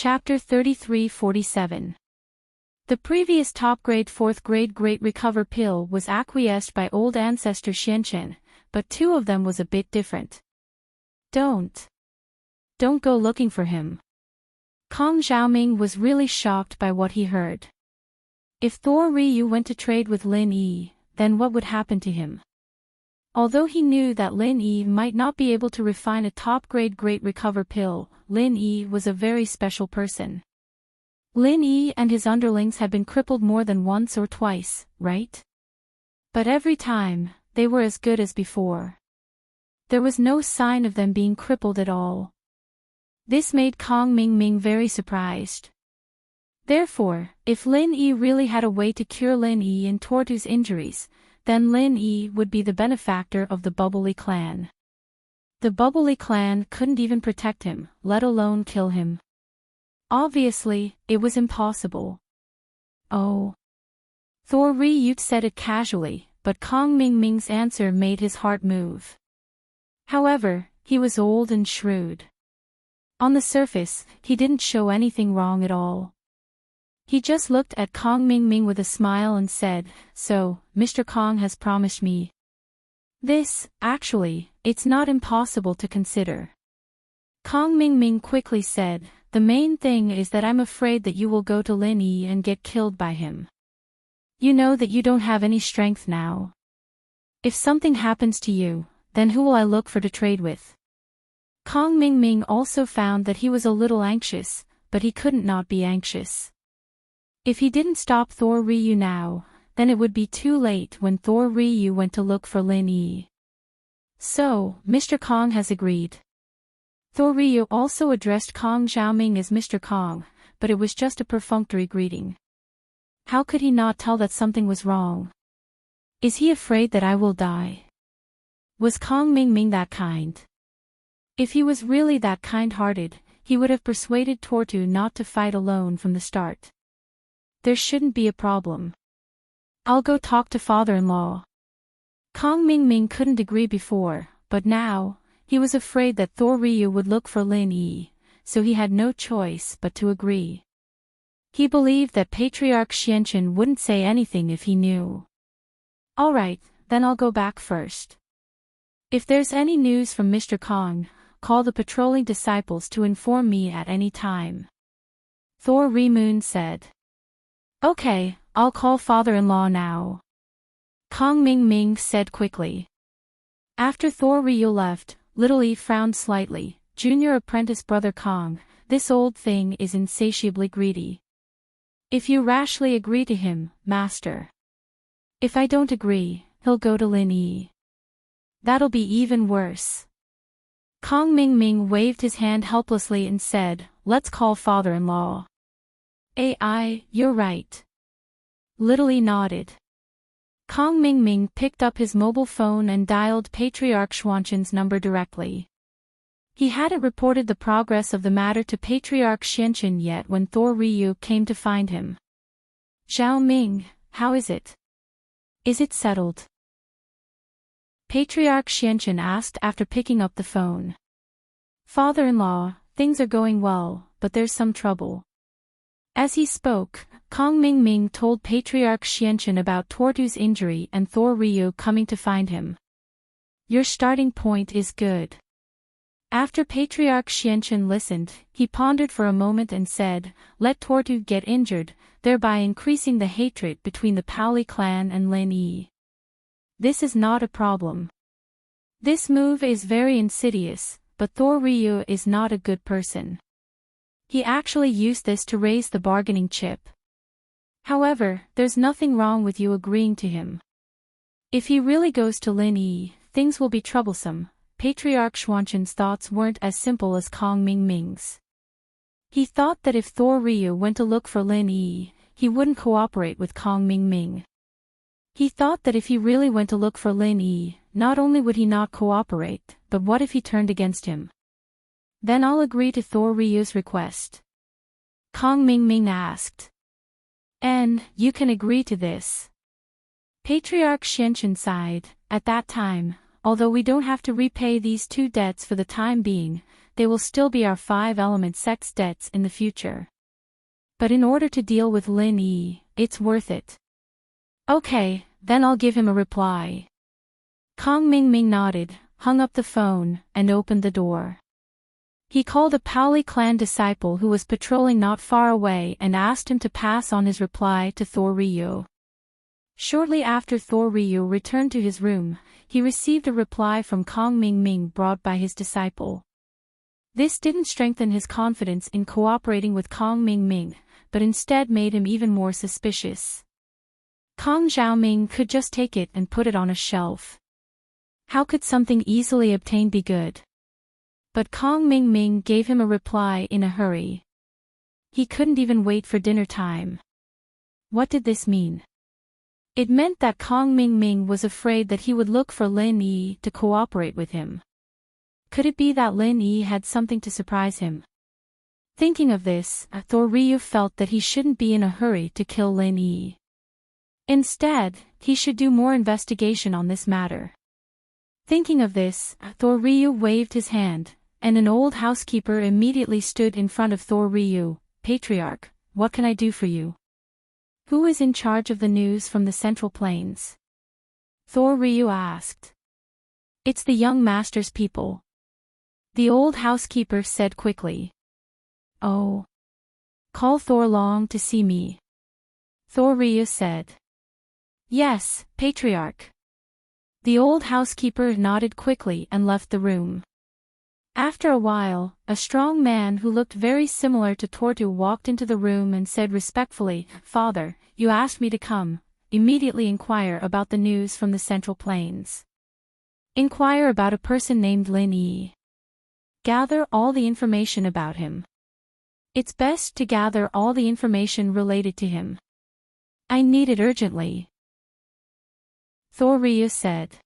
Chapter 3347. The previous top-grade 4th-grade Great Recover pill was acquiesced by old ancestor Xianchen, but two of them was a bit different. Don't go looking for him. Kong Xiaoming was really shocked by what he heard. If Thor Ryu went to trade with Lin Yi, then what would happen to him? Although he knew that Lin Yi might not be able to refine a top-grade Great Recover pill, Lin Yi was a very special person. Lin Yi and his underlings had been crippled more than once or twice, right? But every time, they were as good as before. There was no sign of them being crippled at all. This made Kong Mingming very surprised. Therefore, if Lin Yi really had a way to cure Lin Yi and Tortu's injuries, then Lin Yi would be the benefactor of the Bubbly clan. The Bubbly clan couldn't even protect him, let alone kill him. Obviously, it was impossible. Oh. Thor Ryu said it casually, but Kong Mingming's answer made his heart move. However, he was old and shrewd. On the surface, he didn't show anything wrong at all. He just looked at Kong Mingming with a smile and said, "So, Mr. Kong has promised me this. Actually, it's not impossible to consider." Kong Mingming quickly said, "The main thing is that I'm afraid that you will go to Lin Yi and get killed by him. You know that you don't have any strength now. If something happens to you, then who will I look for to trade with?" Kong Mingming also found that he was a little anxious, but he couldn't not be anxious. If he didn't stop Thor Ryu now, then it would be too late when Thor Ryu went to look for Lin Yi. "So, Mr. Kong has agreed." Thor Ryu also addressed Kong Xiaoming as Mr. Kong, but it was just a perfunctory greeting. How could he not tell that something was wrong? Is he afraid that I will die? Was Kong Mingming that kind? If he was really that kind-hearted, he would have persuaded Tortu not to fight alone from the start. There shouldn't be a problem. I'll go talk to father-in-law. Kong Mingming couldn't agree before, but now, he was afraid that Thor Ryu would look for Lin Yi, so he had no choice but to agree. He believed that Patriarch Xianchen wouldn't say anything if he knew. "Alright, then I'll go back first. If there's any news from Mr. Kong, call the patrolling disciples to inform me at any time." Thor Ryu said. "Okay, I'll call father-in-law now," Kong Mingming said quickly. After Thor Ryu left, Little Yi frowned slightly. "Junior apprentice brother Kong, this old thing is insatiably greedy. If you rashly agree to him, master. If I don't agree, he'll go to Lin Yi. That'll be even worse." Kong Mingming waved his hand helplessly and said, "Let's call father-in-law." You're right." Little Yi nodded. Kong Mingming picked up his mobile phone and dialed Patriarch Xianchen's number directly. He hadn't reported the progress of the matter to Patriarch Xianchen yet when Thor Ryu came to find him. "Zhao Ming, how is it? Is it settled?" Patriarch Xianchen asked after picking up the phone. "Father-in-law, things are going well, but there's some trouble." As he spoke, Kong Mingming told Patriarch Xianchen about Tortu's injury and Thor Ryu coming to find him. "Your starting point is good." After Patriarch Xianchen listened, he pondered for a moment and said, "Let Tortu get injured, thereby increasing the hatred between the Paoli clan and Lin Yi. This is not a problem. This move is very insidious, but Thor Ryu is not a good person. He actually used this to raise the bargaining chip. However, there's nothing wrong with you agreeing to him. If he really goes to Lin Yi, things will be troublesome." Patriarch Xianchen's thoughts weren't as simple as Kong Mingming's. He thought that if Thor Ryu went to look for Lin Yi, he wouldn't cooperate with Kong Mingming. He thought that if he really went to look for Lin Yi, not only would he not cooperate, but what if he turned against him? "Then I'll agree to Thor Ryu's request," Kong Mingming asked. "And, you can agree to this?" Patriarch Xianchen sighed. "At that time, although we don't have to repay these two debts for the time being, they will still be our 5-element sex debts in the future. But in order to deal with Lin Yi, it's worth it. Okay, then I'll give him a reply. Kong Ming nodded, hung up the phone, and opened the door. He called a Paoli clan disciple who was patrolling not far away and asked him to pass on his reply to Thor Ryu. Shortly after Thor Ryu returned to his room, he received a reply from Kong Ming brought by his disciple. This didn't strengthen his confidence in cooperating with Kong Ming, but instead made him even more suspicious. Kong Xiaoming could just take it and put it on a shelf. How could something easily obtained be good? But Kong Ming gave him a reply in a hurry. He couldn't even wait for dinner time. What did this mean? It meant that Kong Ming was afraid that he would look for Lin Yi to cooperate with him. Could it be that Lin Yi had something to surprise him? Thinking of this, Thor Ryu felt that he shouldn't be in a hurry to kill Lin Yi. Instead, he should do more investigation on this matter. Thinking of this, Thor Ryu waved his hand, and an old housekeeper immediately stood in front of Thor Ryu. Patriarch, what can I do for you? Who is in charge of the news from the Central Plains? Thor Ryu asked. It's the young master's people. The old housekeeper said quickly. Oh. Call Thor Long to see me. Thor Ryu said. Yes, Patriarch. The old housekeeper nodded quickly and left the room. After a while, a strong man who looked very similar to Tortu walked into the room and said respectfully, Father, you asked me to come, immediately inquire about the news from the Central Plains. Inquire about a person named Lin Yi. Gather all the information about him. It's best to gather all the information related to him. I need it urgently. Thor Ryu said.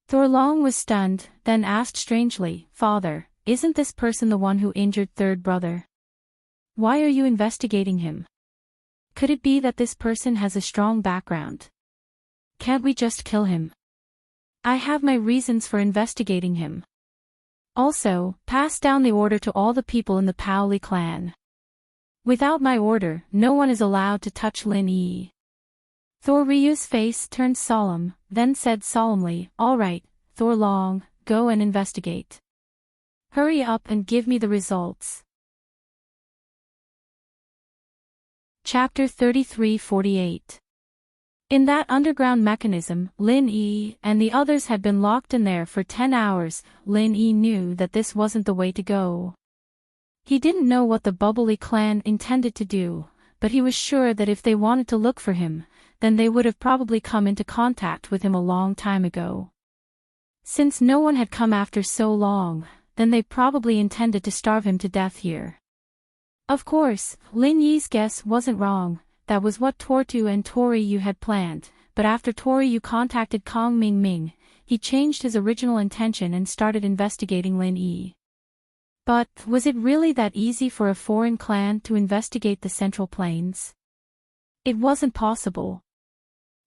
Thor Long was stunned, then asked strangely, Father, isn't this person the one who injured third brother? Why are you investigating him? Could it be that this person has a strong background? Can't we just kill him? I have my reasons for investigating him. Also, pass down the order to all the people in the Paoli clan. Without my order, no one is allowed to touch Lin Yi. Thor Ryu's face turned solemn, then said solemnly, All right, Thor Long, go and investigate. Hurry up and give me the results. Chapter 33-48. In that underground mechanism, Lin Yi and the others had been locked in there for 10 hours. Lin Yi knew that this wasn't the way to go. He didn't know what the Bubbly clan intended to do, but he was sure that if they wanted to look for him, then they would have probably come into contact with him a long time ago. Since no one had come after so long, then they probably intended to starve him to death here. Of course, Lin Yi's guess wasn't wrong. That was what Tortu and Toriyu had planned, but after Toriyu contacted Kong Ming, he changed his original intention and started investigating Lin Yi. But, was it really that easy for a foreign clan to investigate the Central Plains? It wasn't possible.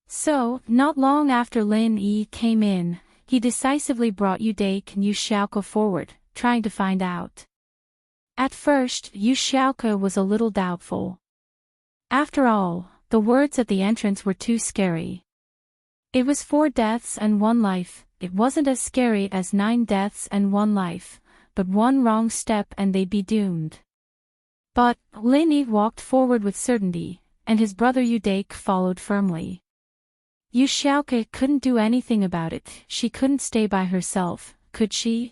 So, not long after Lin Yi came in, he decisively brought Yu Dake and Yu Xiaoke forward, trying to find out. At first, Yu Xiaoke was a little doubtful. After all, the words at the entrance were too scary. It was 4 deaths and 1 life. It wasn't as scary as 9 deaths and 1 life, but 1 wrong step and they'd be doomed. But, Lin Yi walked forward with certainty, and his brother Yu Dake followed firmly. Yu Xiaoke couldn't do anything about it. She couldn't stay by herself, could she?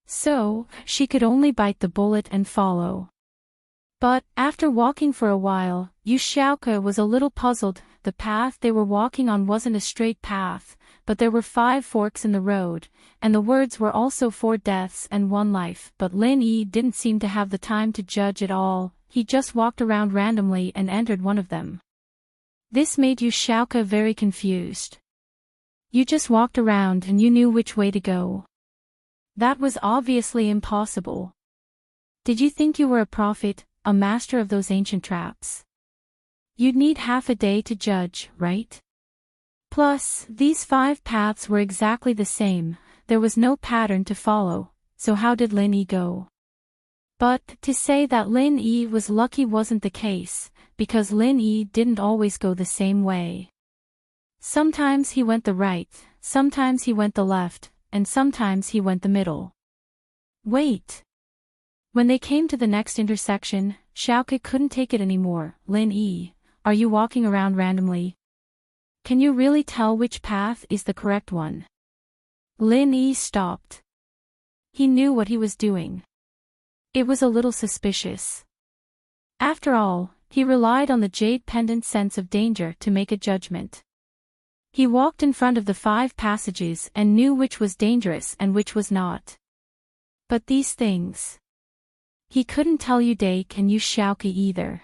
So, she could only bite the bullet and follow. But, after walking for a while, Yu Xiaoke was a little puzzled. The path they were walking on wasn't a straight path, but there were 5 forks in the road, and the words were also 4 deaths and 1 life. But Lin Yi didn't seem to have the time to judge at all. He just walked around randomly and entered one of them. This made Yu Xiaoke very confused. You just walked around and you knew which way to go. That was obviously impossible. Did you think you were a prophet, a master of those ancient traps? You'd need half a day to judge, right? Plus, these 5 paths were exactly the same, there was no pattern to follow, so how did Lin Yi go? But to say that Lin Yi was lucky wasn't the case, because Lin Yi didn't always go the same way. Sometimes he went the right, sometimes he went the left, and sometimes he went the middle. Wait. When they came to the next intersection, Xiaoke couldn't take it anymore. Lin Yi, are you walking around randomly? Can you really tell which path is the correct one? Lin Yi stopped. He knew what he was doing. It was a little suspicious. After all, he relied on the jade pendant's sense of danger to make a judgment. He walked in front of the 5 passages and knew which was dangerous and which was not. But these things. He couldn't tell Yu Dake and Yu Xiaoke either.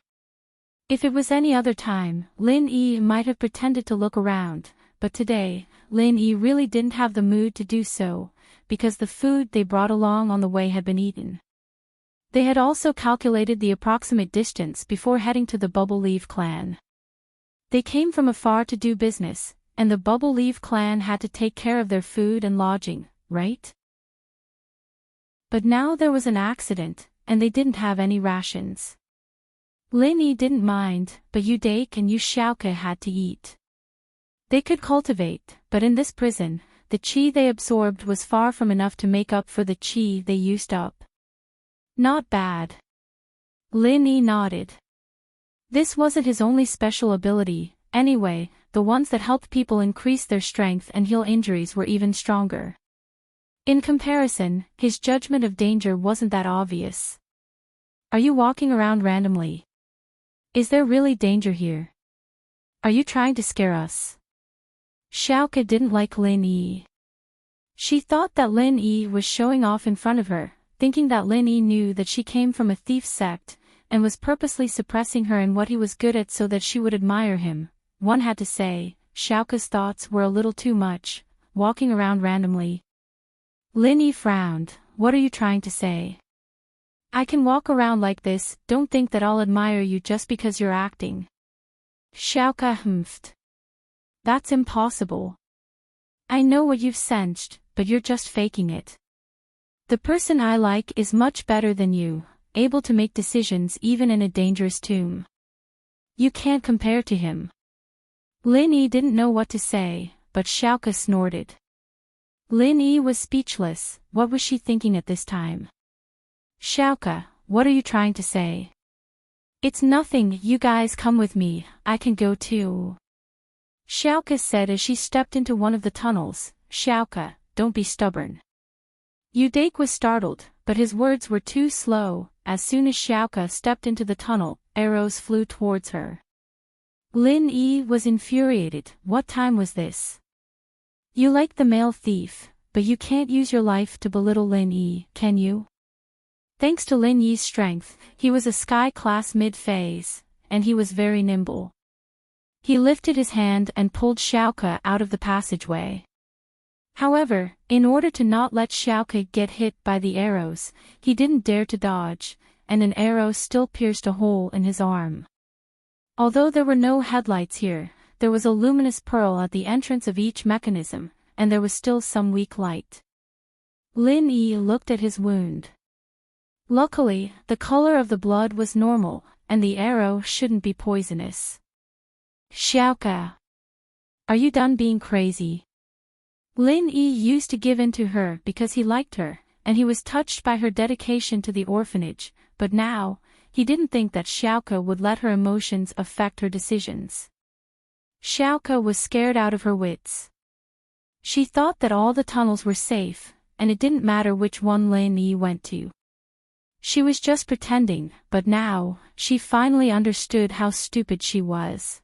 If it was any other time, Lin Yi might have pretended to look around, but today, Lin Yi really didn't have the mood to do so, because the food they brought along on the way had been eaten. They had also calculated the approximate distance before heading to the Bubble Leaf clan. They came from afar to do business, and the Bubble Leaf clan had to take care of their food and lodging, right? But now there was an accident, and they didn't have any rations. Lin Yi didn't mind, but Yu Dake and Yu Xiaoke had to eat. They could cultivate, but in this prison, the qi they absorbed was far from enough to make up for the qi they used up. Not bad. Lin Yi nodded. This wasn't his only special ability, anyway, the ones that helped people increase their strength and heal injuries were even stronger. In comparison, his judgment of danger wasn't that obvious. Are you walking around randomly? Is there really danger here? Are you trying to scare us? Xiaoke didn't like Lin Yi. She thought that Lin Yi was showing off in front of her, thinking that Lin Yi knew that she came from a thief sect, and was purposely suppressing her in what he was good at so that she would admire him. One had to say, Xiaoke's thoughts were a little too much, walking around randomly. Lin Yi frowned. What are you trying to say? I can walk around like this, don't think that I'll admire you just because you're acting. Xiaoke humphed. That's impossible. I know what you've sensed, but you're just faking it. The person I like is much better than you, able to make decisions even in a dangerous tomb. You can't compare to him. Lin Yi didn't know what to say, but Xiaoke snorted. Lin Yi was speechless. What was she thinking at this time? Xiaoke, what are you trying to say? It's nothing, you guys come with me, I can go too. Xiaoke said as she stepped into one of the tunnels. Xiaoke, don't be stubborn. Yu Dake was startled, but his words were too slow. As soon as Xiaoke stepped into the tunnel, arrows flew towards her. Lin Yi was infuriated. What time was this? You like the male thief, but you can't use your life to belittle Lin Yi, can you? Thanks to Lin Yi's strength, he was a sky-class mid-phase, and he was very nimble. He lifted his hand and pulled Xiaoke out of the passageway. However, in order to not let Xiaoke get hit by the arrows, he didn't dare to dodge, and an arrow still pierced a hole in his arm. Although there were no headlights here, there was a luminous pearl at the entrance of each mechanism, and there was still some weak light. Lin Yi looked at his wound. Luckily, the color of the blood was normal, and the arrow shouldn't be poisonous. Xiaoke, are you done being crazy? Lin Yi used to give in to her because he liked her, and he was touched by her dedication to the orphanage, but now, he didn't think that Xiaoke would let her emotions affect her decisions. Xiaoke was scared out of her wits. She thought that all the tunnels were safe, and it didn't matter which one Lin Yi went to. She was just pretending, but now, she finally understood how stupid she was.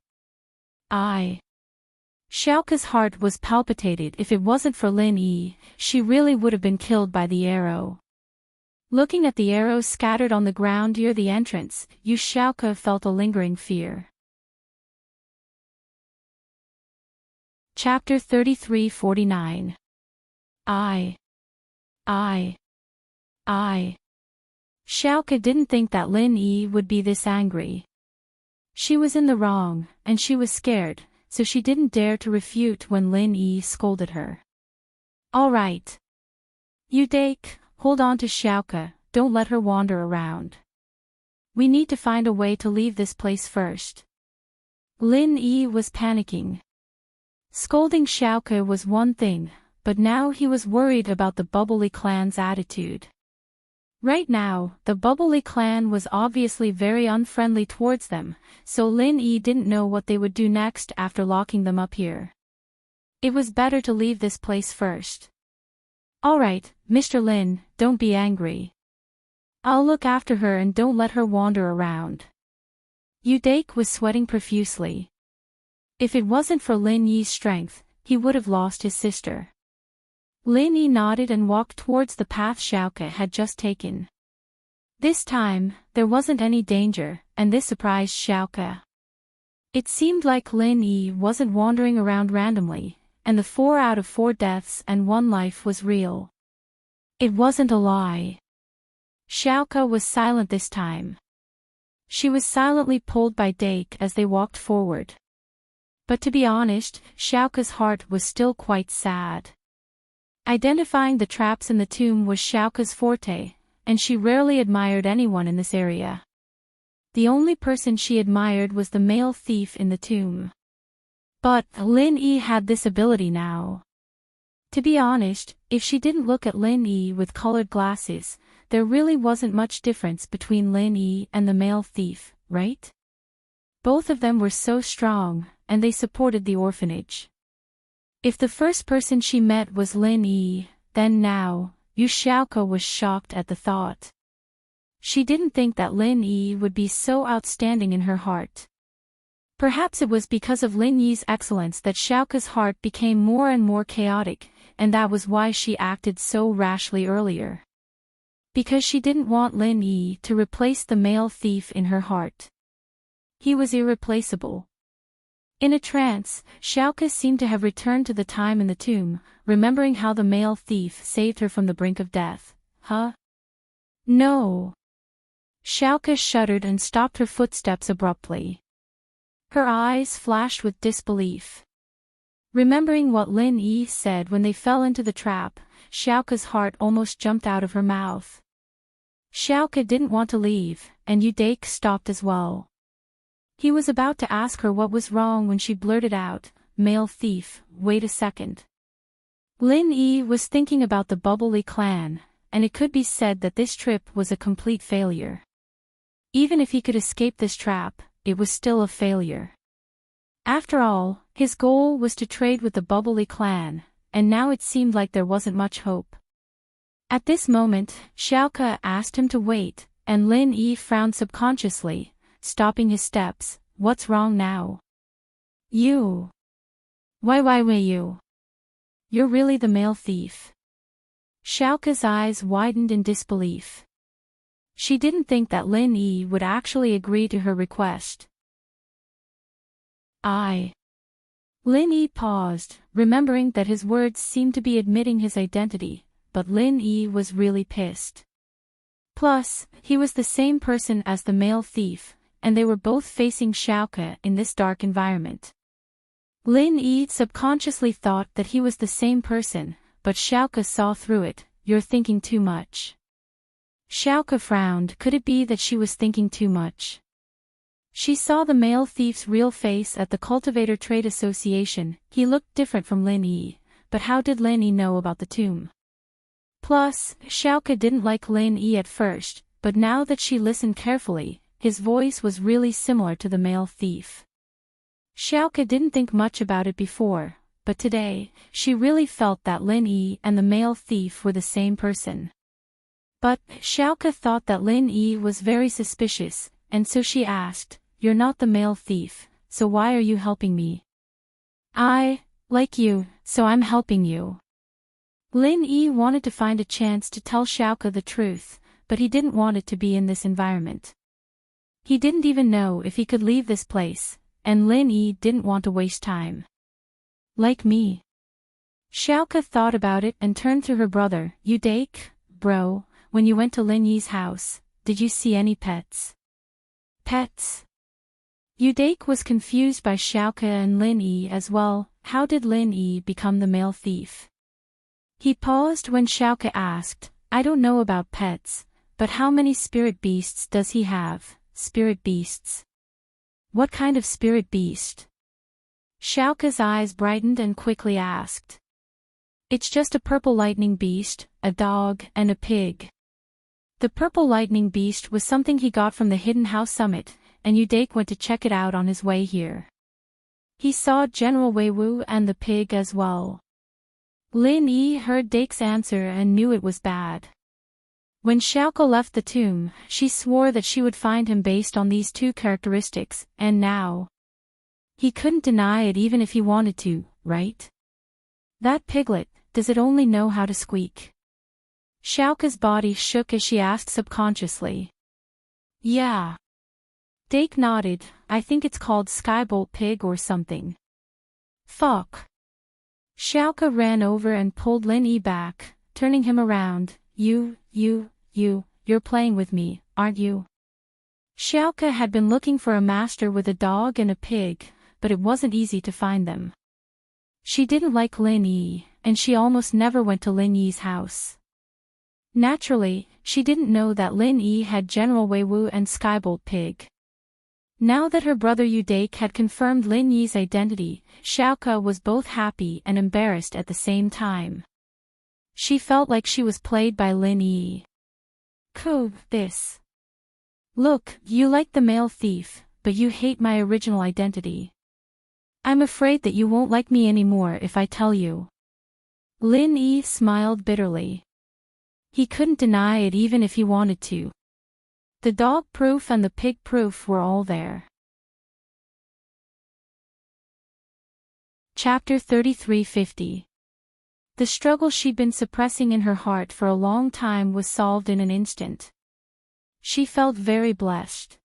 Xiaoke's heart was palpitated. If it wasn't for Lin Yi, she really would have been killed by the arrow. Looking at the arrows scattered on the ground near the entrance, Yu Xiaoke felt a lingering fear. Chapter 33-49. Xiaoke didn't think that Lin Yi would be this angry. She was in the wrong, and she was scared, so she didn't dare to refute when Lin Yi scolded her. All right. Yu Dake, hold on to Xiaoke, don't let her wander around. We need to find a way to leave this place first. Lin Yi was panicking. Scolding Xiaoke was one thing, but now he was worried about the Bubbly clan's attitude. Right now, the Bubbly clan was obviously very unfriendly towards them, so Lin Yi didn't know what they would do next after locking them up here. It was better to leave this place first. Alright, Mr. Lin, don't be angry. I'll look after her and don't let her wander around. Udake was sweating profusely. If it wasn't for Lin Yi's strength, he would have lost his sister. Lin Yi nodded and walked towards the path Xiaoke had just taken. This time, there wasn't any danger, and this surprised Xiaoke. It seemed like Lin Yi wasn't wandering around randomly, and the 4 out of 4 deaths and 1 life was real. It wasn't a lie. Xiaoke was silent this time. She was silently pulled by Dake as they walked forward. But to be honest, Xiaoke's heart was still quite sad. Identifying the traps in the tomb was Xiaoke's forte, and she rarely admired anyone in this area. The only person she admired was the male thief in the tomb. But Lin Yi had this ability now. To be honest, if she didn't look at Lin Yi with colored glasses, there really wasn't much difference between Lin Yi and the male thief, right? Both of them were so strong, and they supported the orphanage. If the first person she met was Lin Yi, then now, Yu Xiaoke was shocked at the thought. She didn't think that Lin Yi would be so outstanding in her heart. Perhaps it was because of Lin Yi's excellence that Xiaoke's heart became more and more chaotic, and that was why she acted so rashly earlier. Because she didn't want Lin Yi to replace the male thief in her heart. He was irreplaceable. In a trance, Xiaoke seemed to have returned to the time in the tomb, remembering how the male thief saved her from the brink of death. Huh? No. Xiaoke shuddered and stopped her footsteps abruptly. Her eyes flashed with disbelief. Remembering what Lin Yi said when they fell into the trap, Xiaoke's heart almost jumped out of her mouth. Xiaoke didn't want to leave, and Udake stopped as well. He was about to ask her what was wrong when she blurted out, "Male thief, wait a second." Lin Yi was thinking about the Bubbly clan, and it could be said that this trip was a complete failure. Even if he could escape this trap, it was still a failure. After all, his goal was to trade with the Bubbly clan, and now it seemed like there wasn't much hope. At this moment, Xiaoke asked him to wait, and Lin Yi frowned subconsciously, stopping his steps. What's wrong now? You. Why you? You're really the male thief. Xiaoke's eyes widened in disbelief. She didn't think that Lin Yi would actually agree to her request. Lin Yi paused, remembering that his words seemed to be admitting his identity, but Lin Yi was really pissed. Plus, he was the same person as the male thief, and they were both facing Xiaoke in this dark environment. Lin Yi subconsciously thought that he was the same person, but Xiaoke saw through it. You're thinking too much. Xiaoke frowned. Could it be that she was thinking too much? She saw the male thief's real face at the Cultivator Trade Association. He looked different from Lin Yi, but how did Lin Yi know about the tomb? Plus, Xiaoke didn't like Lin Yi at first, but now that she listened carefully, his voice was really similar to the male thief. Xiaoke didn't think much about it before, but today, she really felt that Lin Yi and the male thief were the same person. But Xiaoke thought that Lin Yi was very suspicious, and so she asked, "You're not the male thief, so why are you helping me?" "I like you, so I'm helping you." Lin Yi wanted to find a chance to tell Xiaoke the truth, but he didn't want it to be in this environment. He didn't even know if he could leave this place, and Lin Yi didn't want to waste time. "Like me?" Xiaoke thought about it and turned to her brother. "Udake, bro, when you went to Lin Yi's house, did you see any pets?" "Pets?" Udake was confused by Xiaoke and Lin Yi as well. How did Lin Yi become the male thief? He paused when Xiaoke asked, I don't know about pets, but how many spirit beasts does he have? Spirit beasts? What kind of spirit beast? Xiaoka's eyes brightened and quickly asked. It's just a purple lightning beast, a dog, and a pig. The purple lightning beast was something he got from the Hidden House Summit, and Udake went to check it out on his way here. He saw General Weiwu and the pig as well. Lin Yi heard Dake's answer and knew it was bad. When Xiaoka left the tomb, she swore that she would find him based on these two characteristics, and now he couldn't deny it even if he wanted to, right? That piglet, does it only know how to squeak? Xiaoka's body shook as she asked subconsciously. Yeah. Dake nodded. I think it's called Skybolt Pig or something. Fuck. Xiaoka ran over and pulled Lin Yi back, turning him around. You're playing with me, aren't you? Xiaoka had been looking for a master with a dog and a pig, but it wasn't easy to find them. She didn't like Lin Yi, and she almost never went to Lin Yi's house. Naturally, she didn't know that Lin Yi had General Weiwu and Skybolt Pig. Now that her brother Udake had confirmed Lin Yi's identity, Xiaoka was both happy and embarrassed at the same time. She felt like she was played by Lin Yi. Cool, this. Look, you like the male thief, but you hate my original identity. I'm afraid that you won't like me anymore if I tell you. Lin Yi smiled bitterly. He couldn't deny it even if he wanted to. The dog proof and the pig proof were all there. Chapter 3350. The struggle she'd been suppressing in her heart for a long time was solved in an instant. She felt very blessed.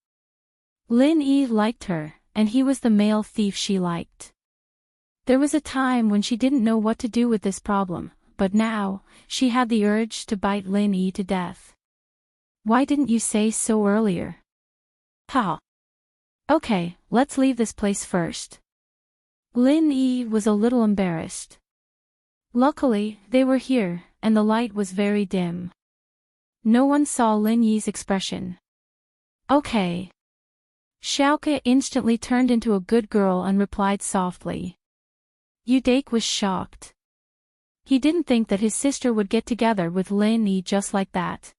Lin Yi liked her, and he was the male thief she liked. There was a time when she didn't know what to do with this problem, but now, she had the urge to bite Lin Yi to death. Why didn't you say so earlier? Ha! Okay, let's leave this place first. Lin Yi was a little embarrassed. Luckily, they were here, and the light was very dim. No one saw Lin Yi's expression. Okay. Xiaoka instantly turned into a good girl and replied softly. Udake was shocked. He didn't think that his sister would get together with Lin Yi just like that.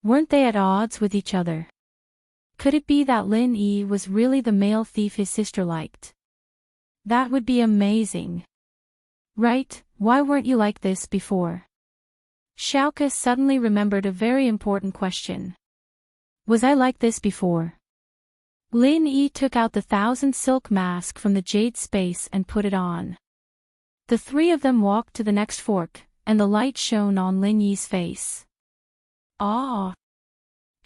Weren't they at odds with each other? Could it be that Lin Yi was really the male thief his sister liked? That would be amazing. Right, why weren't you like this before? Xiaoka suddenly remembered a very important question. Was I like this before? Lin Yi took out the 1,000 silk mask from the jade space and put it on. The three of them walked to the next fork, and the light shone on Lin Yi's face. Ah!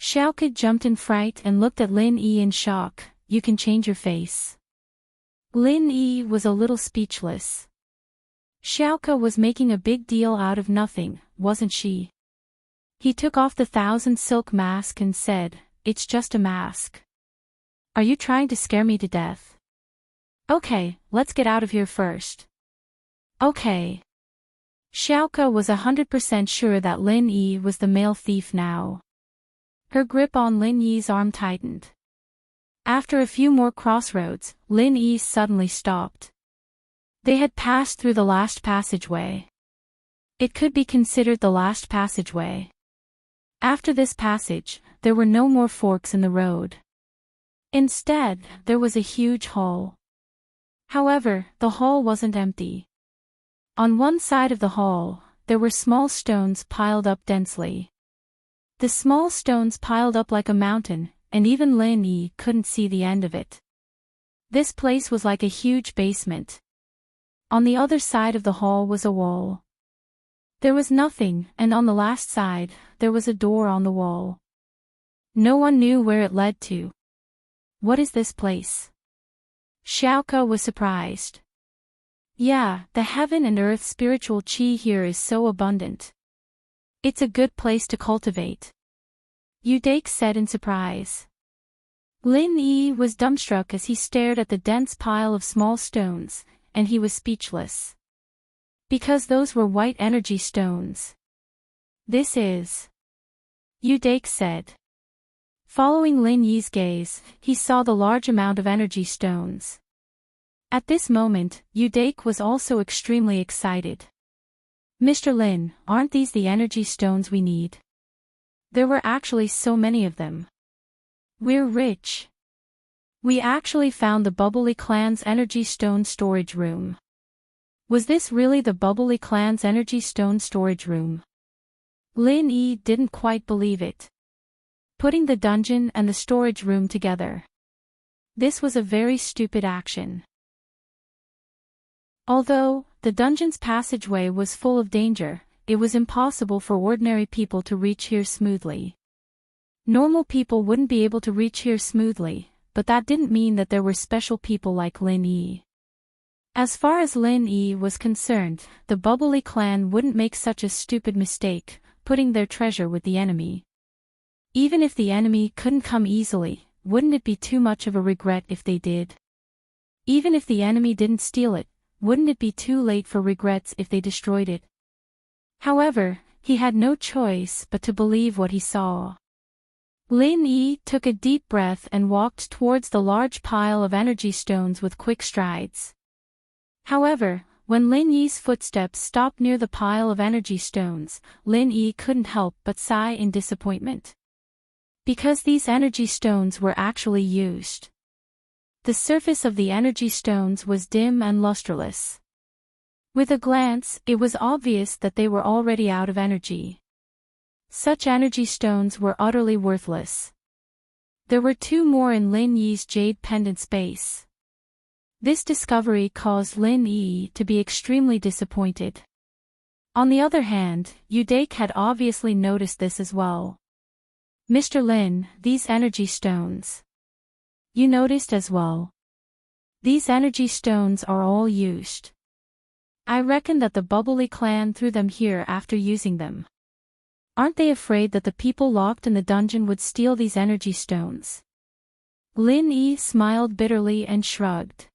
Xiaoka jumped in fright and looked at Lin Yi in shock. You can change your face. Lin Yi was a little speechless. Xiaoka was making a big deal out of nothing, wasn't she? He took off the 1,000 silk mask and said, It's just a mask. Are you trying to scare me to death? Okay, let's get out of here first. Okay. Xiaoka was 100% sure that Lin Yi was the male thief now. Her grip on Lin Yi's arm tightened. After a few more crossroads, Lin Yi suddenly stopped. They had passed through the last passageway. It could be considered the last passageway. After this passage, there were no more forks in the road. Instead, there was a huge hall. However, the hall wasn't empty. On one side of the hall, there were small stones piled up densely. The small stones piled up like a mountain, and even Lin Yi couldn't see the end of it. This place was like a huge basement. On the other side of the hall was a wall. There was nothing, and on the last side, there was a door on the wall. No one knew where it led to. What is this place? Xiaoka was surprised. Yeah, the heaven and earth spiritual qi here is so abundant. It's a good place to cultivate. Udake said in surprise. Lin Yi was dumbstruck as he stared at the dense pile of small stones, and he was speechless. Because those were white energy stones. This is. Udake said. Following Lin Yi's gaze, he saw the large amount of energy stones. At this moment, Udake was also extremely excited. Mr. Lin, aren't these the energy stones we need? There were actually so many of them. We're rich. We actually found the Bubbly Clan's energy stone storage room. Was this really the Bubbly Clan's energy stone storage room? Lin Yi didn't quite believe it. Putting the dungeon and the storage room together. This was a very stupid action. Although the dungeon's passageway was full of danger, it was impossible for ordinary people to reach here smoothly. Normal people wouldn't be able to reach here smoothly, but that didn't mean that there were special people like Lin Yi. As far as Lin Yi was concerned, the Bubbly Clan wouldn't make such a stupid mistake, putting their treasure with the enemy. Even if the enemy couldn't come easily, wouldn't it be too much of a regret if they did? Even if the enemy didn't steal it, wouldn't it be too late for regrets if they destroyed it? However, he had no choice but to believe what he saw. Lin Yi took a deep breath and walked towards the large pile of energy stones with quick strides. However, when Lin Yi's footsteps stopped near the pile of energy stones, Lin Yi couldn't help but sigh in disappointment. Because these energy stones were actually used. The surface of the energy stones was dim and lustreless. With a glance, it was obvious that they were already out of energy. Such energy stones were utterly worthless. There were 2 more in Lin Yi's jade pendant space. This discovery caused Lin Yi to be extremely disappointed. On the other hand, Udake had obviously noticed this as well. Mr. Lin, these energy stones. You noticed as well. These energy stones are all used. I reckon that the Bubbly Clan threw them here after using them. Aren't they afraid that the people locked in the dungeon would steal these energy stones? Lin Yi smiled bitterly and shrugged.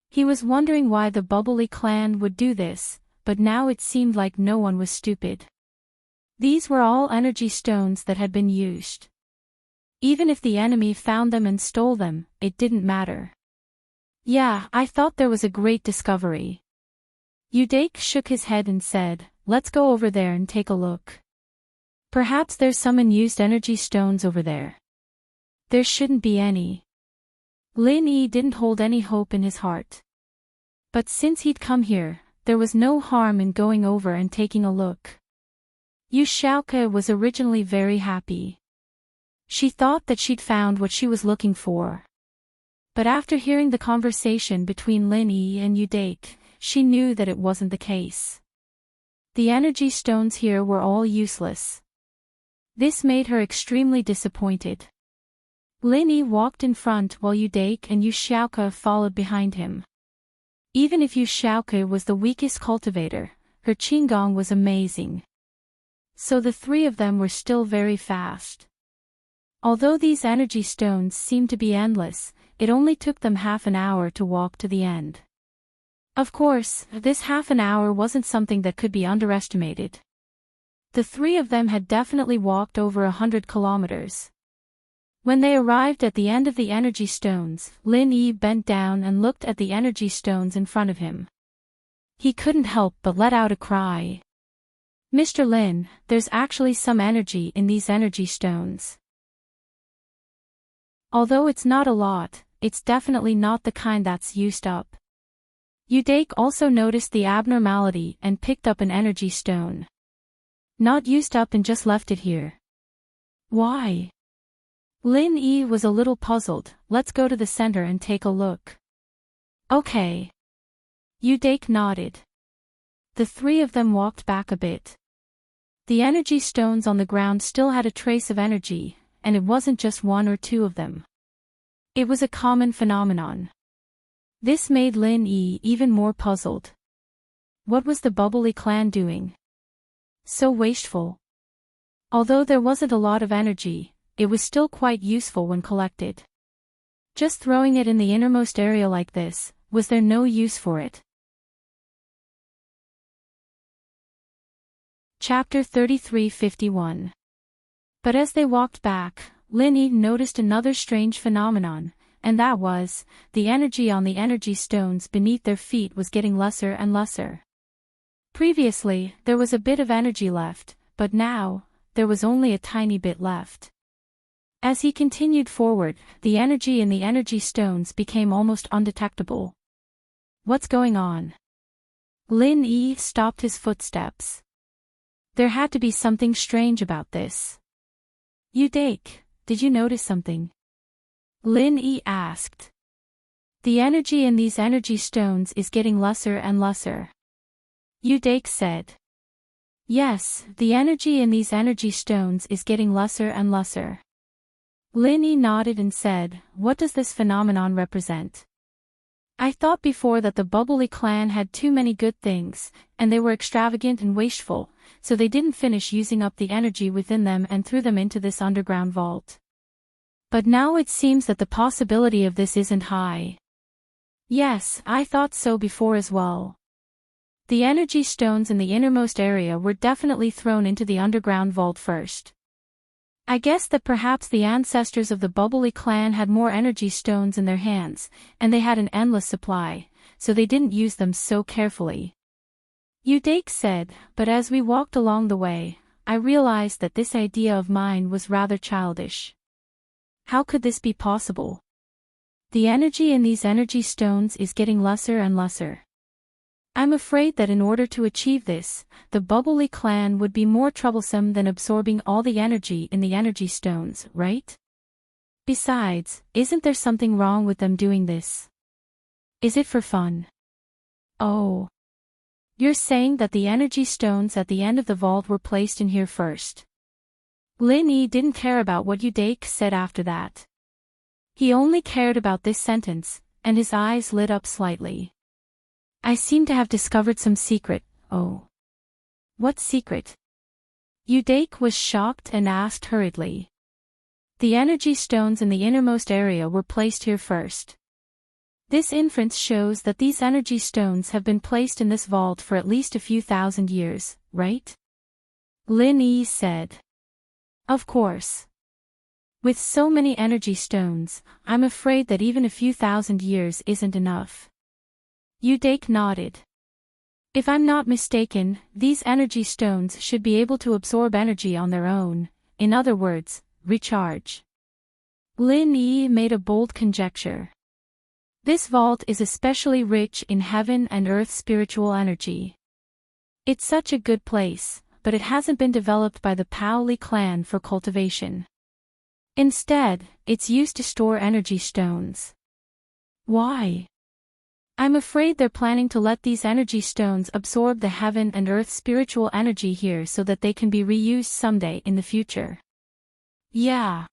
He was wondering why the Bubbly Clan would do this, but now it seemed like no one was stupid. These were all energy stones that had been used. Even if the enemy found them and stole them, it didn't matter. Yeah, I thought there was a great discovery. Udake shook his head and said, let's go over there and take a look. Perhaps there's some unused energy stones over there. There shouldn't be any. Lin Yi didn't hold any hope in his heart. But since he'd come here, there was no harm in going over and taking a look. Yu Xiaoke was originally very happy. She thought that she'd found what she was looking for. But after hearing the conversation between Lin Yi and Udake, she knew that it wasn't the case. The energy stones here were all useless. This made her extremely disappointed. Lin Yi walked in front while Udake and Yu Xiaoke followed behind him. Even if Yu Xiaoke was the weakest cultivator, her qigong was amazing. So the 3 of them were still very fast. Although these energy stones seemed to be endless, it only took them half an hour to walk to the end. Of course, this half an hour wasn't something that could be underestimated. The 3 of them had definitely walked over 100 kilometers. When they arrived at the end of the energy stones, Lin Yi bent down and looked at the energy stones in front of him. He couldn't help but let out a cry. Mr. Lin, there's actually some energy in these energy stones. Although it's not a lot, it's definitely not the kind that's used up. Udake also noticed the abnormality and picked up an energy stone. Not used up and just left it here. Why? Lin Yi was a little puzzled. Let's go to the center and take a look. Okay. Udake nodded. The 3 of them walked back a bit. The energy stones on the ground still had a trace of energy, and it wasn't just 1 or 2 of them. It was a common phenomenon. This made Lin Yi even more puzzled. What was the Bubbly Clan doing? So wasteful. Although there wasn't a lot of energy, it was still quite useful when collected. Just throwing it in the innermost area like this, was there no use for it? Chapter 33:51. But as they walked back, Lin Yi noticed another strange phenomenon, and that was, the energy on the energy stones beneath their feet was getting lesser and lesser. Previously, there was a bit of energy left, but now, there was only a tiny bit left. As he continued forward, the energy in the energy stones became almost undetectable. What's going on? Lin Yi stopped his footsteps. There had to be something strange about this. Dake, did you notice something? Lin Yi asked. The energy in these energy stones is getting lesser and lesser. Dake said. Yes, the energy in these energy stones is getting lesser and lesser. Lin Yi nodded and said, what does this phenomenon represent? I thought before that the Bubbly clan had too many good things, and they were extravagant and wasteful, so they didn't finish using up the energy within them and threw them into this underground vault. But now it seems that the possibility of this isn't high. Yes, I thought so before as well. The energy stones in the innermost area were definitely thrown into the underground vault first. I guess that perhaps the ancestors of the Bubbly clan had more energy stones in their hands, and they had an endless supply, so they didn't use them so carefully. Dake said, but as we walked along the way, I realized that this idea of mine was rather childish. How could this be possible? The energy in these energy stones is getting lesser and lesser. I'm afraid that in order to achieve this, the Bubbly clan would be more troublesome than absorbing all the energy in the energy stones, right? Besides, isn't there something wrong with them doing this? Is it for fun? Oh. You're saying that the energy stones at the end of the vault were placed in here first. Lin Yi didn't care about what Dake said after that. He only cared about this sentence, and his eyes lit up slightly. I seem to have discovered some secret. Oh. What secret? Dake was shocked and asked hurriedly. The energy stones in the innermost area were placed here first. This inference shows that these energy stones have been placed in this vault for at least a few thousand years, right? Lin Yi said. Of course. With so many energy stones, I'm afraid that even a few thousand years isn't enough. Dake nodded. If I'm not mistaken, these energy stones should be able to absorb energy on their own, in other words, recharge. Lin Yi made a bold conjecture. This vault is especially rich in heaven and earth spiritual energy. It's such a good place, but it hasn't been developed by the Paoli clan for cultivation. Instead, it's used to store energy stones. Why? I'm afraid they're planning to let these energy stones absorb the heaven and earth spiritual energy here so that they can be reused someday in the future. Yeah.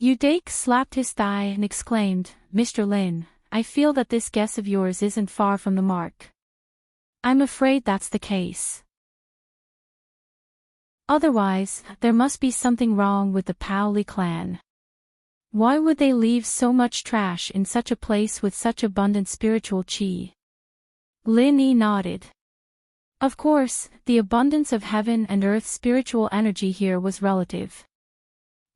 Dake slapped his thigh and exclaimed, Mr. Lin, I feel that this guess of yours isn't far from the mark. I'm afraid that's the case. Otherwise, there must be something wrong with the Paoli clan. Why would they leave so much trash in such a place with such abundant spiritual chi? Lin Yi nodded. Of course, the abundance of heaven and earth spiritual energy here was relative.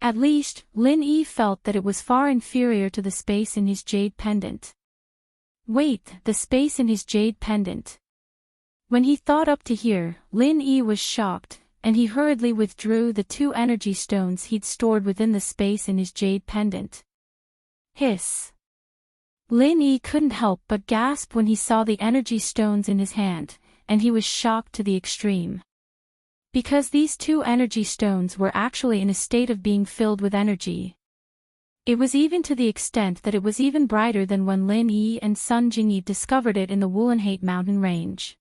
At least, Lin Yi felt that it was far inferior to the space in his jade pendant. Wait, the space in his jade pendant. When he thought up to here, Lin Yi was shocked, and he hurriedly withdrew the 2 energy stones he'd stored within the space in his jade pendant. Hiss. Lin Yi couldn't help but gasp when he saw the energy stones in his hand, and he was shocked to the extreme. Because these 2 energy stones were actually in a state of being filled with energy. It was even to the extent that it was even brighter than when Lin Yi and Sun Jingyi discovered it in the Wulanhate mountain range.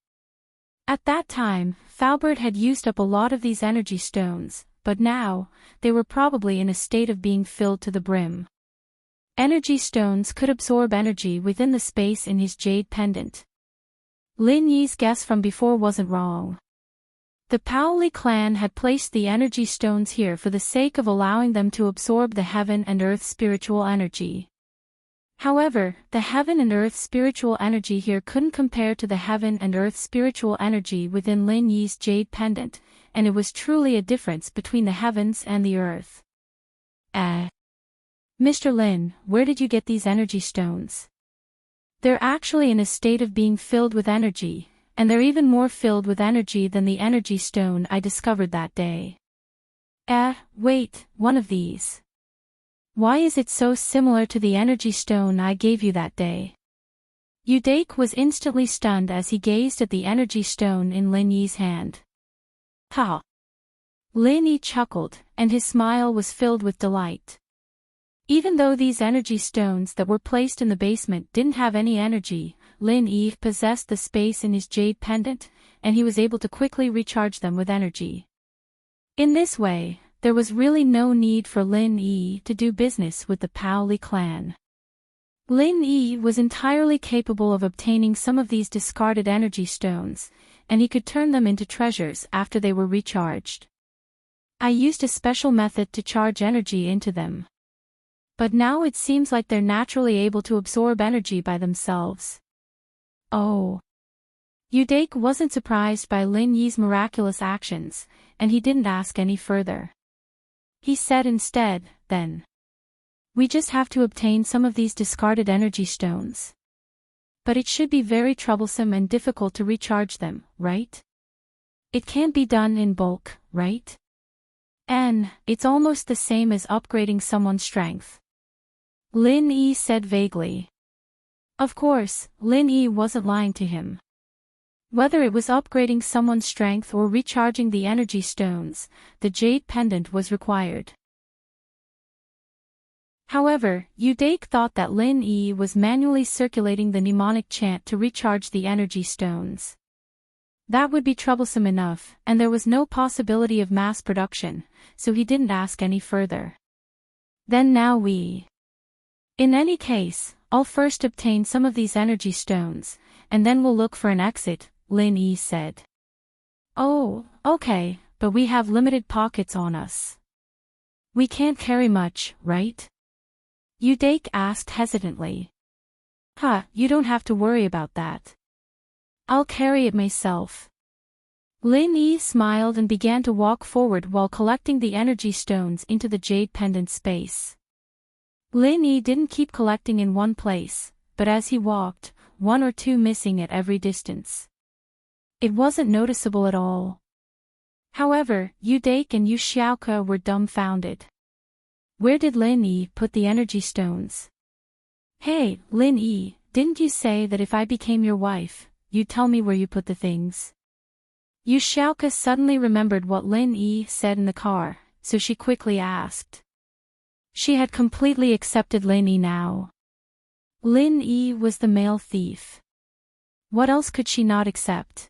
At that time, Falbert had used up a lot of these energy stones, but now, they were probably in a state of being filled to the brim. Energy stones could absorb energy within the space in his jade pendant. Lin Yi's guess from before wasn't wrong. The Paoli clan had placed the energy stones here for the sake of allowing them to absorb the heaven and earth spiritual energy. However, the heaven and earth spiritual energy here couldn't compare to the heaven and earth spiritual energy within Lin Yi's jade pendant, and it was truly a difference between the heavens and the earth. Mr. Lin, where did you get these energy stones? They're actually in a state of being filled with energy, and they're even more filled with energy than the energy stone I discovered that day. Wait, one of these. Why is it so similar to the energy stone I gave you that day? Udake was instantly stunned as he gazed at the energy stone in Lin Yi's hand. Ha! Lin Yi chuckled, and his smile was filled with delight. Even though these energy stones that were placed in the basement didn't have any energy, Lin Yi possessed the space in his jade pendant, and he was able to quickly recharge them with energy. In this way, there was really no need for Lin Yi to do business with the Paoli clan. Lin Yi was entirely capable of obtaining some of these discarded energy stones, and he could turn them into treasures after they were recharged. I used a special method to charge energy into them. But now it seems like they're naturally able to absorb energy by themselves. Oh. Udake wasn't surprised by Lin Yi's miraculous actions, and he didn't ask any further. He said instead, then. We just have to obtain some of these discarded energy stones. But it should be very troublesome and difficult to recharge them, right? It can't be done in bulk, right? And it's almost the same as upgrading someone's strength. Lin Yi said vaguely. Of course, Lin Yi wasn't lying to him. Whether it was upgrading someone's strength or recharging the energy stones, the jade pendant was required. However, Udake thought that Lin Yi was manually circulating the mnemonic chant to recharge the energy stones. That would be troublesome enough, and there was no possibility of mass production, so he didn't ask any further. Then now we. In any case, I'll first obtain some of these energy stones, and then we'll look for an exit, Lin Yi said. Oh, okay, but we have limited pockets on us. We can't carry much, right? Udake asked hesitantly. You don't have to worry about that. I'll carry it myself. Lin Yi smiled and began to walk forward while collecting the energy stones into the jade pendant space. Lin Yi didn't keep collecting in one place, but as he walked, one or two missing at every distance. It wasn't noticeable at all. However, Udake and Yu Xiaoke were dumbfounded. Where did Lin Yi put the energy stones? Hey, Lin Yi, didn't you say that if I became your wife, you'd tell me where you put the things? Yu Xiaoke suddenly remembered what Lin Yi said in the car, so she quickly asked. She had completely accepted Lin Yi now. Lin Yi was the male thief. What else could she not accept?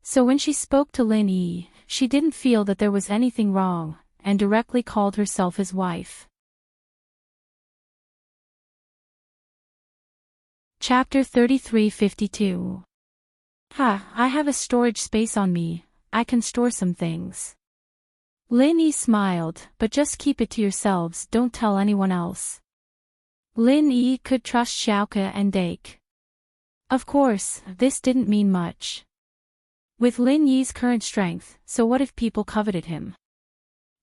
So when she spoke to Lin Yi, she didn't feel that there was anything wrong, and directly called herself his wife. Chapter 3352. I have a storage space on me, I can store some things. Lin Yi smiled, but just keep it to yourselves, don't tell anyone else. Lin Yi could trust Xiaoke and Dake. Of course, this didn't mean much. With Lin Yi's current strength, so what if people coveted him?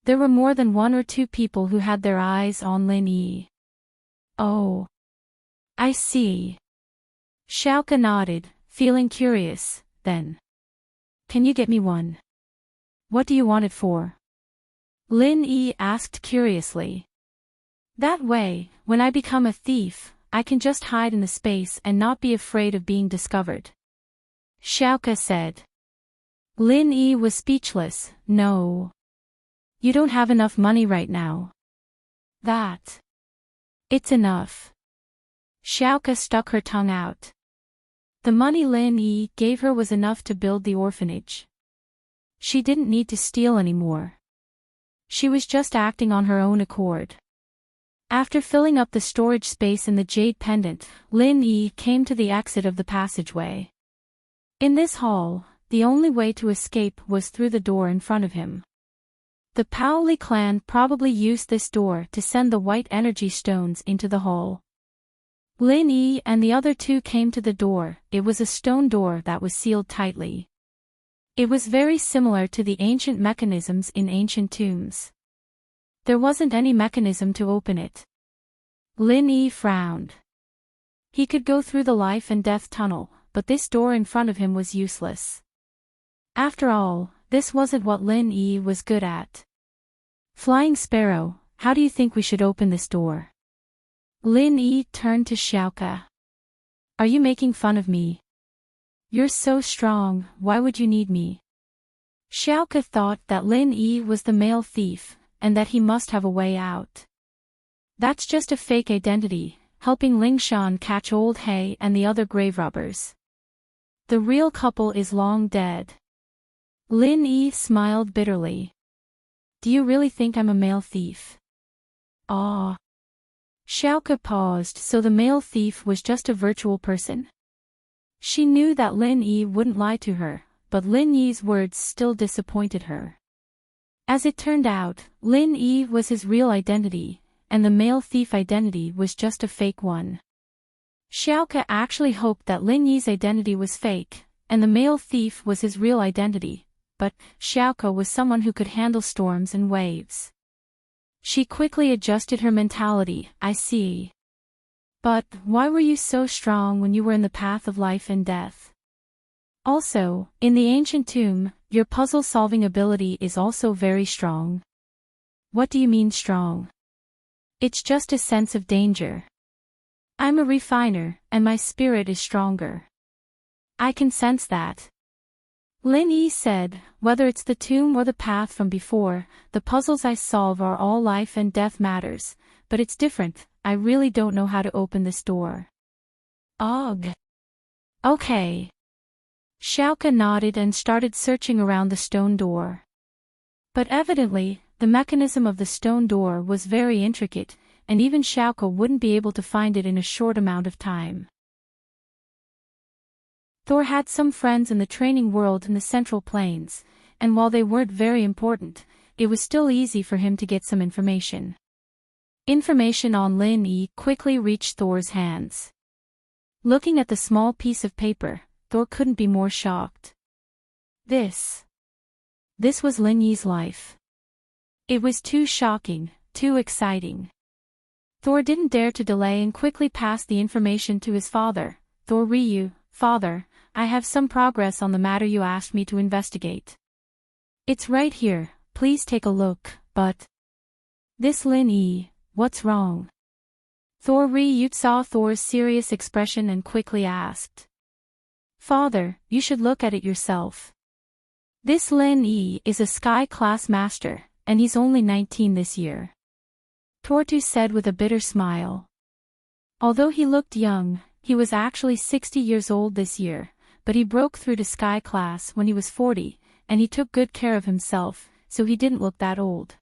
There were more than one or two people who had their eyes on Lin Yi. Oh. I see. Xiaoke nodded, feeling curious, then. Can you get me one? What do you want it for? Lin Yi asked curiously. That way, when I become a thief, I can just hide in the space and not be afraid of being discovered. Xiaoke said. Lin Yi was speechless. No. You don't have enough money right now. It's enough. Xiaoke stuck her tongue out. The money Lin Yi gave her was enough to build the orphanage. She didn't need to steal anymore. She was just acting on her own accord. After filling up the storage space in the jade pendant, Lin Yi came to the exit of the passageway. In this hall, the only way to escape was through the door in front of him. The Paoli clan probably used this door to send the white energy stones into the hall. Lin Yi and the other two came to the door. It was a stone door that was sealed tightly. It was very similar to the ancient mechanisms in ancient tombs. There wasn't any mechanism to open it. Lin Yi frowned. He could go through the life and death tunnel, but this door in front of him was useless. After all, this wasn't what Lin Yi was good at. Flying Sparrow, how do you think we should open this door? Lin Yi turned to Xiaoke. Are you making fun of me? You're so strong, why would you need me? Xiaoke thought that Lin Yi was the male thief, and that he must have a way out. That's just a fake identity, helping Ling Shan catch Old He and the other grave robbers. The real couple is long dead. Lin Yi smiled bitterly. Do you really think I'm a male thief? Ah. Xiaoke paused, so the male thief was just a virtual person? She knew that Lin Yi wouldn't lie to her, but Lin Yi's words still disappointed her. As it turned out, Lin Yi was his real identity, and the male thief identity was just a fake one. Xiaoke actually hoped that Lin Yi's identity was fake, and the male thief was his real identity, but Xiaoke was someone who could handle storms and waves. She quickly adjusted her mentality. I see. But why were you so strong when you were in the path of life and death? Also, in the ancient tomb, your puzzle-solving ability is also very strong. What do you mean strong? It's just a sense of danger. I'm a refiner, and my spirit is stronger. I can sense that. Lin Yi said, whether it's the tomb or the path from before, the puzzles I solve are all life and death matters, but it's different. I really don't know how to open this door. Ugh. Okay. Xiaoke nodded and started searching around the stone door. But evidently, the mechanism of the stone door was very intricate, and even Xiaoke wouldn't be able to find it in a short amount of time. Thor had some friends in the training world in the Central Plains, and while they weren't very important, it was still easy for him to get some information. Information on Lin Yi quickly reached Thor's hands. Looking at the small piece of paper, Thor couldn't be more shocked. This was Lin Yi's life. It was too shocking, too exciting. Thor didn't dare to delay and quickly passed the information to his father. Thor Ryu, father, I have some progress on the matter you asked me to investigate. It's right here, please take a look, but... This Lin Yi. What's wrong? Thor Ryu saw Thor's serious expression and quickly asked. Father, you should look at it yourself. This Lin Yi is a Sky Class Master, and he's only 19 this year. Tortu said with a bitter smile. Although he looked young, he was actually 60 years old this year, but he broke through to Sky Class when he was 40, and he took good care of himself, so he didn't look that old.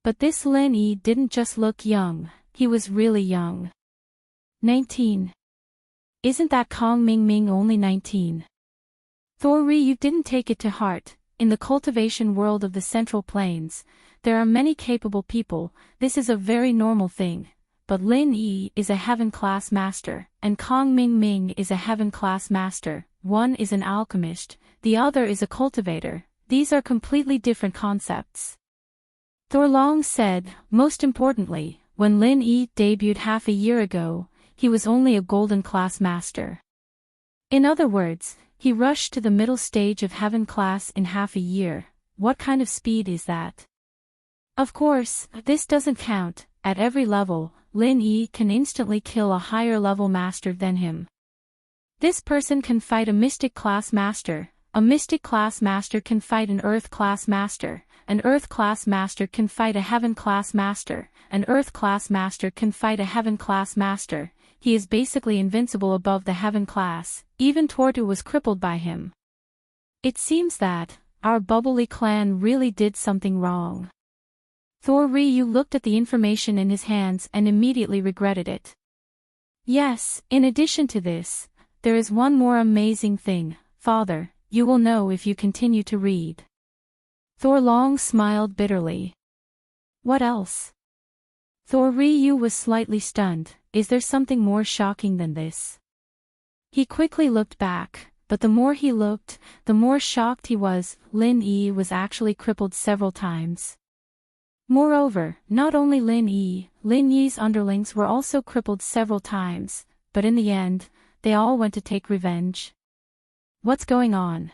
But this Lin Yi didn't just look young, he was really young. 19. Isn't that Kong Ming Ming only 19? Thor Ryu didn't take it to heart. In the cultivation world of the Central Plains, there are many capable people, this is a very normal thing, but Lin Yi is a Heaven-class master, and Kong Ming Ming is a Heaven-class master. One is an alchemist, the other is a cultivator. These are completely different concepts. Thor Long said, most importantly, when Lin Yi debuted half a year ago, he was only a golden class master. In other words, he rushed to the middle stage of heaven class in half a year. What kind of speed is that? Of course, this doesn't count. At every level, Lin Yi can instantly kill a higher level master than him. This person can fight a mystic class master. A mystic class master can fight an earth class master. An earth class master can fight a heaven class master. An earth class master can fight a heaven class master. He is basically invincible above the heaven class. Even Tortu was crippled by him. It seems that our bubbly clan really did something wrong. Thor Ryu looked at the information in his hands and immediately regretted it. Yes, in addition to this, there is one more amazing thing, Father, you will know if you continue to read. Thor Long smiled bitterly. What else? Thor Ryu was slightly stunned. is there something more shocking than this? He quickly looked back, but the more he looked, the more shocked he was. Lin Yi was actually crippled several times. Moreover, not only Lin Yi's underlings were also crippled several times, but in the end, they all went to take revenge. What's going on?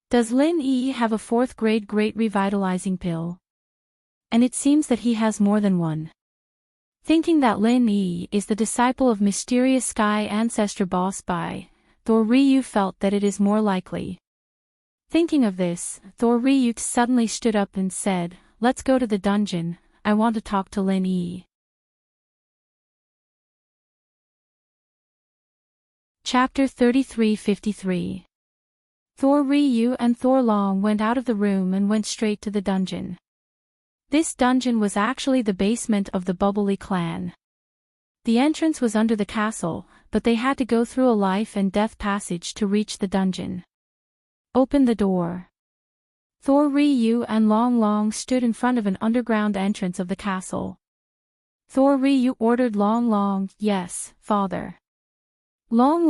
Does Lin Yi have a 4th grade great revitalizing pill? And it seems that he has more than one. Thinking that Lin Yi is the disciple of mysterious sky ancestor Boss Bai, Thor Ryu felt that it is more likely. Thinking of this, Thor Ryu suddenly stood up and said, "Let's go to the dungeon, I want to talk to Lin Yi." Chapter 33:53. Thor Ryu and Thor Long went out of the room and went straight to the dungeon. This dungeon was actually the basement of the Bubbly clan. The entrance was under the castle, but they had to go through a life and death passage to reach the dungeon. Open the door. Thor Ryu and Long Long stood in front of an underground entrance of the castle. Thor Ryu ordered Long Long, "Yes, father." Long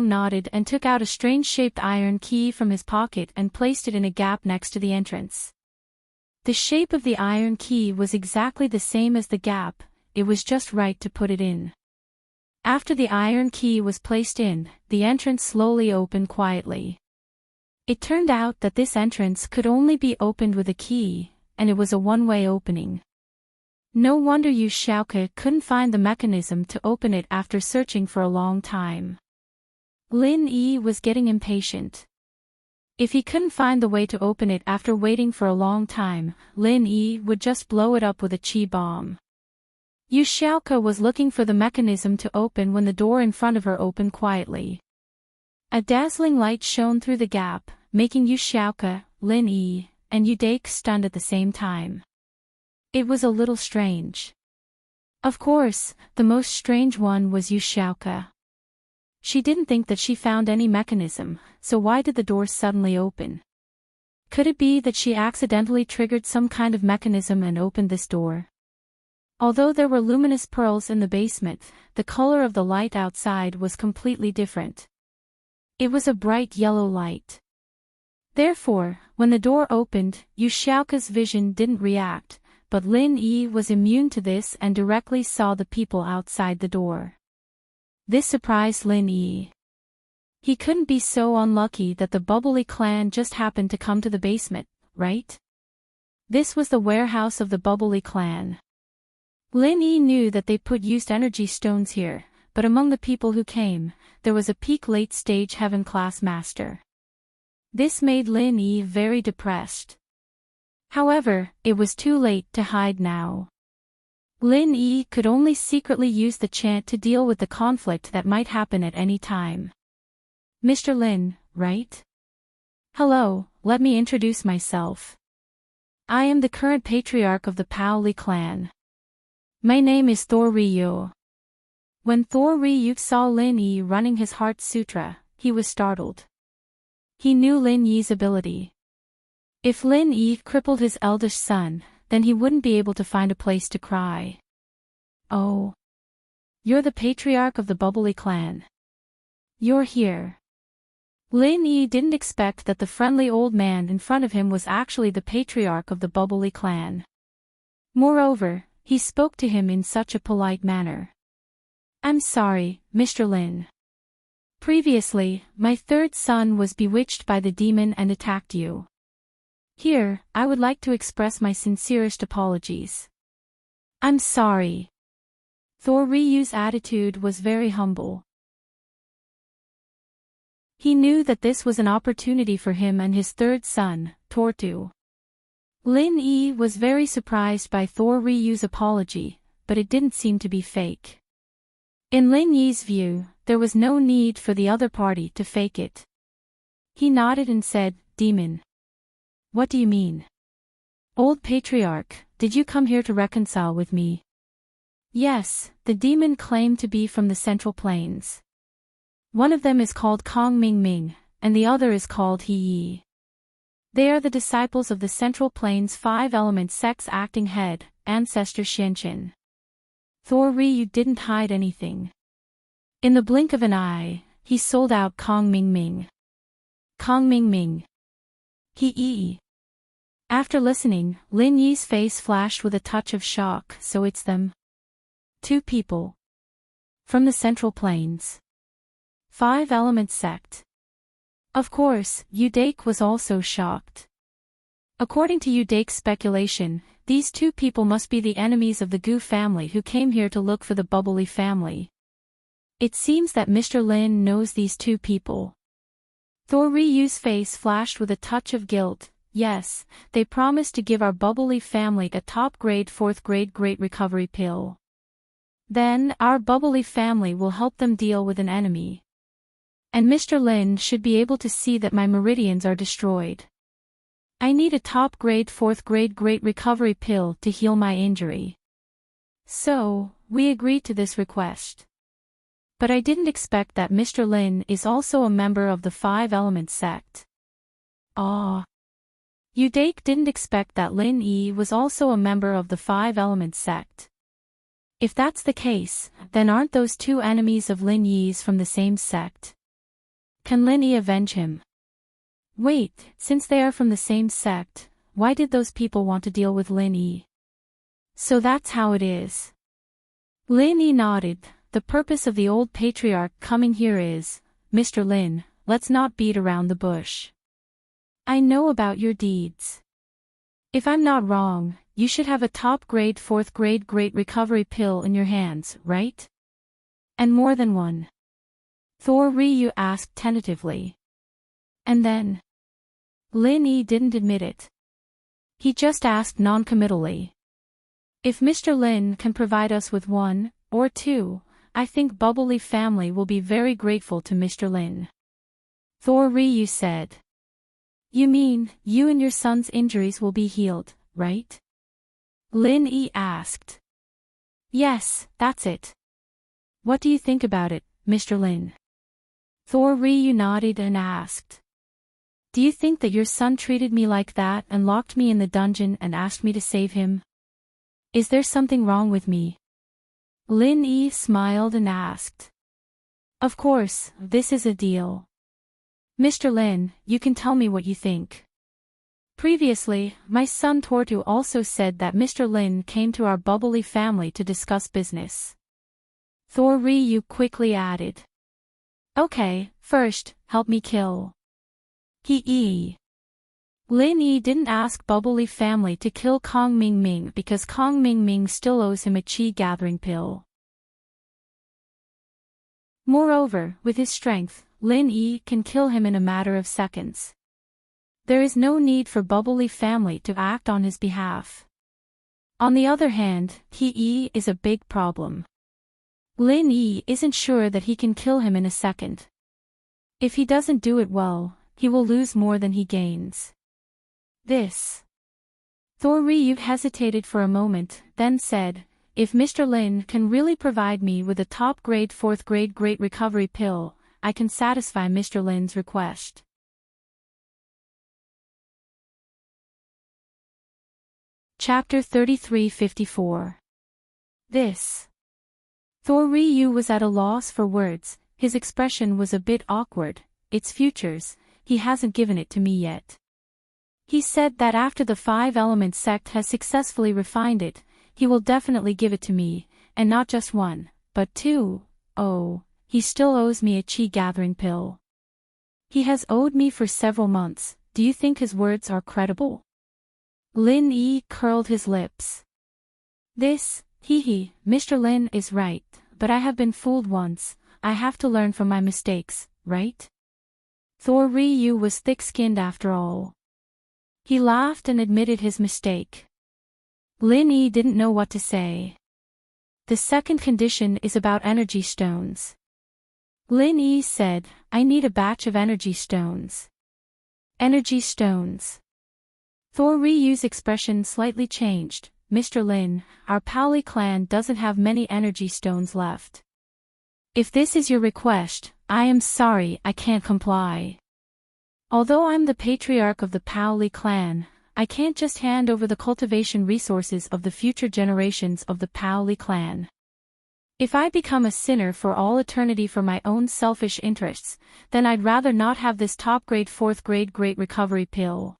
nodded and took out a strange-shaped iron key from his pocket and placed it in a gap next to the entrance. The shape of the iron key was exactly the same as the gap, it was just right to put it in. After the iron key was placed in, the entrance slowly opened quietly. It turned out that this entrance could only be opened with a key, and it was a one-way opening. No wonder Yu Xiaoke couldn't find the mechanism to open it after searching for a long time. Lin Yi was getting impatient. If he couldn't find the way to open it after waiting for a long time, Lin Yi would just blow it up with a chi bomb. Yu Xiaoke was looking for the mechanism to open when the door in front of her opened quietly. A dazzling light shone through the gap, making Yu Xiaoke, Lin Yi, and Yu Dake stunned at the same time. It was a little strange. Of course, the most strange one was Yu Xiaoke. She didn't think that she found any mechanism, so why did the door suddenly open? Could it be that she accidentally triggered some kind of mechanism and opened this door? Although there were luminous pearls in the basement, the color of the light outside was completely different. It was a bright yellow light. Therefore, when the door opened, Yu Xiaoke's vision didn't react, but Lin Yi was immune to this and directly saw the people outside the door. This surprised Lin Yi. He couldn't be so unlucky that the Bubbly clan just happened to come to the basement, right? This was the warehouse of the Bubbly clan. Lin Yi knew that they put used energy stones here, but among the people who came, there was a peak late-stage heaven-class master. This made Lin Yi very depressed. However, it was too late to hide now. Lin Yi could only secretly use the chant to deal with the conflict that might happen at any time. "Mr. Lin, right? Hello, let me introduce myself. I am the current patriarch of the Paoli clan. My name is Thor Ryu." When Thor Ryu saw Lin Yi running his Heart Sutra, he was startled. He knew Lin Yi's ability. If Lin Yi crippled his eldest son, then he wouldn't be able to find a place to cry. "Oh. You're the patriarch of the Bubbly clan. You're here." Lin Yi didn't expect that the friendly old man in front of him was actually the patriarch of the Bubbly clan. Moreover, he spoke to him in such a polite manner. "I'm sorry, Mr. Lin. Previously, my third son was bewitched by the demon and attacked you. Here, I would like to express my sincerest apologies." "I'm sorry." Thor Ryu's attitude was very humble. He knew that this was an opportunity for him and his third son, Tortu. Lin Yi was very surprised by Thor Ryu's apology, but it didn't seem to be fake. In Lin Yi's view, there was no need for the other party to fake it. He nodded and said, "Demon. What do you mean? Old Patriarch, did you come here to reconcile with me?" "Yes," the demon claimed to be from the Central Plains. One of them is called Kong Ming Ming, and the other is called He Yi. They are the disciples of the Central Plains 5-element sex acting head, Ancestor Xianqin. Thor Ryu didn't hide anything. In the blink of an eye, he sold out Kong Ming Ming. Kong Ming Ming. He. After listening, Lin Yi's face flashed with a touch of shock. So it's them. 2 people. From the Central Plains. 5 Element Sect. Of course, Udake was also shocked. According to Udake's speculation, these 2 people must be the enemies of the Gu family who came here to look for the Bubbly family. It seems that Mr. Lin knows these 2 people. Thor Ryu's face flashed with a touch of guilt. Yes, they promised to give our Bubbly family a top-grade 4th grade great recovery pill. Then, our Bubbly family will help them deal with an enemy. And Mr. Lin should be able to see that my meridians are destroyed. I need a top-grade 4th grade great recovery pill to heal my injury. So, we agreed to this request. But I didn't expect that Mr. Lin is also a member of the 5 Element Sect. Udake didn't expect that Lin Yi was also a member of the 5 Element Sect. If that's the case, then aren't those 2 enemies of Lin Yi's from the same sect? Can Lin Yi avenge him? Wait, since they are from the same sect, why did those people want to deal with Lin Yi? So that's how it is. Lin Yi nodded. The purpose of the old patriarch coming here is, Mr. Lin, let's not beat around the bush. I know about your deeds. If I'm not wrong, you should have a top-grade 4th grade great recovery pill in your hands, right? And more than one. Thor Ryu asked tentatively. And then? Lin Yi didn't admit it. He just asked non-committally. If Mr. Lin can provide us with 1, or 2, I think Bubbly family will be very grateful to Mr. Lin. Thor Ryu said. You mean, you and your son's injuries will be healed, right? Lin Yi asked. Yes, that's it. What do you think about it, Mr. Lin? Thor Ryu nodded and asked. Do you think that your son treated me like that and locked me in the dungeon and asked me to save him? Is there something wrong with me? Lin Yi smiled and asked. Of course, this is a deal. Mr. Lin, you can tell me what you think. Previously, my son Tortu also said that Mr. Lin came to our Bubbly family to discuss business. Thor Ryu quickly added. Okay, first, help me kill. Lin Yi didn't ask Bubbly family to kill Kong Ming Ming because Kong Ming Ming still owes him a chi gathering pill. Moreover, with his strength, Lin Yi can kill him in a matter of seconds. There is no need for Bubbly family to act on his behalf. On the other hand, He is a big problem. Lin Yi isn't sure that he can kill him in a second. If he doesn't do it well, he will lose more than he gains. Thor Ryu hesitated for a moment, then said, if Mr. Lin can really provide me with a top-grade 4th grade great recovery pill, I can satisfy Mr. Lin's request. Chapter 3354. Thor Ryu was at a loss for words. His expression was a bit awkward. It's futures, he hasn't given it to me yet. He said that after the 5 Element sect has successfully refined it, he will definitely give it to me, and not just 1, but 2. Oh, he still owes me a chi gathering pill. He has owed me for several months. Do you think his words are credible? Lin Yi curled his lips. Mr. Lin is right, but I have been fooled once. I have to learn from my mistakes, right? Thor Ryu was thick-skinned after all. He laughed and admitted his mistake. Lin Yi didn't know what to say. The second condition is about energy stones. Lin Yi said, I need a batch of energy stones. Energy stones. Thor Ryu's expression slightly changed. Mr. Lin, our Paoli clan doesn't have many energy stones left. If this is your request, I am sorry I can't comply. Although I'm the patriarch of the Paoli clan, I can't just hand over the cultivation resources of the future generations of the Paoli clan. If I become a sinner for all eternity for my own selfish interests, then I'd rather not have this top-grade 4th-grade great recovery pill.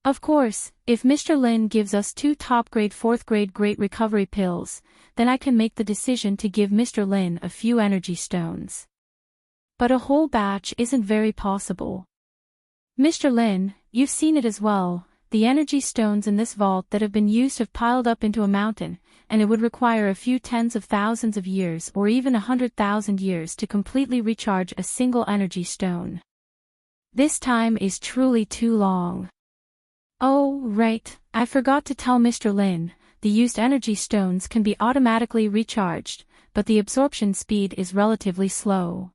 Of course, if Mr. Lin gives us 2 top-grade 4th-grade great recovery pills, then I can make the decision to give Mr. Lin a few energy stones. But a whole batch isn't very possible. Mr. Lin, you've seen it as well, the energy stones in this vault that have been used have piled up into a mountain, and it would require a few tens of thousands of years or even 100,000 years to completely recharge a single energy stone. This time is truly too long. Oh, right, I forgot to tell Mr. Lin, the used energy stones can be automatically recharged, but the absorption speed is relatively slow.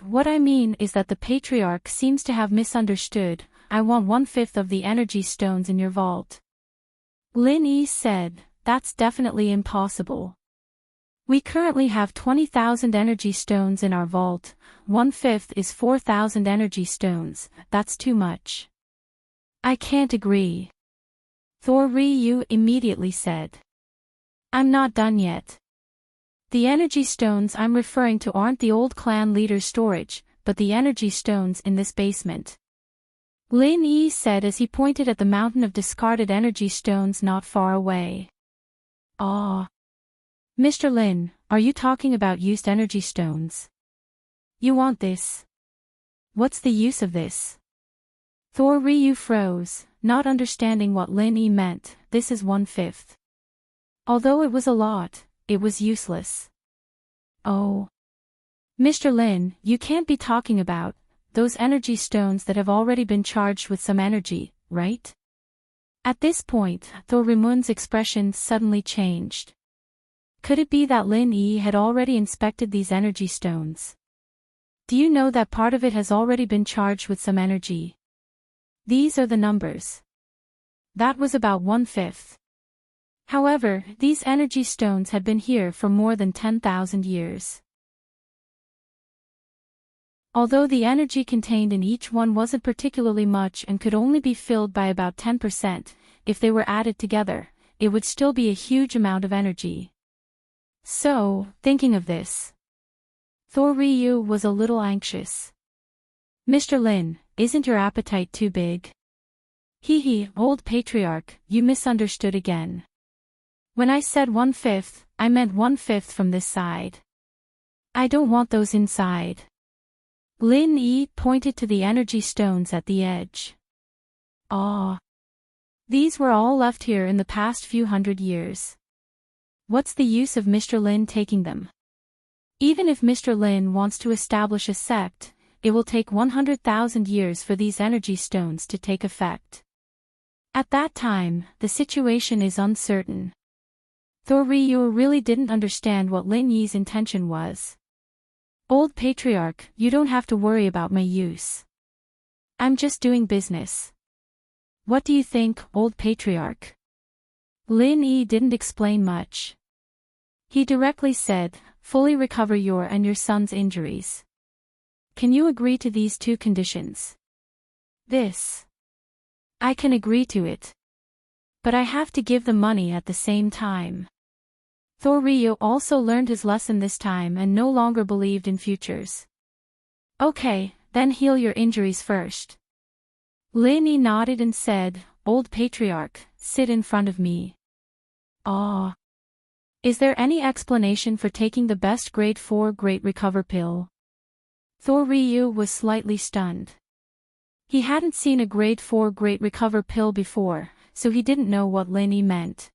What I mean is that the Patriarch seems to have misunderstood. I want 1/5 of the energy stones in your vault. Lin Yi said, that's definitely impossible. We currently have 20,000 energy stones in our vault, 1/5 is 4,000 energy stones, that's too much. I can't agree. Thor Ryu immediately said. I'm not done yet. The energy stones I'm referring to aren't the old clan leader's storage, but the energy stones in this basement. Lin Yi said as he pointed at the mountain of discarded energy stones not far away. Ah. Mr. Lin, are you talking about used energy stones? You want this? What's the use of this? Thor Ryu froze, not understanding what Lin Yi meant. This is 1/5. Although it was a lot, it was useless. Oh. Mr. Lin, you can't be talking about those energy stones that have already been charged with some energy, right? At this point, Thor Rimun's expression suddenly changed. Could it be that Lin Yi had already inspected these energy stones? Do you know that part of it has already been charged with some energy? These are the numbers. That was about 1/5. However, these energy stones had been here for more than 10,000 years. Although the energy contained in each one wasn't particularly much and could only be filled by about 10%, if they were added together, it would still be a huge amount of energy. So, thinking of this, Thor Ryu was a little anxious. Mr. Lin, isn't your appetite too big? Old Patriarch, you misunderstood again. When I said 1/5, I meant 1/5 from this side. I don't want those inside. Lin Yi pointed to the energy stones at the edge. Ah. These were all left here in the past few hundred years. What's the use of Mr. Lin taking them? Even if Mr. Lin wants to establish a sect, it will take 100,000 years for these energy stones to take effect. At that time, the situation is uncertain. Thor Ryu really didn't understand what Lin Yi's intention was. Old Patriarch, you don't have to worry about my use. I'm just doing business. What do you think, Old Patriarch? Lin Yi didn't explain much. He directly said, fully recover your and your son's injuries. Can you agree to these 2 conditions? This. I can agree to it. But I have to give the money at the same time. Thor Ryu also learned his lesson this time and no longer believed in futures. Okay, then heal your injuries first. Lin Yi nodded and said, Old Patriarch, sit in front of me. Ah. Is there any explanation for taking the best grade 4 Great Recover pill? Thor Ryu was slightly stunned. He hadn't seen a grade 4 Great Recover pill before, so he didn't know what Lin Yi meant.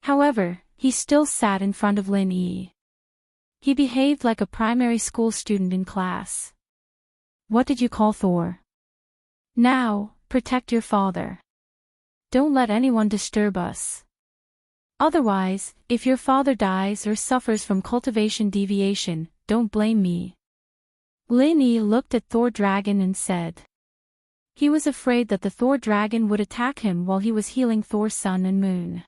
However, he still sat in front of Lin Yi. He behaved like a primary school student in class. What did you call Thor? Now, protect your father. Don't let anyone disturb us. Otherwise, if your father dies or suffers from cultivation deviation, don't blame me. Lin Yi looked at Thor Dragon and said. He was afraid that the Thor Dragon would attack him while he was healing Thor's sun and moon.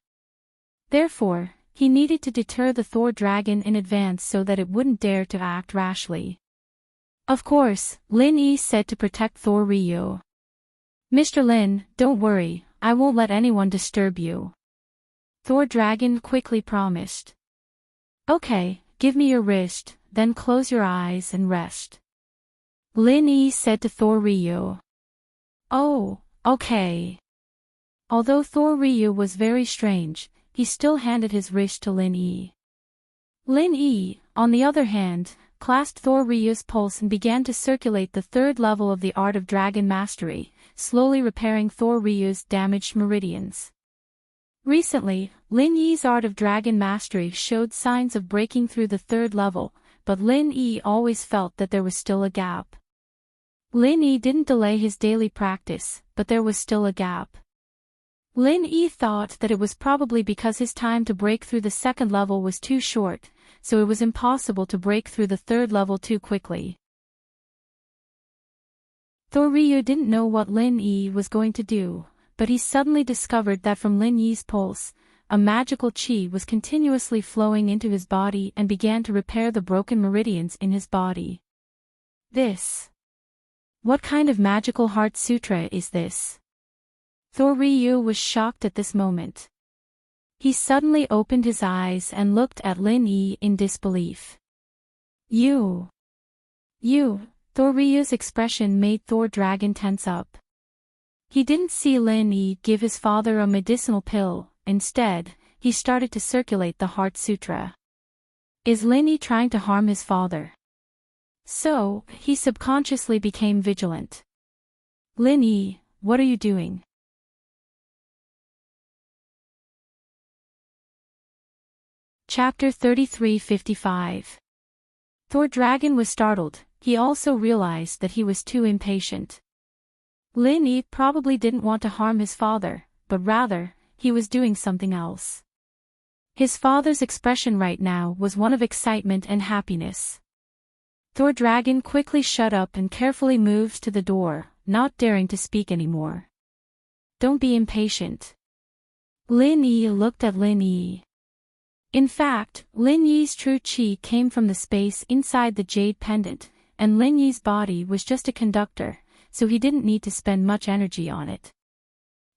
Therefore, he needed to deter the Thor Dragon in advance so that it wouldn't dare to act rashly. Of course, Lin Yi said to protect Thor Ryu. Mr. Lin, don't worry, I won't let anyone disturb you. Thor Dragon quickly promised. Okay, give me your wrist, then close your eyes and rest. Lin Yi said to Thor Ryu. Oh, okay. Although Thor Ryu was very strange, he still handed his wrist to Lin Yi. Lin Yi, on the other hand, clasped Thor Ryu's pulse and began to circulate the third level of the art of dragon mastery, slowly repairing Thor Ryu's damaged meridians. Recently, Lin Yi's art of dragon mastery showed signs of breaking through the third level, but Lin Yi always felt that there was still a gap. Lin Yi didn't delay his daily practice, but there was still a gap. Lin Yi thought that it was probably because his time to break through the second level was too short, so it was impossible to break through the third level too quickly. Thor Ryu didn't know what Lin Yi was going to do, but he suddenly discovered that from Lin Yi's pulse, a magical chi was continuously flowing into his body and began to repair the broken meridians in his body. What kind of magical heart sutra is this? Thor Ryu was shocked at this moment. He suddenly opened his eyes and looked at Lin Yi in disbelief. You. Thor Ryu's expression made Thor Dragon tense up. He didn't see Lin Yi give his father a medicinal pill, instead, he started to circulate the Heart Sutra. Is Lin Yi trying to harm his father? So, he subconsciously became vigilant. Lin Yi, what are you doing? Chapter 33:55. Thor Dragon was startled, he also realized that he was too impatient. Lin Yi probably didn't want to harm his father, but rather, he was doing something else. His father's expression right now was one of excitement and happiness. Thor Dragon quickly shut up and carefully moved to the door, not daring to speak anymore. Don't be impatient. Lin Yi looked at Lin Yi. In fact, Lin Yi's true chi came from the space inside the jade pendant, and Lin Yi's body was just a conductor, so he didn't need to spend much energy on it.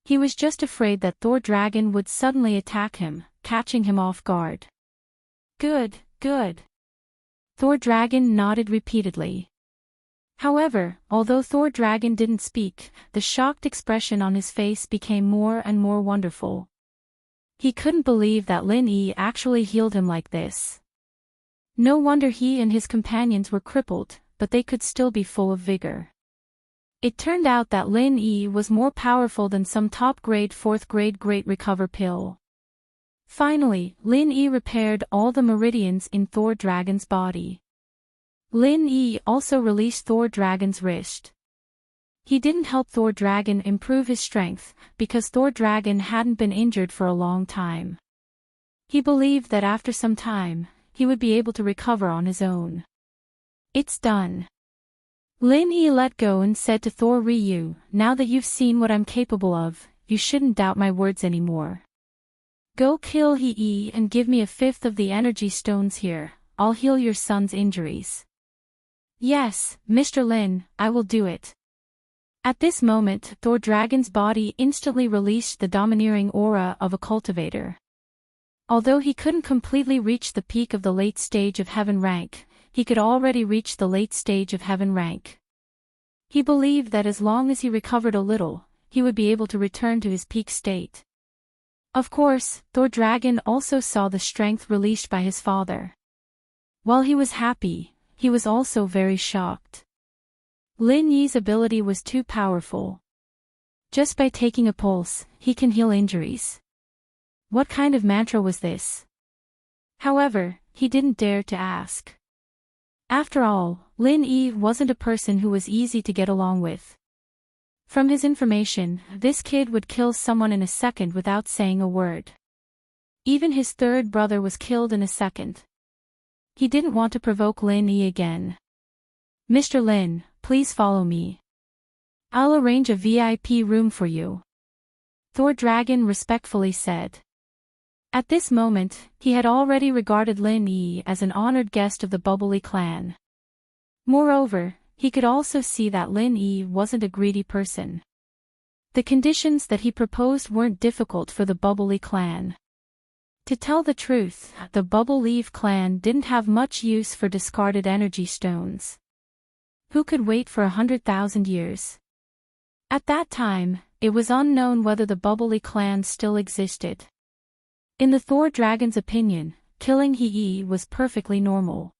He was just afraid that Thor Dragon would suddenly attack him, catching him off guard. Good. Thor Dragon nodded repeatedly. However, although Thor Dragon didn't speak, the shocked expression on his face became more and more wonderful. He couldn't believe that Lin Yi actually healed him like this. No wonder he and his companions were crippled, but they could still be full of vigor. It turned out that Lin Yi was more powerful than some top-grade 4th-grade Great Recover pill. Finally, Lin Yi repaired all the meridians in Thor Dragon's body. Lin Yi also released Thor Dragon's wrist. He didn't help Thor Dragon improve his strength, because Thor Dragon hadn't been injured for a long time. He believed that after some time, he would be able to recover on his own. It's done. Lin Yi let go and said to Thor Ryu, now that you've seen what I'm capable of, you shouldn't doubt my words anymore. Go kill He and give me a fifth of the energy stones here, I'll heal your son's injuries. Yes, Mr. Lin, I will do it. At this moment, Thor Dragon's body instantly released the domineering aura of a cultivator. Although he couldn't completely reach the peak of the late stage of heaven rank, he could already reach the late stage of heaven rank. He believed that as long as he recovered a little, he would be able to return to his peak state. Of course, Thor Dragon also saw the strength released by his father. While he was happy, he was also very shocked. Lin Yi's ability was too powerful. Just by taking a pulse, he can heal injuries. What kind of mantra was this? However, he didn't dare to ask. After all, Lin Yi wasn't a person who was easy to get along with. From his information, this kid would kill someone in a second without saying a word. Even his third brother was killed in a second. He didn't want to provoke Lin Yi again. Mr. Lin, please follow me. I'll arrange a VIP room for you. Thor Dragon respectfully said. At this moment, he had already regarded Lin Yi as an honored guest of the Bubbly clan. Moreover, he could also see that Lin Yi wasn't a greedy person. The conditions that he proposed weren't difficult for the Bubbly clan. To tell the truth, the Bubble Leaf clan didn't have much use for discarded energy stones. Who could wait for 100,000 years? At that time, it was unknown whether the Bubbly clan still existed. In the Thor dragon's opinion, killing Hei was perfectly normal.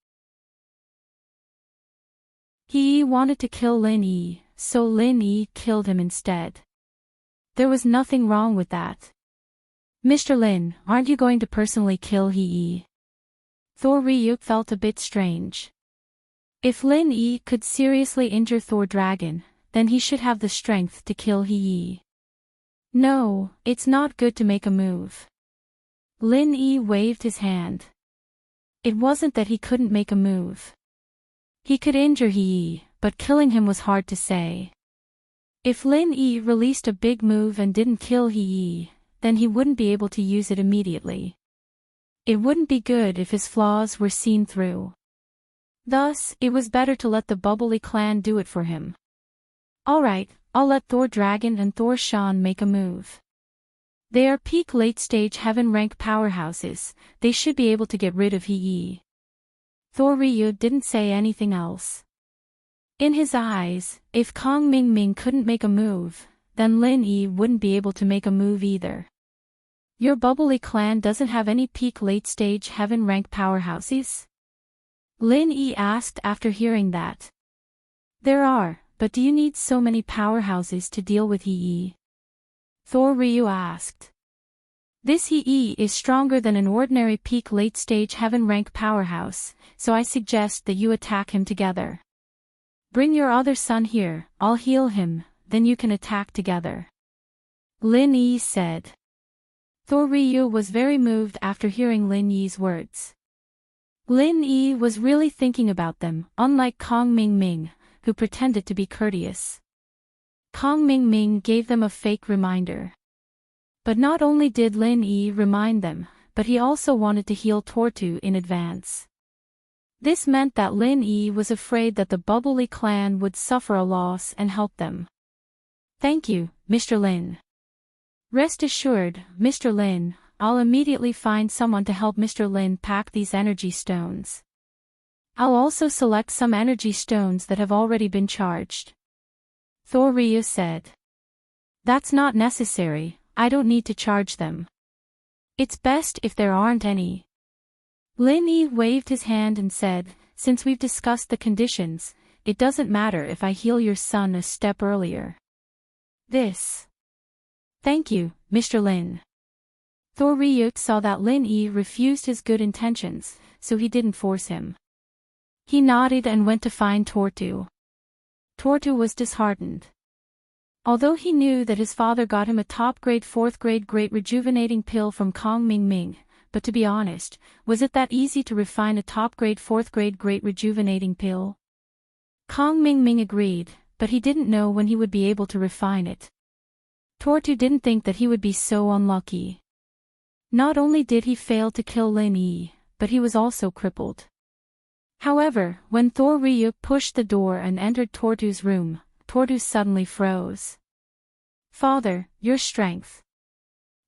Hei wanted to kill Lin Yi, so Lin Yi killed him instead. There was nothing wrong with that. Mr. Lin, aren't you going to personally kill Hei? Thor Ryuk felt a bit strange. If Lin Yi could seriously injure Thor Dragon, then he should have the strength to kill Hei. No, it's not good to make a move. Lin Yi waved his hand. It wasn't that he couldn't make a move. He could injure Hei, but killing him was hard to say. If Lin Yi released a big move and didn't kill Hei, then he wouldn't be able to use it immediately. It wouldn't be good if his flaws were seen through. Thus, it was better to let the Bubbly clan do it for him. Alright, I'll let Thor Dragon and Thor Shan make a move. They are peak late-stage heaven rank powerhouses, they should be able to get rid of Hei. Thor Ryu didn't say anything else. In his eyes, if Kong Ming Ming couldn't make a move, then Lin Yi wouldn't be able to make a move either. Your Bubbly clan doesn't have any peak late-stage heaven rank powerhouses? Lin Yi asked after hearing that. There are, but do you need so many powerhouses to deal with Hei? Thor Ryu asked. This Hei is stronger than an ordinary peak late-stage heaven rank powerhouse, so I suggest that you attack him together. Bring your other son here, I'll heal him, then you can attack together. Lin Yi said. Thor Ryu was very moved after hearing Lin Yi's words. Lin Yi was really thinking about them, unlike Kong Ming Ming, who pretended to be courteous. Kong Ming Ming gave them a fake reminder. But not only did Lin Yi remind them, but he also wanted to heal Tortu in advance. This meant that Lin Yi was afraid that the Bubbly clan would suffer a loss and help them. Thank you, Mr. Lin. Rest assured, Mr. Lin, I'll immediately find someone to help Mr. Lin pack these energy stones. I'll also select some energy stones that have already been charged. Thor Ryu said. That's not necessary, I don't need to charge them. It's best if there aren't any. Lin Yi waved his hand and said, since we've discussed the conditions, it doesn't matter if I heal your son a step earlier. Thank you, Mr. Lin. Thor Ryuk saw that Lin Yi refused his good intentions, so he didn't force him. He nodded and went to find Tortu. Tortu was disheartened. Although he knew that his father got him a top-grade 4th-grade great rejuvenating pill from Kong Ming Ming, but to be honest, was it that easy to refine a top-grade 4th-grade great rejuvenating pill? Kong Ming Ming agreed, but he didn't know when he would be able to refine it. Tortu didn't think that he would be so unlucky. Not only did he fail to kill Lin Yi, but he was also crippled. However, when Thor Ryuk pushed the door and entered Tortu's room, Tortu suddenly froze. Father, your strength.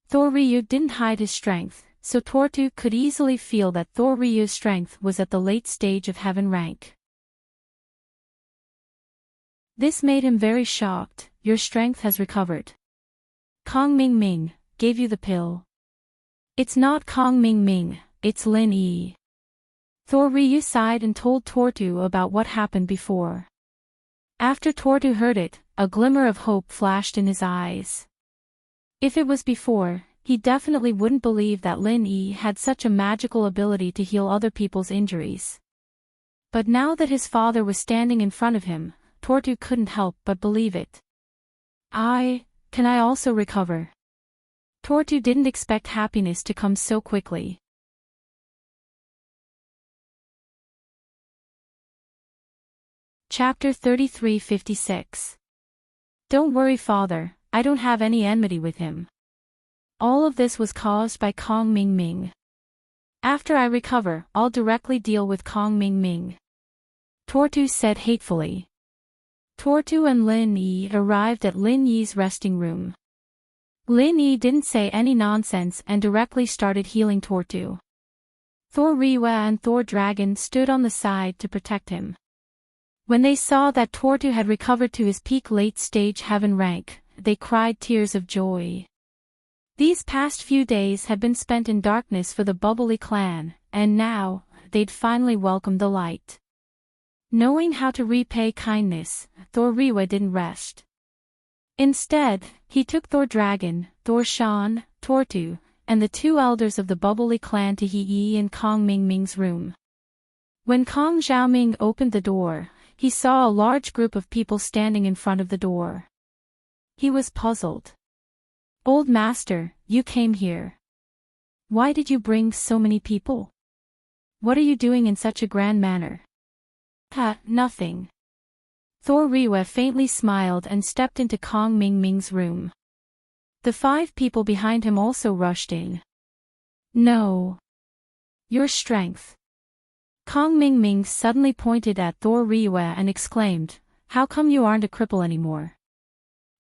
Thor Ryuk didn't hide his strength, so Tortu could easily feel that Thor Ryuk's strength was at the late stage of heaven rank. This made him very shocked. Your strength has recovered. Kong Ming Ming gave you the pill. It's not Kong Ming Ming, it's Lin Yi. Thor Ryu sighed and told Tortu about what happened before. After Tortu heard it, a glimmer of hope flashed in his eyes. If it was before, he definitely wouldn't believe that Lin Yi had such a magical ability to heal other people's injuries. But now that his father was standing in front of him, Tortu couldn't help but believe it. Can I also recover? Tortu didn't expect happiness to come so quickly. Chapter 3356. Don't worry, father, I don't have any enmity with him. All of this was caused by Kong Ming Ming. After I recover, I'll directly deal with Kong Ming Ming. Tortu said hatefully. Tortu and Lin Yi arrived at Lin Yi's resting room. Lin Yi didn't say any nonsense and directly started healing Tortu. Thor Riwa and Thor Dragon stood on the side to protect him. When they saw that Tortu had recovered to his peak late-stage heaven rank, they cried tears of joy. These past few days had been spent in darkness for the Bubbly clan, and now, they'd finally welcomed the light. Knowing how to repay kindness, Thor Riwa didn't rest. Instead, he took Thor Dragon, Thor Shan, Tortu, and the two elders of the Bubbly clan to He Yi and Kong Mingming's room. When Kong Xiaoming opened the door, he saw a large group of people standing in front of the door. He was puzzled. "Old master, you came here. Why did you bring so many people? What are you doing in such a grand manner?" Nothing." Thor Riwa faintly smiled and stepped into Kong Mingming's room. The 5 people behind him also rushed in. "No. Your strength." Kong Mingming suddenly pointed at Thor Riwa and exclaimed, "How come you aren't a cripple anymore?"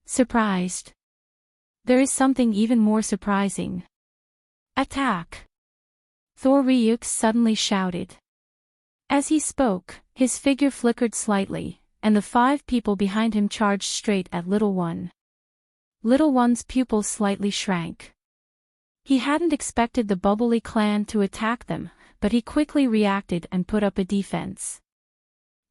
Surprised. There is something even more surprising. "Attack!" Thor Ryuk suddenly shouted. As he spoke, his figure flickered slightly, and the 5 people behind him charged straight at Little One. Little One's pupils slightly shrank. He hadn't expected the Bubbly clan to attack them, but he quickly reacted and put up a defense.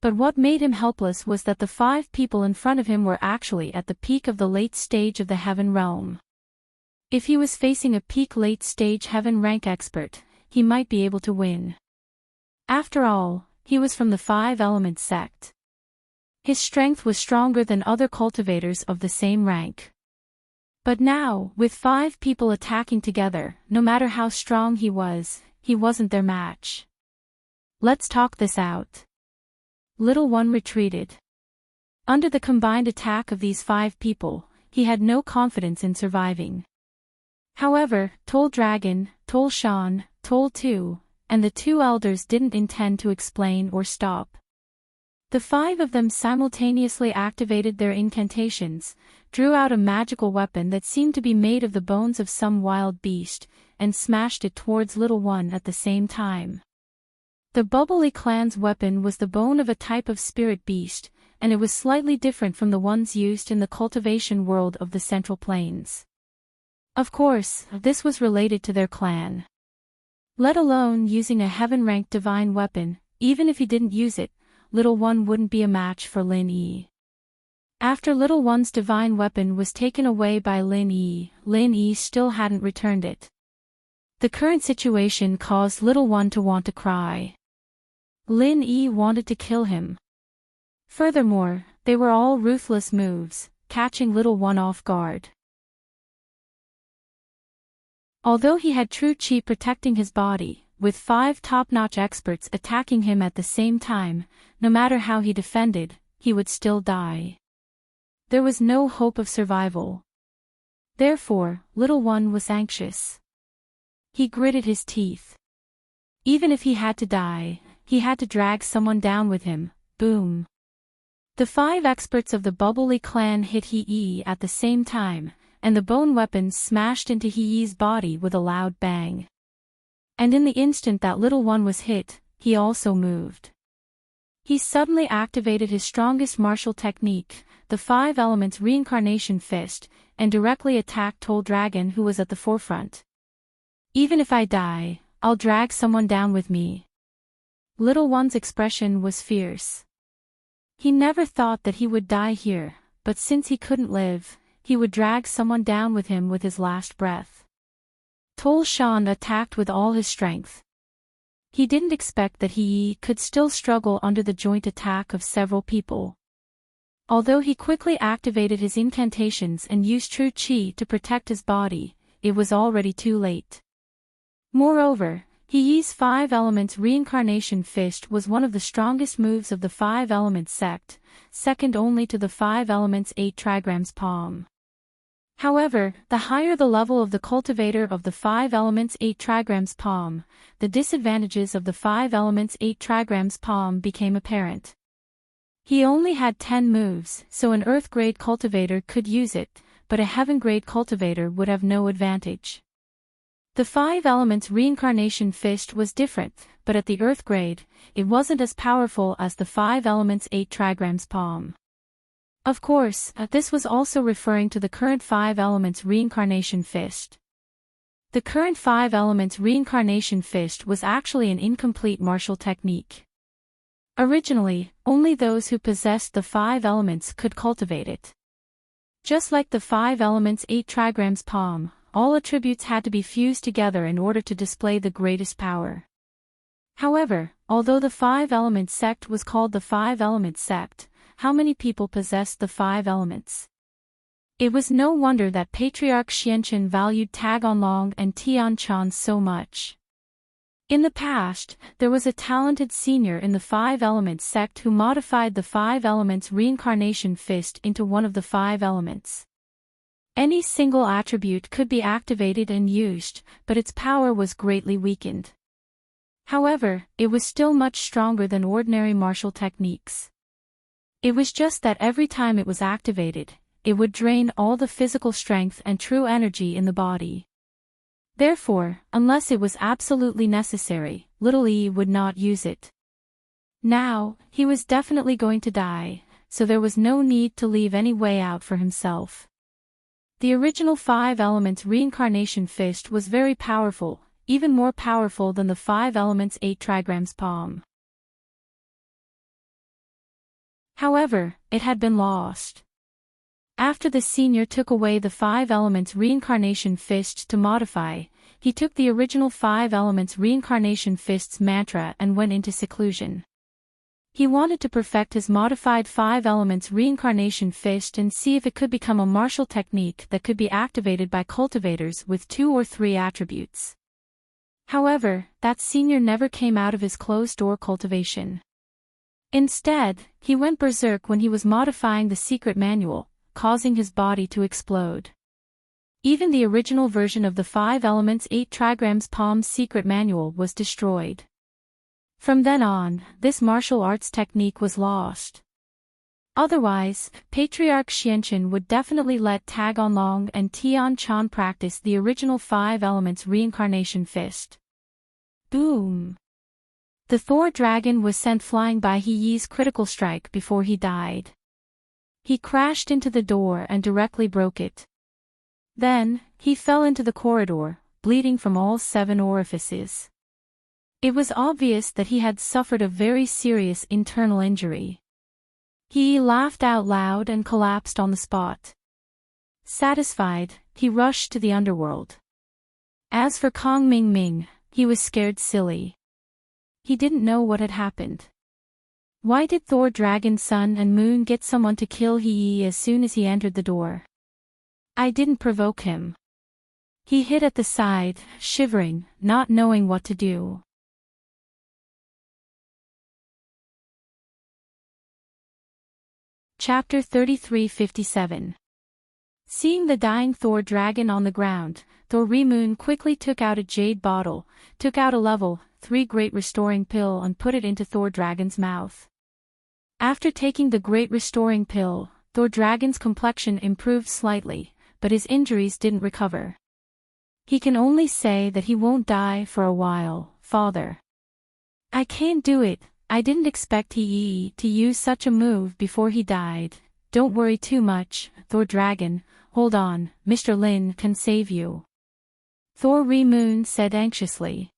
But what made him helpless was that the 5 people in front of him were actually at the peak of the late stage of the Heaven Realm. If he was facing a peak late stage Heaven rank expert, he might be able to win. After all, he was from the 5 Element sect. His strength was stronger than other cultivators of the same rank. But now, with 5 people attacking together, no matter how strong he wasn't their match. "Let's talk this out." Little One retreated. Under the combined attack of these 5 people, he had no confidence in surviving. However, Tol Dragon, Tol Shan, Tol Tu, and the 2 elders didn't intend to explain or stop. The 5 of them simultaneously activated their incantations, drew out a magical weapon that seemed to be made of the bones of some wild beast, and smashed it towards Little One at the same time. The Bubbly clan's weapon was the bone of a type of spirit beast, and it was slightly different from the ones used in the cultivation world of the Central Plains. Of course, this was related to their clan. Let alone using a heaven-ranked divine weapon, even if he didn't use it, Little One wouldn't be a match for Lin Yi. After Little One's divine weapon was taken away by Lin Yi still hadn't returned it. The current situation caused Little One to want to cry. Lin Yi wanted to kill him. Furthermore, they were all ruthless moves, catching Little One off guard. Although he had true chi protecting his body, with 5 top-notch experts attacking him at the same time, no matter how he defended, he would still die. There was no hope of survival. Therefore, Little One was anxious. He gritted his teeth. Even if he had to die, he had to drag someone down with him. Boom. The 5 experts of the Bubbly clan hit He Yi at the same time, and the bone weapons smashed into He Yi's body with a loud bang. And in the instant that Little One was hit, he also moved. He suddenly activated his strongest martial technique, the 5 Elements Reincarnation Fist, and directly attacked Tol Dragon, who was at the forefront. "Even if I die, I'll drag someone down with me." Little One's expression was fierce. He never thought that he would die here, but since he couldn't live, he would drag someone down with him with his last breath. Tol Shan attacked with all his strength. He didn't expect that he could still struggle under the joint attack of several people. Although he quickly activated his incantations and used true chi to protect his body, it was already too late. Moreover, He Yi's 5 Elements Reincarnation Fist was one of the strongest moves of the 5 Elements sect, second only to the 5 Elements 8 Trigrams Palm. However, the higher the level of the cultivator of the 5 Elements 8 Trigrams Palm, the disadvantages of the 5 Elements 8 Trigrams Palm became apparent. He only had 10 moves, so an Earth-grade cultivator could use it, but a heaven-grade cultivator would have no advantage. The 5 elements reincarnation fist was different, but at the earth grade, it wasn't as powerful as the 5 elements 8 trigrams palm. Of course, this was also referring to the current 5 elements reincarnation fist. The current 5 elements reincarnation fist was actually an incomplete martial technique. Originally, only those who possessed the 5 elements could cultivate it. Just like the 5 elements 8 trigrams palm, all attributes had to be fused together in order to display the greatest power. However, although the 5 elements sect was called the 5 elements sect, how many people possessed the 5 elements? It was no wonder that Patriarch Xianchen valued Tagonlong and Tianchan so much. In the past, there was a talented senior in the 5 elements sect who modified the 5 elements reincarnation fist into one of the 5 elements. Any single attribute could be activated and used, but its power was greatly weakened. However, it was still much stronger than ordinary martial techniques. It was just that every time it was activated, it would drain all the physical strength and true energy in the body. Therefore, unless it was absolutely necessary, little E would not use it. Now, he was definitely going to die, so there was no need to leave any way out for himself. The original 5 elements reincarnation fist was very powerful, even more powerful than the 5 elements 8 trigrams palm. However, it had been lost. After the senior took away the 5 elements reincarnation fist to modify, he took the original 5 elements reincarnation fist's mantra and went into seclusion. He wanted to perfect his modified 5 elements reincarnation fist and see if it could become a martial technique that could be activated by cultivators with 2 or 3 attributes. However, that senior never came out of his closed-door cultivation. Instead, he went berserk when he was modifying the secret manual, causing his body to explode. Even the original version of the 5 elements 8 trigrams palm secret manual was destroyed. From then on, this martial arts technique was lost. Otherwise, Patriarch Xianchen would definitely let Tagonlong and Tianchan practice the original 5 elements reincarnation fist. Boom! The Thor dragon was sent flying by He Yi's critical strike before he died. He crashed into the door and directly broke it. Then, he fell into the corridor, bleeding from all 7 orifices. It was obvious that he had suffered a very serious internal injury. He laughed out loud and collapsed on the spot. Satisfied, he rushed to the underworld. As for Kong Ming Ming, he was scared silly. He didn't know what had happened. Why did Thor Dragon Sun and Moon get someone to kill He Yi as soon as he entered the door? I didn't provoke him. He hid at the side, shivering, not knowing what to do. Chapter 3357. Seeing the dying Thor dragon on the ground, Thor Moon quickly took out a jade bottle, took out a level 3 Great Restoring Pill and put it into Thor Dragon's mouth. After taking the Great Restoring Pill, Thor Dragon's complexion improved slightly, but his injuries didn't recover. He can only say that he won't die for a while, father. I can't do it, I didn't expect He to use such a move before he died. Don't worry too much, Thor Dragon, hold on, Mr. Lin can save you. Thor Moon said anxiously.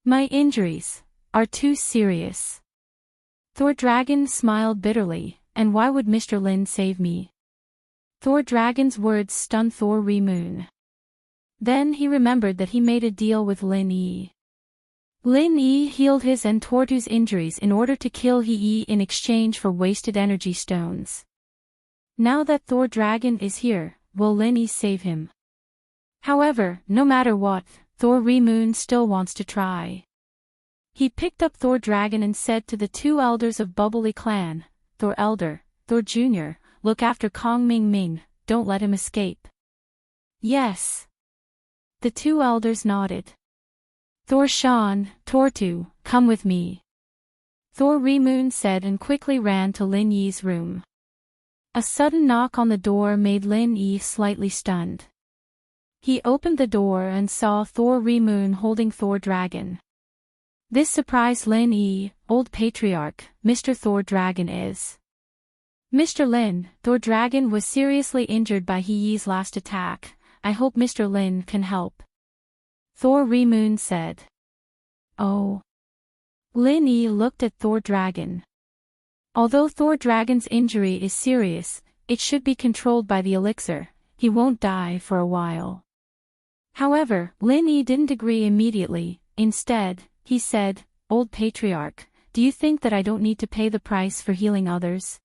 My injuries are too serious. Thor Dragon smiled bitterly, and why would Mr. Lin save me? Thor Dragon's words stunned Thor Moon. Then he remembered that he made a deal with Lin Yi. Lin Yi healed his and Tortu's injuries in order to kill He Yi in exchange for wasted energy stones. Now that Thor Dragon is here, will Lin Yi save him? However, no matter what, Thor Moon still wants to try. He picked up Thor Dragon and said to the 2 elders of Bubbly Clan, Thor Elder, Thor Jr., look after Kong Ming Ming, don't let him escape. Yes. The 2 elders nodded. Thor Shan, Tortu, come with me. Thor Moon said and quickly ran to Lin Yi's room. A sudden knock on the door made Lin Yi slightly stunned. He opened the door and saw Thor Remoon holding Thor Dragon. This surprised Lin Yi. Old patriarch, Mr. Thor Dragon is. Mr. Lin, Thor Dragon was seriously injured by He Yi's last attack. I hope Mr. Lin can help. Thor Remoon said. Oh. Lin Yi looked at Thor Dragon. Although Thor Dragon's injury is serious, it should be controlled by the elixir. He won't die for a while. However, Lin Yi didn't agree immediately. Instead, he said, Old Patriarch, do you think that I don't need to pay the price for healing others?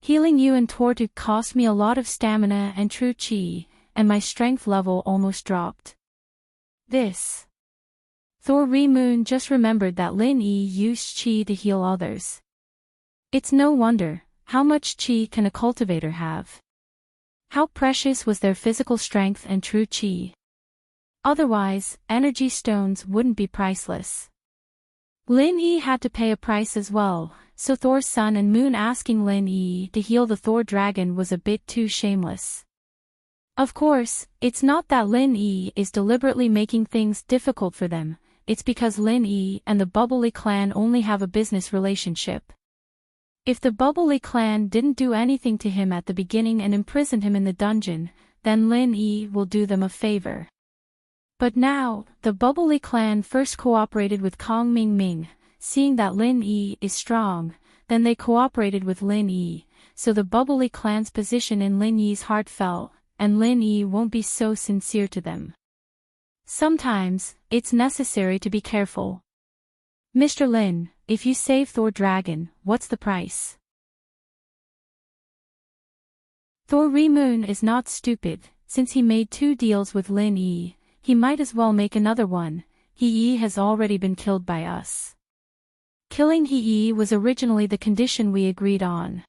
Healing you and Tortu cost me a lot of stamina and true chi, and my strength level almost dropped. This. Thor Remoon just remembered that Lin Yi used chi to heal others. It's no wonder. How much chi can a cultivator have? How precious was their physical strength and true chi? Otherwise, energy stones wouldn't be priceless. Lin Yi had to pay a price as well, so Thor's sun and moon asking Lin Yi to heal the Thor dragon was a bit too shameless. Of course, it's not that Lin Yi is deliberately making things difficult for them, it's because Lin Yi and the Bubbly clan only have a business relationship. If the Bubbly clan didn't do anything to him at the beginning and imprisoned him in the dungeon, then Lin Yi will do them a favor. But now, the Bubbly clan first cooperated with Kong Ming Ming, seeing that Lin Yi is strong, then they cooperated with Lin Yi, so the Bubbly clan's position in Lin Yi's heart fell, and Lin Yi won't be so sincere to them. Sometimes, it's necessary to be careful. Mr. Lin, if you save Thor Dragon, what's the price? Thor Remoon is not stupid. Since he made 2 deals with Lin Yi, he might as well make another one. He Yi has already been killed by us. Killing He Yi was originally the condition we agreed on.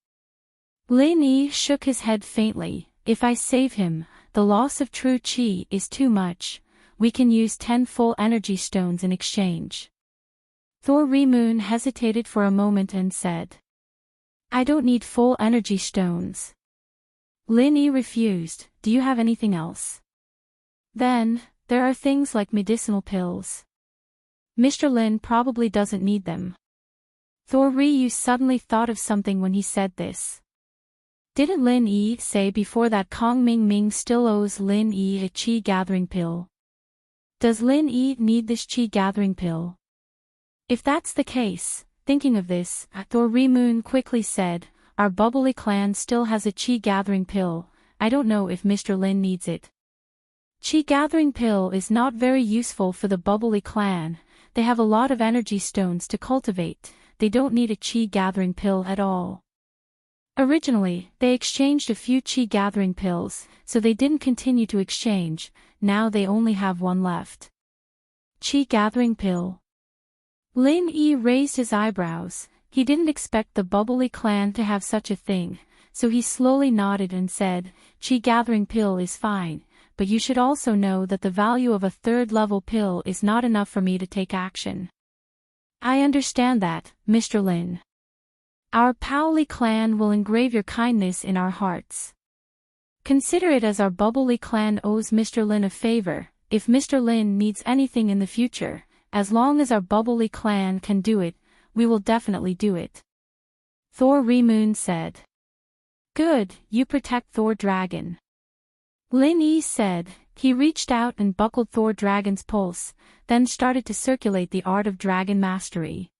Lin Yi shook his head faintly. If I save him, the loss of true chi is too much. We can use 10 full energy stones in exchange. Thor Remoon hesitated for a moment and said, I don't need full energy stones. Lin Yi refused. Do you have anything else? Then, there are things like medicinal pills. Mr. Lin probably doesn't need them. Thor Ryu suddenly thought of something when he said this. Didn't Lin Yi say before that Kong Ming Ming still owes Lin Yi a chi gathering pill? Does Lin Yi need this chi gathering pill? If that's the case, thinking of this, Thor Remoon quickly said, Our Bubbly clan still has a chi gathering pill. I don't know if Mr. Lin needs it. Chi gathering pill is not very useful for the Bubbly clan. They have a lot of energy stones to cultivate. They don't need a chi gathering pill at all. Originally, they exchanged a few chi gathering pills, so they didn't continue to exchange. Now they only have one left. Chi gathering pill. Lin Yi raised his eyebrows. He didn't expect the Bubbly clan to have such a thing, so he slowly nodded and said, Chi gathering pill is fine, but you should also know that the value of a 3rd level pill is not enough for me to take action. I understand that, Mr. Lin. Our Powley clan will engrave your kindness in our hearts. Consider it as our Bubbly clan owes Mr. Lin a favor. If Mr. Lin needs anything in the future, as long as our Bubbly clan can do it, we will definitely do it. Thor Remoon said. Good, you protect Thor Dragon. Lin Yi said. He reached out and buckled Thor Dragon's pulse, then started to circulate the art of dragon mastery.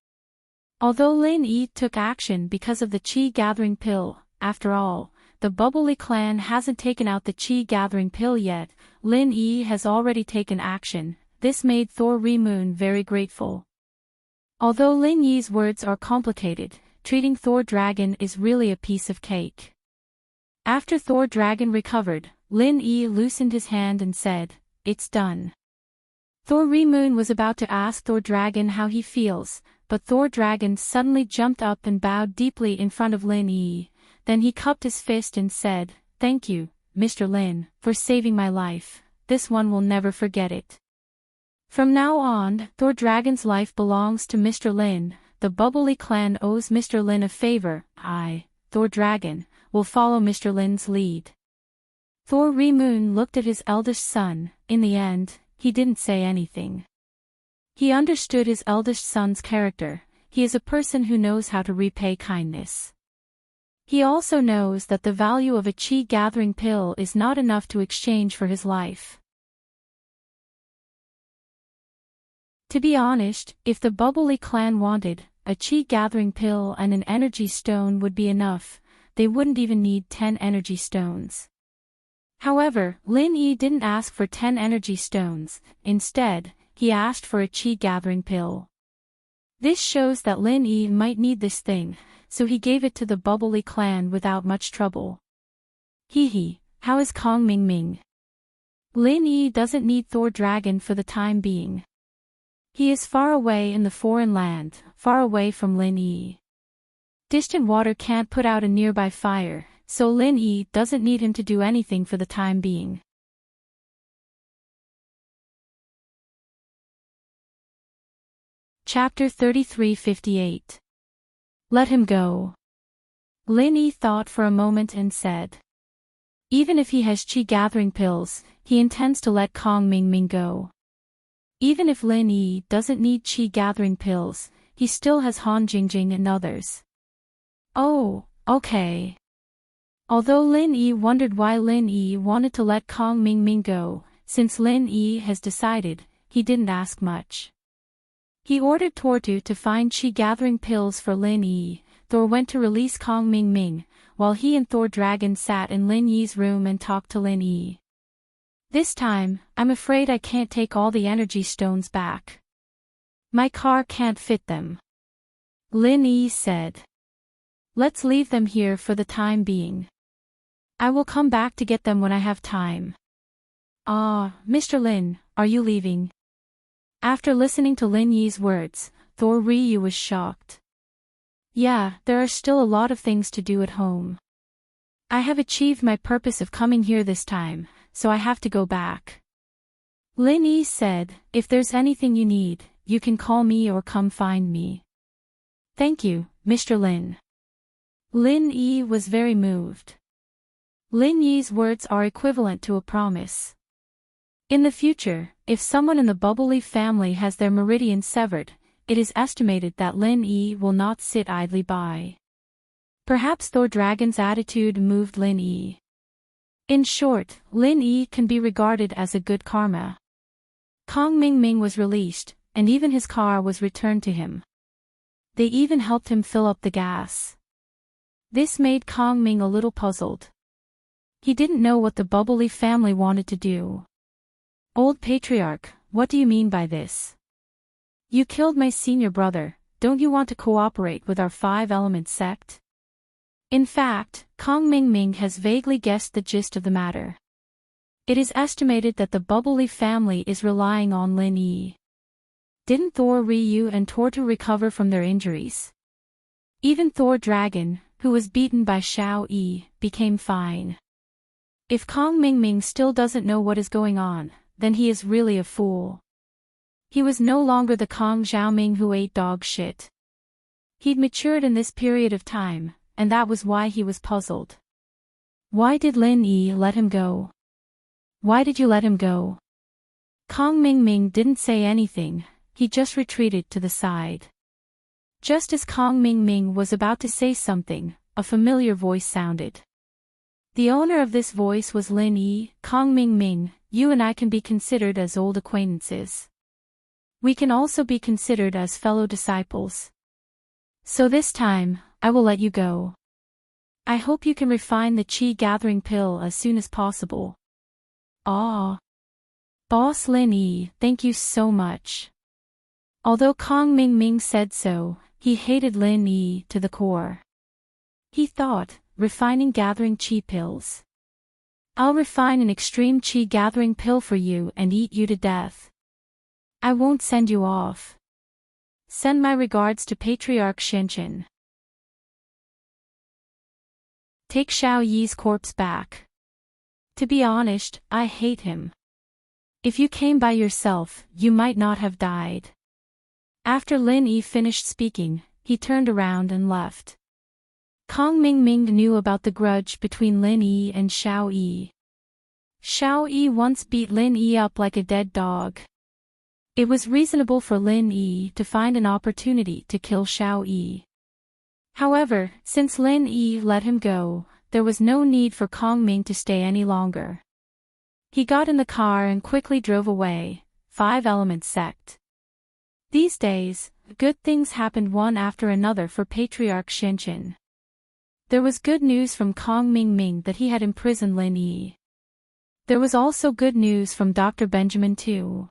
Although Lin Yi took action because of the chi gathering pill, after all, the Bubbly clan hasn't taken out the chi gathering pill yet. Lin Yi has already taken action. This made Thor Remoon very grateful. Although Lin Yi's words are complicated, treating Thor Dragon is really a piece of cake. After Thor Dragon recovered, Lin Yi loosened his hand and said, It's done. Thor Remoon was about to ask Thor Dragon how he feels, but Thor Dragon suddenly jumped up and bowed deeply in front of Lin Yi. Then he cupped his fist and said, Thank you, Mr. Lin, for saving my life. This one will never forget it. From now on, Thor Dragon's life belongs to Mr. Lin. The Bubbly clan owes Mr. Lin a favor. I, Thor Dragon, we'll follow Mr. Lin's lead. Thor Moon looked at his eldest son. In the end, he didn't say anything. He understood his eldest son's character. He is a person who knows how to repay kindness. He also knows that the value of a chi gathering pill is not enough to exchange for his life. To be honest, if the Bubbly clan wanted, a chi gathering pill and an energy stone would be enough. They wouldn't even need 10 energy stones. However, Lin Yi didn't ask for 10 energy stones. Instead, he asked for a chi gathering pill. This shows that Lin Yi might need this thing, so he gave it to the Bubbly clan without much trouble. Hee, how is Kong Ming Ming? Lin Yi doesn't need Thor Dragon for the time being. He is far away in the foreign land, far away from Lin Yi. Distant water can't put out a nearby fire, so Lin Yi doesn't need him to do anything for the time being. Chapter 3358. Let him go. Lin Yi thought for a moment and said. Even if he has chi gathering pills, he intends to let Kong Ming Ming go. Even if Lin Yi doesn't need chi gathering pills, he still has Han Jingjing and others. Oh, okay. Although Lin Yi wondered why Lin Yi wanted to let Kong Ming Ming go, since Lin Yi has decided, he didn't ask much. He ordered Tortu to find chi gathering pills for Lin Yi. Thor went to release Kong Ming Ming, while he and Thor Dragon sat in Lin Yi's room and talked to Lin Yi. This time, I'm afraid I can't take all the energy stones back. My car can't fit them. Lin Yi said. Let's leave them here for the time being. I will come back to get them when I have time. Mr. Lin, are you leaving? After listening to Lin Yi's words, Thor Ryu was shocked. Yeah, there are still a lot of things to do at home. I have achieved my purpose of coming here this time, so I have to go back. Lin Yi said, if there's anything you need, you can call me or come find me. Thank you, Mr. Lin. Lin Yi was very moved. Lin Yi's words are equivalent to a promise. In the future, if someone in the Bubbly family has their meridian severed, it is estimated that Lin Yi will not sit idly by. Perhaps Thor Dragon's attitude moved Lin Yi. In short, Lin Yi can be regarded as a good karma. Kong Ming Ming was released, and even his car was returned to him. They even helped him fill up the gas. This made Kong Ming a little puzzled. He didn't know what the Bubbly family wanted to do. Old Patriarch, what do you mean by this? You killed my senior brother, don't you want to cooperate with our five-element sect? In fact, Kong Ming Ming has vaguely guessed the gist of the matter. It is estimated that the Bubbly family is relying on Lin Yi. Didn't Thor Ryu and Tortu recover from their injuries? Even Thor Dragon, who was beaten by Xiao Yi, became fine. If Kong Ming Ming still doesn't know what is going on, then he is really a fool. He was no longer the Kong Xiaoming who ate dog shit. He'd matured in this period of time, and that was why he was puzzled. Why did Lin Yi let him go? Why did you let him go? Kong Ming Ming didn't say anything, he just retreated to the side. Just as Kong Ming Ming was about to say something, a familiar voice sounded. The owner of this voice was Lin Yi. Kong Ming Ming, you and I can be considered as old acquaintances. We can also be considered as fellow disciples. So this time, I will let you go. I hope you can refine the chi gathering pill as soon as possible. Boss Lin Yi, thank you so much. Although Kong Ming Ming said so, he hated Lin Yi to the core. He thought, refining gathering chi pills. I'll refine an extreme chi gathering pill for you and eat you to death. I won't send you off. Send my regards to Patriarch Shinchin. Take Xiao Yi's corpse back. To be honest, I hate him. If you came by yourself, you might not have died. After Lin Yi finished speaking, he turned around and left. Kong Ming knew about the grudge between Lin Yi and Xiao Yi. Xiao Yi once beat Lin Yi up like a dead dog. It was reasonable for Lin Yi to find an opportunity to kill Xiao Yi. However, since Lin Yi let him go, there was no need for Kong Ming to stay any longer. He got in the car and quickly drove away. 5 Elements Sect. These days, good things happened one after another for Patriarch Xianqin. There was good news from Kong Ming that he had imprisoned Lin Yi. There was also good news from Dr. Benjamin too.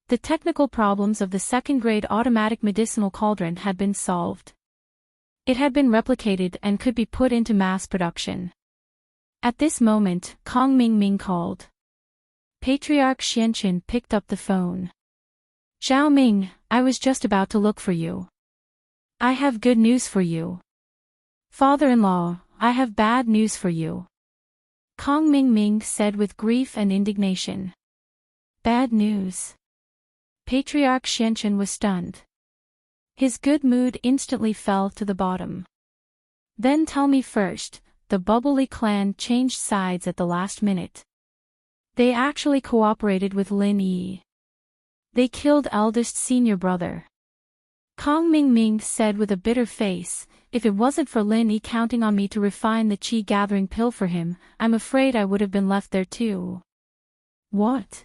The technical problems of the second-grade automatic medicinal cauldron had been solved. It had been replicated and could be put into mass production. At this moment, Kong Ming called. Patriarch Xianqin picked up the phone. Zhao Ming, I was just about to look for you. I have good news for you. Father-in-law, I have bad news for you. Kong Ming said with grief and indignation. Bad news. Patriarch Xianqin was stunned. His good mood instantly fell to the bottom. Then tell me first, the Bubbly clan changed sides at the last minute. They actually cooperated with Lin Yi. They killed eldest senior brother. Kong Ming said with a bitter face, if it wasn't for Lin Yi counting on me to refine the qi gathering pill for him, I'm afraid I would have been left there too. What?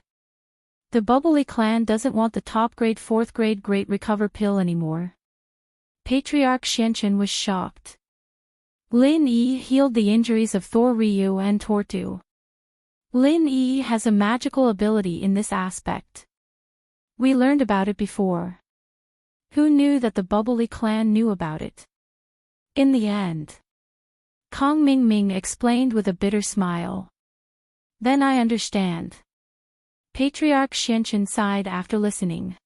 The Bubbly clan doesn't want the top-grade 4th-grade Great Recover pill anymore. Patriarch Xianqin was shocked. Lin Yi healed the injuries of Thor Ryu and Tortu. Lin Yi has a magical ability in this aspect. We learned about it before. Who knew that the Bubbly clan knew about it? In the end. Kong Ming explained with a bitter smile. Then I understand. Patriarch Xianqin sighed after listening.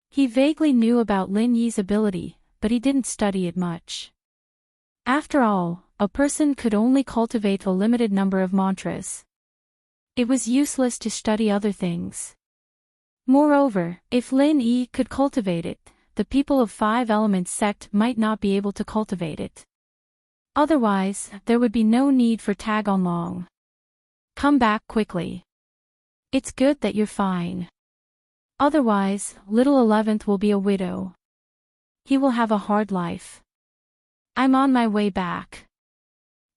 He vaguely knew about Lin Yi's ability, but he didn't study it much. After all, a person could only cultivate a limited number of mantras. It was useless to study other things. Moreover, if Lin Yi could cultivate it, the people of 5 Elements Sect might not be able to cultivate it. Otherwise, there would be no need for Tag on Long. Come back quickly. It's good that you're fine. Otherwise, little 11th will be a widow. He will have a hard life. I'm on my way back.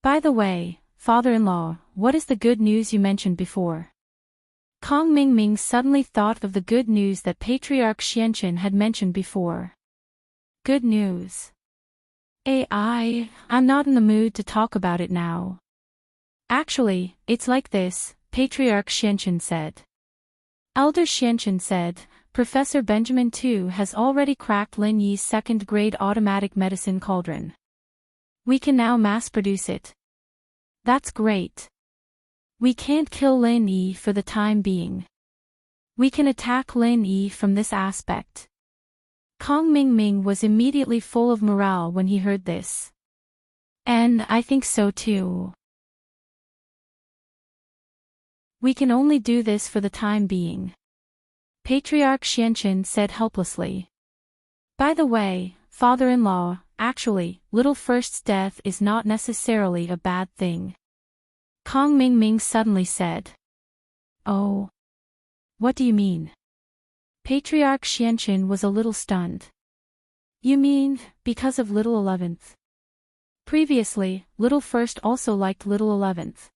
By the way, father-in-law, what is the good news you mentioned before? Kong Ming suddenly thought of the good news that Patriarch Xianqin had mentioned before. Good news. I'm not in the mood to talk about it now. Actually, it's like this, Patriarch Xianqin said. Elder Xianqin said, Professor Benjamin too has already cracked Lin Yi's second-grade automatic medicine cauldron. We can now mass-produce it. That's great. We can't kill Lin Yi for the time being. We can attack Lin Yi from this aspect. Kong Ming was immediately full of morale when he heard this. And I think so too. We can only do this for the time being. Patriarch Xianqin said helplessly. By the way, father-in-law, actually, Little First's death is not necessarily a bad thing. Kong Ming suddenly said. Oh. What do you mean? Patriarch Xianqin was a little stunned. You mean, because of Little 11th? Previously, Little First also liked Little 11th.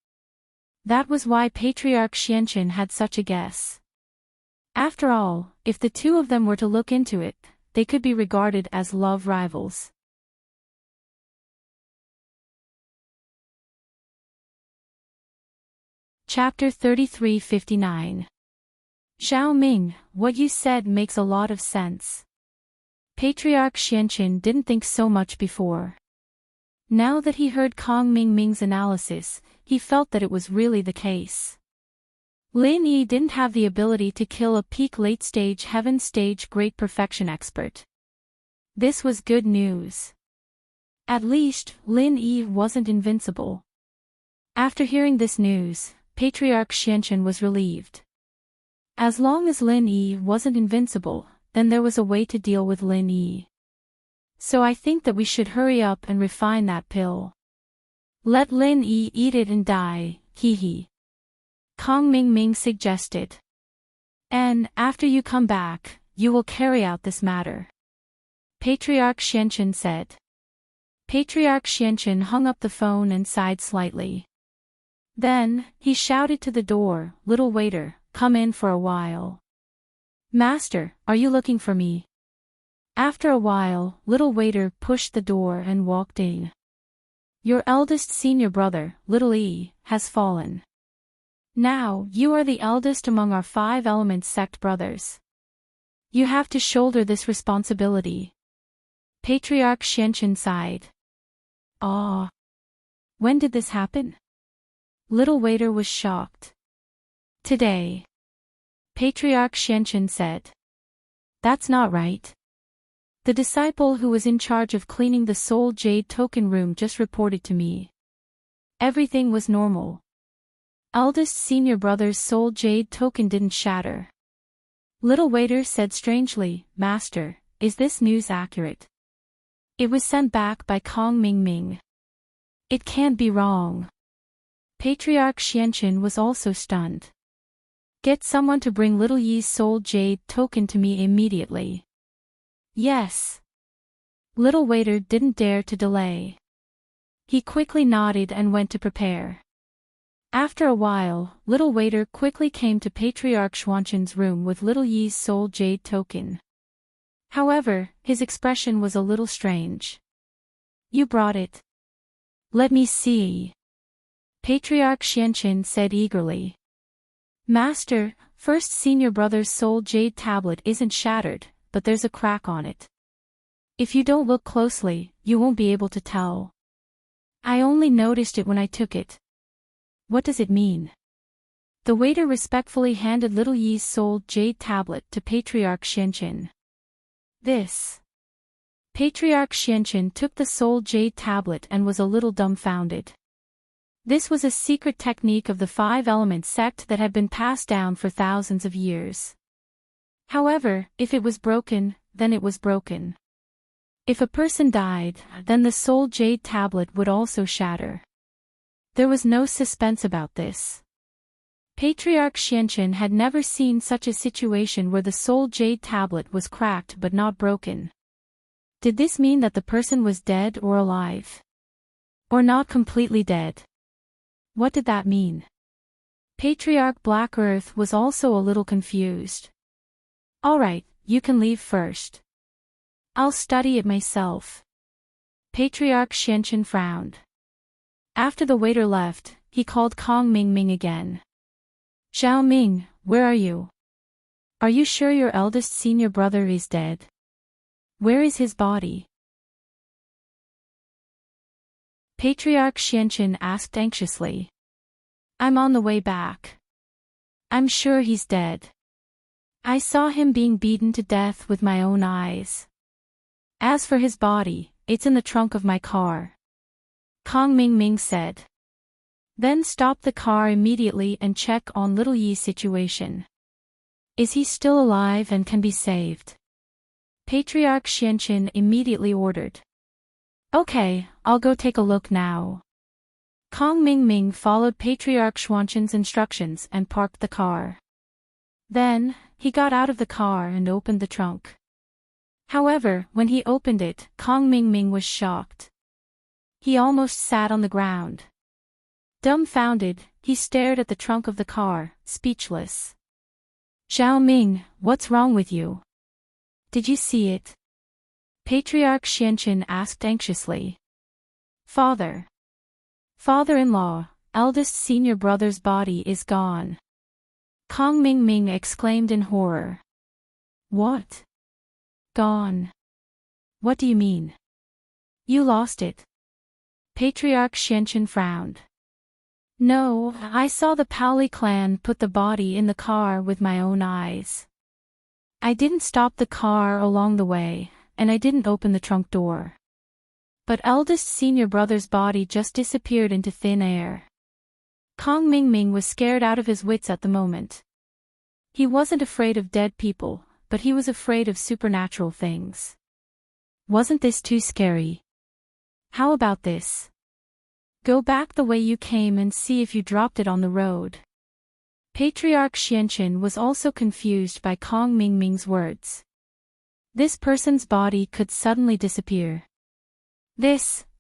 That was why Patriarch Xianqin had such a guess. After all, if the two of them were to look into it, they could be regarded as love rivals. Chapter 33:59. Zhao Ming, what you said makes a lot of sense. Patriarch Xianqin didn't think so much before. Now that he heard Kong Ming's analysis, he felt that it was really the case. Lin Yi didn't have the ability to kill a peak late-stage heaven stage great perfection expert. This was good news. At least, Lin Yi wasn't invincible. After hearing this news, Patriarch Xianqin was relieved. As long as Lin Yi wasn't invincible, then there was a way to deal with Lin Yi. So I think that we should hurry up and refine that pill. Let Lin Yi eat it and die, hee hee. Kong Ming Ming suggested. And, after you come back, you will carry out this matter. Patriarch Xianchen said. Patriarch Xianchen hung up the phone and sighed slightly. Then, he shouted to the door, "Little waiter, come in for a while." "Master, are you looking for me?" After a while, little waiter pushed the door and walked in. "Your eldest senior brother, Little E, has fallen. Now, you are the eldest among our 5 element sect brothers. You have to shoulder this responsibility." Patriarch Xianchen sighed. "Ah. When did this happen?" Little waiter was shocked. "Today." Patriarch Xianchen said. "That's not right. The disciple who was in charge of cleaning the Soul Jade token room just reported to me. Everything was normal. Eldest senior brother's Soul Jade token didn't shatter." Little waiter said strangely, "Master, is this news accurate?" "It was sent back by Kong Ming Ming. It can't be wrong." Patriarch Xianchen was also stunned. "Get someone to bring Little Yi's Soul Jade token to me immediately." "Yes." Little waiter didn't dare to delay. He quickly nodded and went to prepare. After a while, little waiter quickly came to Patriarch Xuanchen's room with Little Yi's Soul Jade token. However, his expression was a little strange. "You brought it. Let me see." Patriarch Xianchen said eagerly. "Master, first senior brother's Soul Jade tablet isn't shattered, but there's a crack on it. If you don't look closely, you won't be able to tell. I only noticed it when I took it." "What does it mean?" The waiter respectfully handed Little Yi's Soul Jade tablet to Patriarch Xianchen. "This." Patriarch Xianchen took the Soul Jade tablet and was a little dumbfounded. This was a secret technique of the 5-element sect that had been passed down for thousands of years. However, if it was broken, then it was broken. If a person died, then the Soul Jade tablet would also shatter. There was no suspense about this. Patriarch Xianchen had never seen such a situation where the Soul Jade tablet was cracked but not broken. Did this mean that the person was dead or alive? Or not completely dead? What did that mean? Patriarch Black Earth was also a little confused. "Alright, you can leave first. I'll study it myself." Patriarch Xianchen frowned. After the waiter left, he called Kong Ming Ming again. "Zhao Ming, where are you? Are you sure your eldest senior brother is dead? Where is his body?" Patriarch Xianchen asked anxiously. "I'm on the way back. I'm sure he's dead. I saw him being beaten to death with my own eyes. As for his body, it's in the trunk of my car." Kong Ming Ming said. "Then stop the car immediately and check on Little Yi's situation. Is he still alive and can be saved?" Patriarch Xianchen immediately ordered. "Okay, I'll go take a look now." Kong Ming Ming followed Patriarch Xuanchen's instructions and parked the car. Then, he got out of the car and opened the trunk. However, when he opened it, Kong Ming Ming was shocked. He almost sat on the ground. Dumbfounded, he stared at the trunk of the car, speechless. "Zhao Ming, what's wrong with you? Did you see it?" Patriarch Xianchen asked anxiously. "Father. Father-in-law, eldest senior brother's body is gone." Kong Ming Ming exclaimed in horror. "What? Gone? What do you mean? You lost it?" Patriarch Xianchen frowned. "No, I saw the Paoli clan put the body in the car with my own eyes. I didn't stop the car along the way, and I didn't open the trunk door. But eldest senior brother's body just disappeared into thin air." Kong Ming Ming was scared out of his wits at the moment. He wasn't afraid of dead people, but he was afraid of supernatural things. Wasn't this too scary? How about this? Go back the way you came and see if you dropped it on the road. Patriarch Xianqin was also confused by Kong Mingming's words. This person's body could suddenly disappear.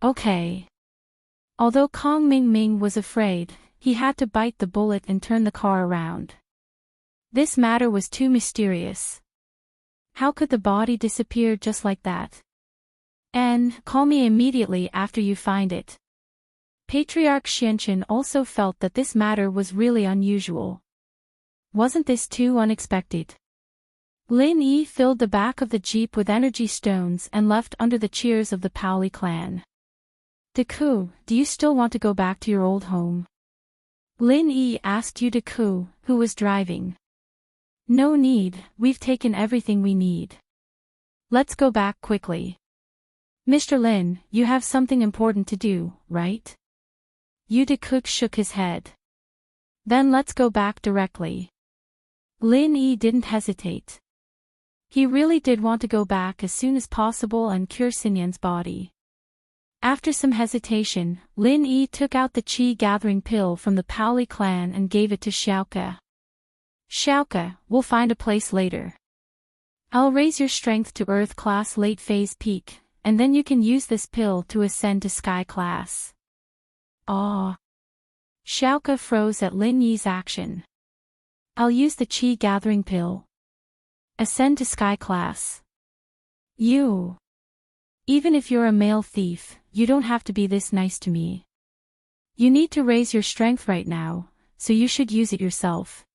Okay. Although Kong Mingming was afraid, he had to bite the bullet and turn the car around. This matter was too mysterious. How could the body disappear just like that? And call me immediately after you find it. Patriarch Xianqin also felt that this matter was really unusual. Wasn't this too unexpected? Lin Yi filled the back of the jeep with energy stones and left under the cheers of the Paoli clan. Deku, do you still want to go back to your old home? Lin Yi asked Yu Deku, who was driving. No need, we've taken everything we need. Let's go back quickly. Mr. Lin, you have something important to do, right? Yu Deku shook his head. Then let's go back directly. Lin Yi didn't hesitate. He really did want to go back as soon as possible and cure Xinyan's body. After some hesitation, Lin Yi took out the chi-gathering pill from the Paoli clan and gave it to Xiaoke. Xiaoke, we'll find a place later. I'll raise your strength to Earth class late phase peak, and then you can use this pill to ascend to Sky class. Ah. Xiaoke froze at Lin Yi's action. I'll use the chi-gathering pill. Ascend to Sky class. You. Even if you're a male thief, you don't have to be this nice to me. You need to raise your strength right now, so you should use it yourself.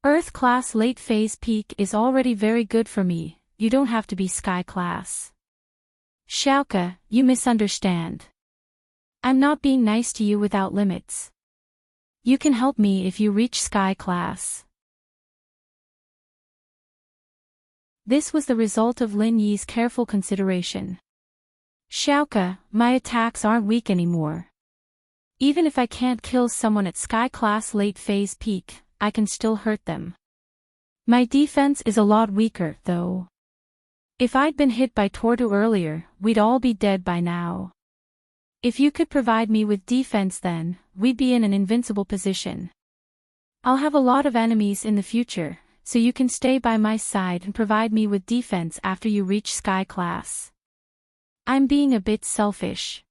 Earth class late phase peak is already very good for me, you don't have to be Sky class. Xiaoke, you misunderstand. I'm not being nice to you without limits. You can help me if you reach Sky class. This was the result of Lin Yi's careful consideration. Xiaoke, my attacks aren't weak anymore. Even if I can't kill someone at Sky class late phase peak, I can still hurt them. My defense is a lot weaker, though. If I'd been hit by Tortu earlier, we'd all be dead by now. If you could provide me with defense then, we'd be in an invincible position. I'll have a lot of enemies in the future, so you can stay by my side and provide me with defense after you reach Sky class. I'm being a bit selfish.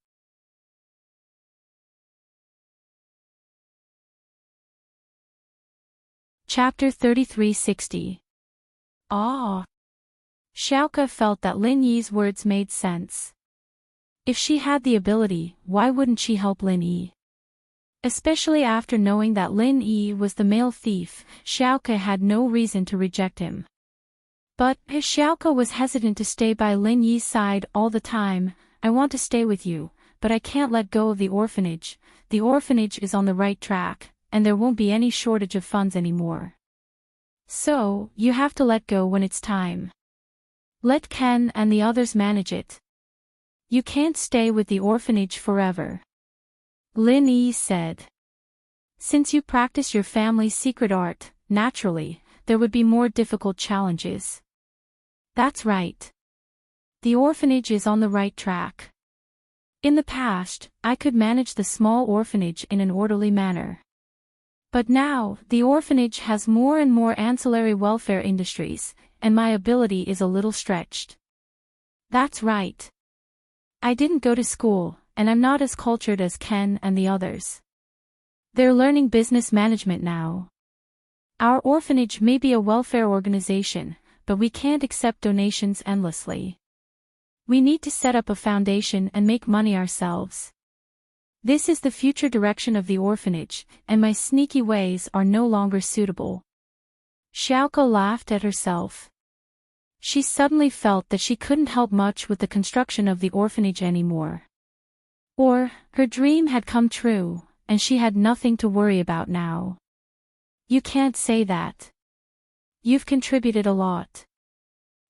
Chapter 3360. Ah. Xiaoke felt that Lin Yi's words made sense. If she had the ability, why wouldn't she help Lin Yi? Especially after knowing that Lin Yi was the male thief, Xiaoke had no reason to reject him. But, Xiaoke was hesitant to stay by Lin Yi's side all the time. I want to stay with you, but I can't let go of the orphanage. The orphanage is on the right track, and there won't be any shortage of funds anymore. So, you have to let go when it's time. Let Ken and the others manage it. You can't stay with the orphanage forever. Lin Yi said. Since you practice your family's secret art, naturally, there would be more difficult challenges. That's right. The orphanage is on the right track. In the past, I could manage the small orphanage in an orderly manner. But now, the orphanage has more and more ancillary welfare industries, and my ability is a little stretched. That's right. I didn't go to school, and I'm not as cultured as Ken and the others. They're learning business management now. Our orphanage may be a welfare organization, but we can't accept donations endlessly. We need to set up a foundation and make money ourselves. This is the future direction of the orphanage, and my sneaky ways are no longer suitable. Xiaoke laughed at herself. She suddenly felt that she couldn't help much with the construction of the orphanage anymore. Or, her dream had come true, and she had nothing to worry about now. You can't say that. You've contributed a lot.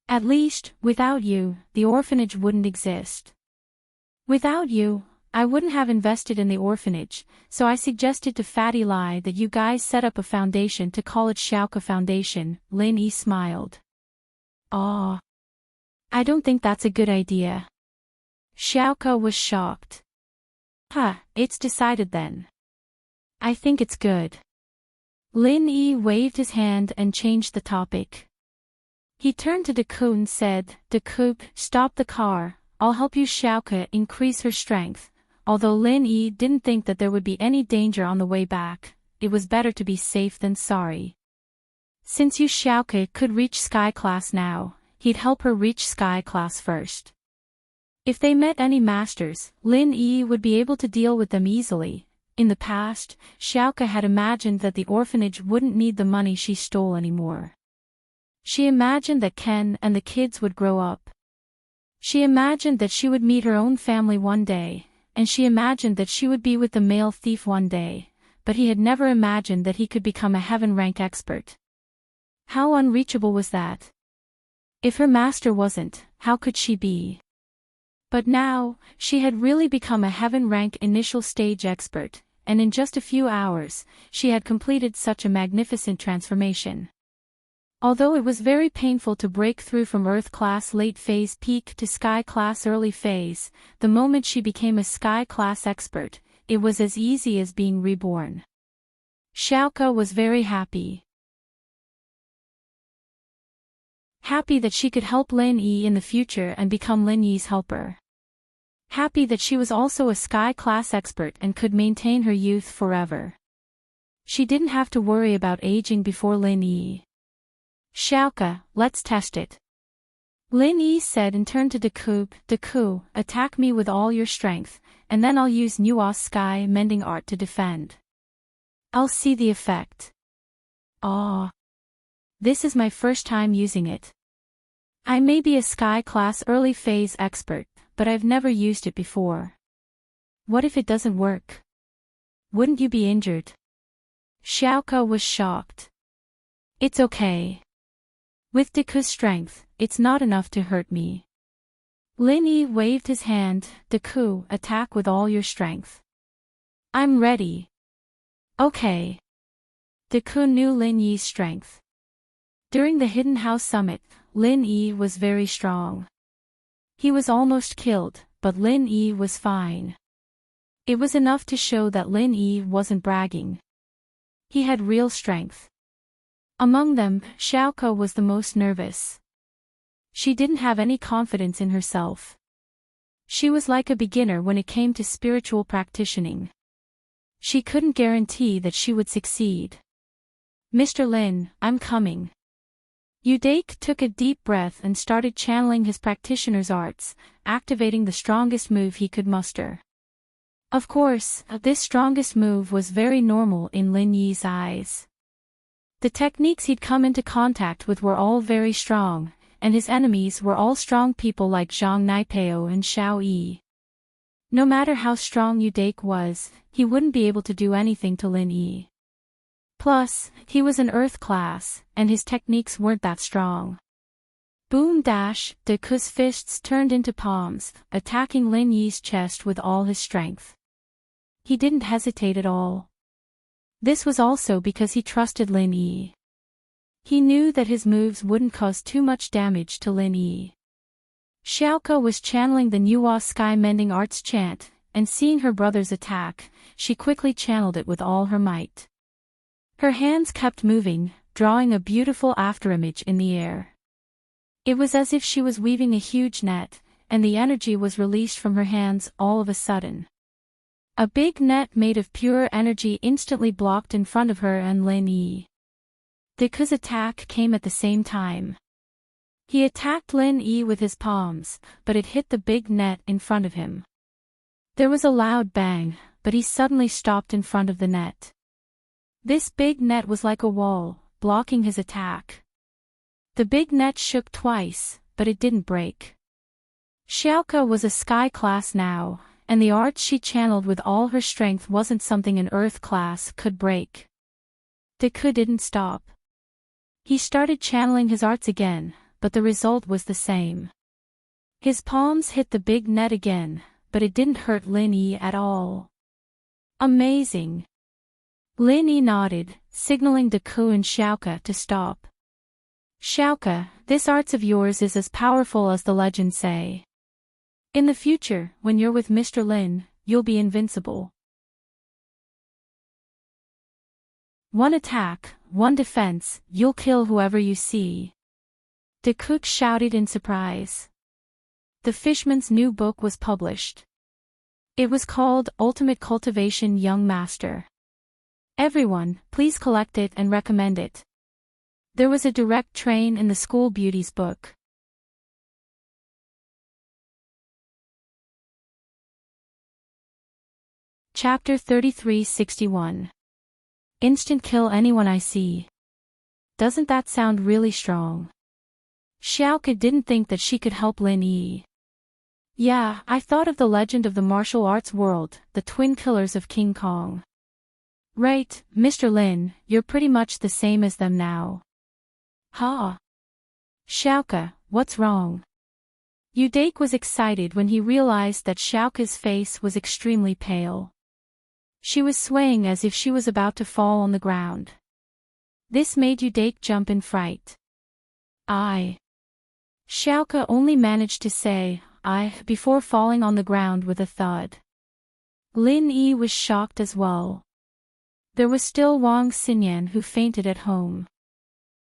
At least, without you, the orphanage wouldn't exist. Without you, I wouldn't have invested in the orphanage, so I suggested to Fatty Lai that you guys set up a foundation to call it Xiaoke Foundation. Lin Yi smiled. Ah. I don't think that's a good idea. Xiaoke was shocked. It's decided then. I think it's good. Lin Yi waved his hand and changed the topic. He turned to Deku and said, Deku, stop the car, I'll help you. Xiaoke increase her strength. Although Lin Yi didn't think that there would be any danger on the way back, it was better to be safe than sorry. Since Yu Xiaoke could reach Sky Class now, he'd help her reach Sky Class first. If they met any masters, Lin Yi would be able to deal with them easily. In the past, Xiaoke had imagined that the orphanage wouldn't need the money she stole anymore. She imagined that Ken and the kids would grow up. She imagined that she would meet her own family one day, and she imagined that she would be with the male thief one day, but he had never imagined that he could become a heaven-rank expert. How unreachable was that? If her master wasn't, how could she be? But now, she had really become a heaven-rank initial stage expert, and in just a few hours, she had completed such a magnificent transformation. Although it was very painful to break through from Earth Class late phase peak to Sky Class early phase, the moment she became a Sky Class expert, it was as easy as being reborn. Xiaoke was very happy. Happy that she could help Lin Yi in the future and become Lin Yi's helper. Happy that she was also a Sky Class expert and could maintain her youth forever. She didn't have to worry about aging before Lin Yi. Xiaoke, let's test it. Lin Yi said and turned to Deku. Deku, attack me with all your strength, and then I'll use Nua's Sky Mending Art to defend. I'll see the effect. This is my first time using it. I may be a Sky Class early phase expert, but I've never used it before. What if it doesn't work? Wouldn't you be injured? Xiaoke was shocked. It's okay. With Deku's strength, it's not enough to hurt me. Lin Yi waved his hand. Deku, attack with all your strength. I'm ready. Okay. Deku knew Lin Yi's strength. During the Hidden House Summit, Lin Yi was very strong. He was almost killed, but Lin Yi was fine. It was enough to show that Lin Yi wasn't bragging. He had real strength. Among them, Xiaoke was the most nervous. She didn't have any confidence in herself. She was like a beginner when it came to spiritual practicing. She couldn't guarantee that she would succeed. Mr. Lin, I'm coming. Udake took a deep breath and started channeling his practitioner's arts, activating the strongest move he could muster. Of course, this strongest move was very normal in Lin Yi's eyes. The techniques he'd come into contact with were all very strong, and his enemies were all strong people like Zhang Naipeo and Xiao Yi. No matter how strong Udake was, he wouldn't be able to do anything to Lin Yi. Plus, he was an Earth Class, and his techniques weren't that strong. Boom dash, Deku's fists turned into palms, attacking Lin Yi's chest with all his strength. He didn't hesitate at all. This was also because he trusted Lin Yi. He knew that his moves wouldn't cause too much damage to Lin Yi. Xiaoke was channeling the Nua Sky Mending Arts chant, and seeing her brother's attack, she quickly channeled it with all her might. Her hands kept moving, drawing a beautiful afterimage in the air. It was as if she was weaving a huge net, and the energy was released from her hands all of a sudden. A big net made of pure energy instantly blocked in front of her and Lin Yi. Deku's attack came at the same time. He attacked Lin Yi with his palms, but it hit the big net in front of him. There was a loud bang, but he suddenly stopped in front of the net. This big net was like a wall, blocking his attack. The big net shook twice, but it didn't break. Xiaoke was a Sky Class now, and the arts she channeled with all her strength wasn't something an Earth Class could break. Deku didn't stop. He started channeling his arts again, but the result was the same. His palms hit the big net again, but it didn't hurt Lin Yi at all. Amazing! Lin Yi nodded, signaling Deku and Xiaoke to stop. Xiaoke, this arts of yours is as powerful as the legends say. In the future, when you're with Mr. Lin, you'll be invincible. One attack, one defense, you'll kill whoever you see. De Cook shouted in surprise. The Fishman's new book was published. It was called Ultimate Cultivation Young Master. Everyone, please collect it and recommend it. There was a direct train in the school beauty's book. Chapter 3361. Instant kill anyone I see. Doesn't that sound really strong? Xiaoke didn't think that she could help Lin Yi. Yeah, I thought of the legend of the martial arts world, the twin killers of King Kong. Right, Mr. Lin, you're pretty much the same as them now. Ha! Xiaoke, what's wrong? Udake was excited when he realized that Xiaoke's face was extremely pale. She was swaying as if she was about to fall on the ground. This made Udake jump in fright. Xiaoke only managed to say, before falling on the ground with a thud. Lin Yi was shocked as well. There was still Wang Xinyan who fainted at home.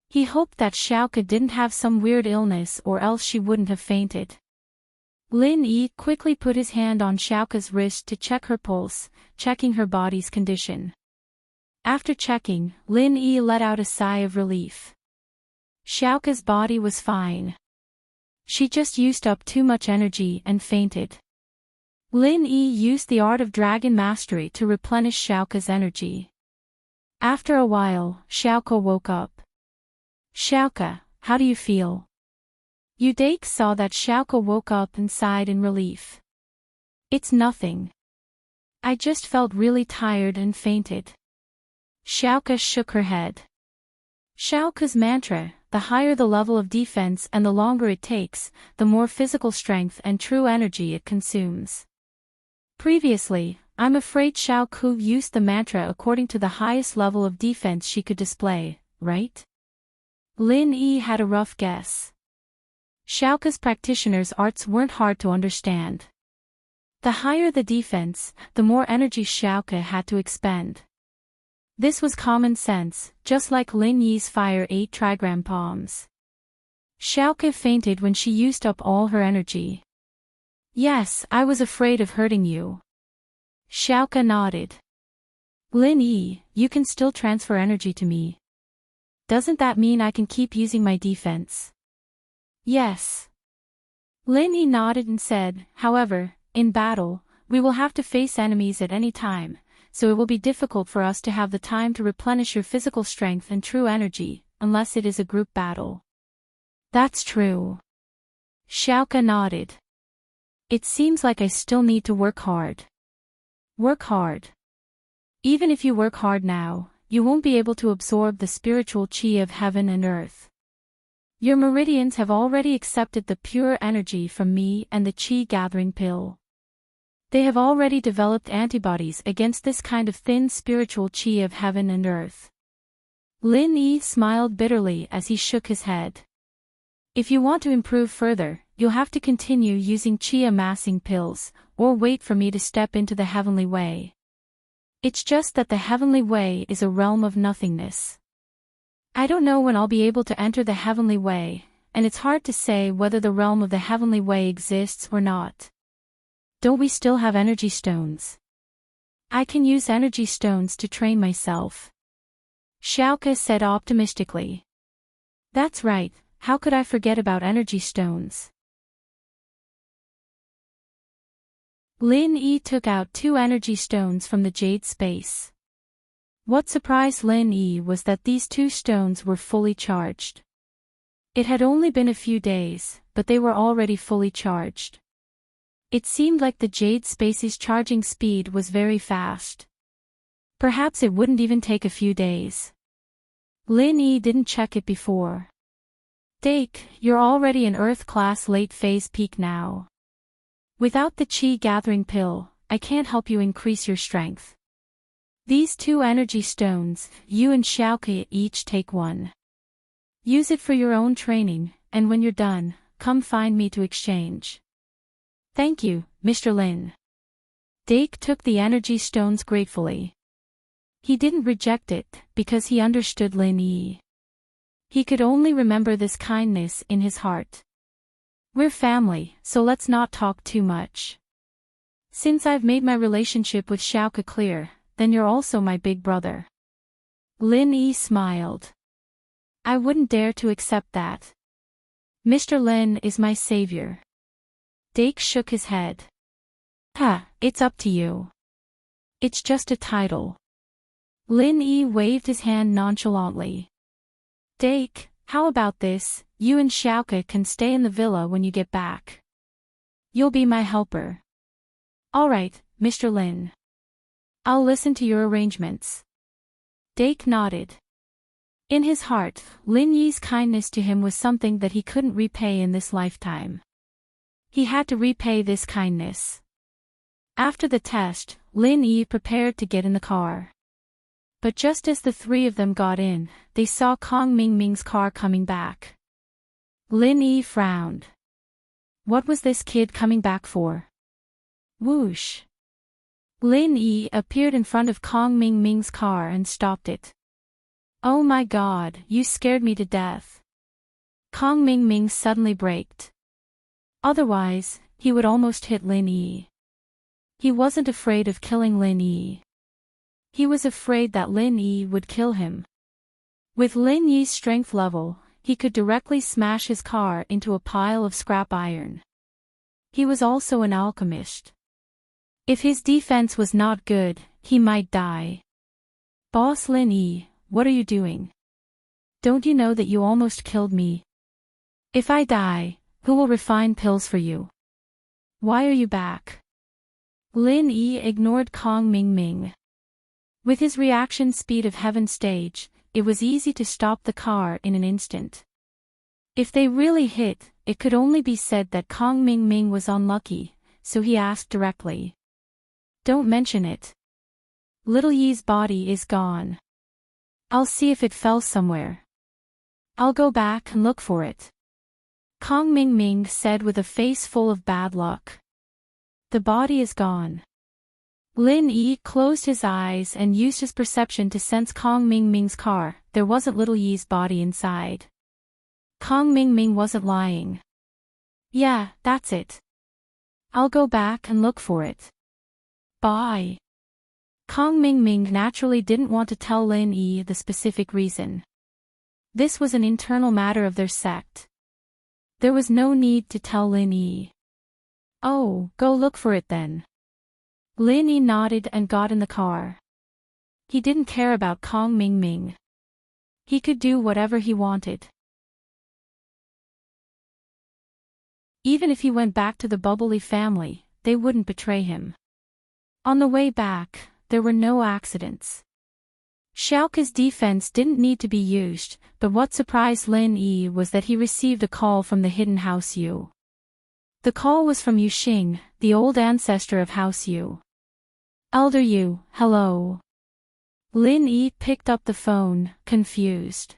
He hoped that Xiaoke didn't have some weird illness or else she wouldn't have fainted. Lin Yi quickly put his hand on Xiaoke's wrist to check her pulse, checking her body's condition. After checking, Lin Yi let out a sigh of relief. Xiaoke's body was fine. She just used up too much energy and fainted. Lin Yi used the art of dragon mastery to replenish Xiaoke's energy. After a while, Xiaoke woke up. Xiaoke, how do you feel? Udake saw that Xiaoke woke up and sighed in relief. It's nothing. I just felt really tired and fainted. Xiaoke shook her head. Xiaoke's mantra, the higher the level of defense and the longer it takes, the more physical strength and true energy it consumes. Previously, I'm afraid Xiaoke used the mantra according to the highest level of defense she could display, right? Lin Yi had a rough guess. Xiaoke's practitioner's arts weren't hard to understand. The higher the defense, the more energy Xiaoke had to expend. This was common sense, just like Lin Yi's fire 8 trigram palms. Xiaoke fainted when she used up all her energy. Yes, I was afraid of hurting you. Xiaoke nodded. Lin Yi, you can still transfer energy to me. Doesn't that mean I can keep using my defense? Yes. Lin Yi nodded and said, however, in battle, we will have to face enemies at any time, so it will be difficult for us to have the time to replenish your physical strength and true energy, unless it is a group battle. That's true. Xiaoke nodded. It seems like I still need to work hard. Work hard. Even if you work hard now, you won't be able to absorb the spiritual qi of heaven and earth. Your meridians have already accepted the pure energy from me and the qi gathering pill. They have already developed antibodies against this kind of thin spiritual qi of heaven and earth. Lin Yi smiled bitterly as he shook his head. If you want to improve further, you'll have to continue using qi amassing pills, or wait for me to step into the heavenly way. It's just that the heavenly way is a realm of nothingness. I don't know when I'll be able to enter the heavenly way, and it's hard to say whether the realm of the heavenly way exists or not. Don't we still have energy stones? I can use energy stones to train myself. Xiaoke said optimistically. That's right, how could I forget about energy stones? Lin Yi took out 2 energy stones from the jade space. What surprised Lin Yi was that these 2 stones were fully charged. It had only been a few days, but they were already fully charged. It seemed like the jade space's charging speed was very fast. Perhaps it wouldn't even take a few days. Lin Yi didn't check it before. Dake, you're already in Earth-class late-phase peak now. Without the qi gathering pill, I can't help you increase your strength. These 2 energy stones, you and Xiaoke each take 1. Use it for your own training, and when you're done, come find me to exchange. Thank you, Mr. Lin. Dake took the energy stones gratefully. He didn't reject it, because he understood Lin Yi. He could only remember this kindness in his heart. We're family, so let's not talk too much. Since I've made my relationship with Xiaoke clear, then you're also my big brother. Lin Yi smiled. I wouldn't dare to accept that. Mr. Lin is my savior. Dake shook his head. It's up to you. It's just a title. Lin Yi waved his hand nonchalantly. Dake, how about this? You and Xiaoke can stay in the villa when you get back. You'll be my helper. Alright, Mr. Lin. I'll listen to your arrangements. Dake nodded. In his heart, Lin Yi's kindness to him was something that he couldn't repay in this lifetime. He had to repay this kindness. After the test, Lin Yi prepared to get in the car. But just as the three of them got in, they saw Kong Mingming's car coming back. Lin Yi frowned. What was this kid coming back for? Whoosh. Lin Yi appeared in front of Kong Mingming's car and stopped it. Oh my god, you scared me to death. Kong Mingming suddenly braked. Otherwise, he would almost hit Lin Yi. He wasn't afraid of killing Lin Yi. He was afraid that Lin Yi would kill him. With Lin Yi's strength level, he could directly smash his car into a pile of scrap iron. He was also an alchemist. If his defense was not good, he might die. Boss Lin Yi, what are you doing? Don't you know that you almost killed me? If I die, who will refine pills for you? Why are you back? Lin Yi ignored Kong Mingming. With his reaction speed of Heaven Stage, it was easy to stop the car in an instant. If they really hit, it could only be said that Kong Mingming was unlucky, so he asked directly. Don't mention it. Little Yi's body is gone. I'll see if it fell somewhere. I'll go back and look for it. Kong Mingming said with a face full of bad luck. The body is gone. Lin Yi closed his eyes and used his perception to sense Kong Mingming's car. There wasn't Little Yi's body inside. Kong Mingming wasn't lying. Yeah, that's it. I'll go back and look for it. Bye. Kong Mingming naturally didn't want to tell Lin Yi the specific reason. This was an internal matter of their sect. There was no need to tell Lin Yi. Oh, go look for it then. Lin Yi nodded and got in the car. He didn't care about Kong Mingming. He could do whatever he wanted. Even if he went back to the Bubbly family, they wouldn't betray him. On the way back, there were no accidents. Xiaoke's defense didn't need to be used, but what surprised Lin Yi was that he received a call from the hidden House Yu. The call was from Yu Xing, the old ancestor of House Yu. Elder Yu, hello. Lin Yi picked up the phone, confused.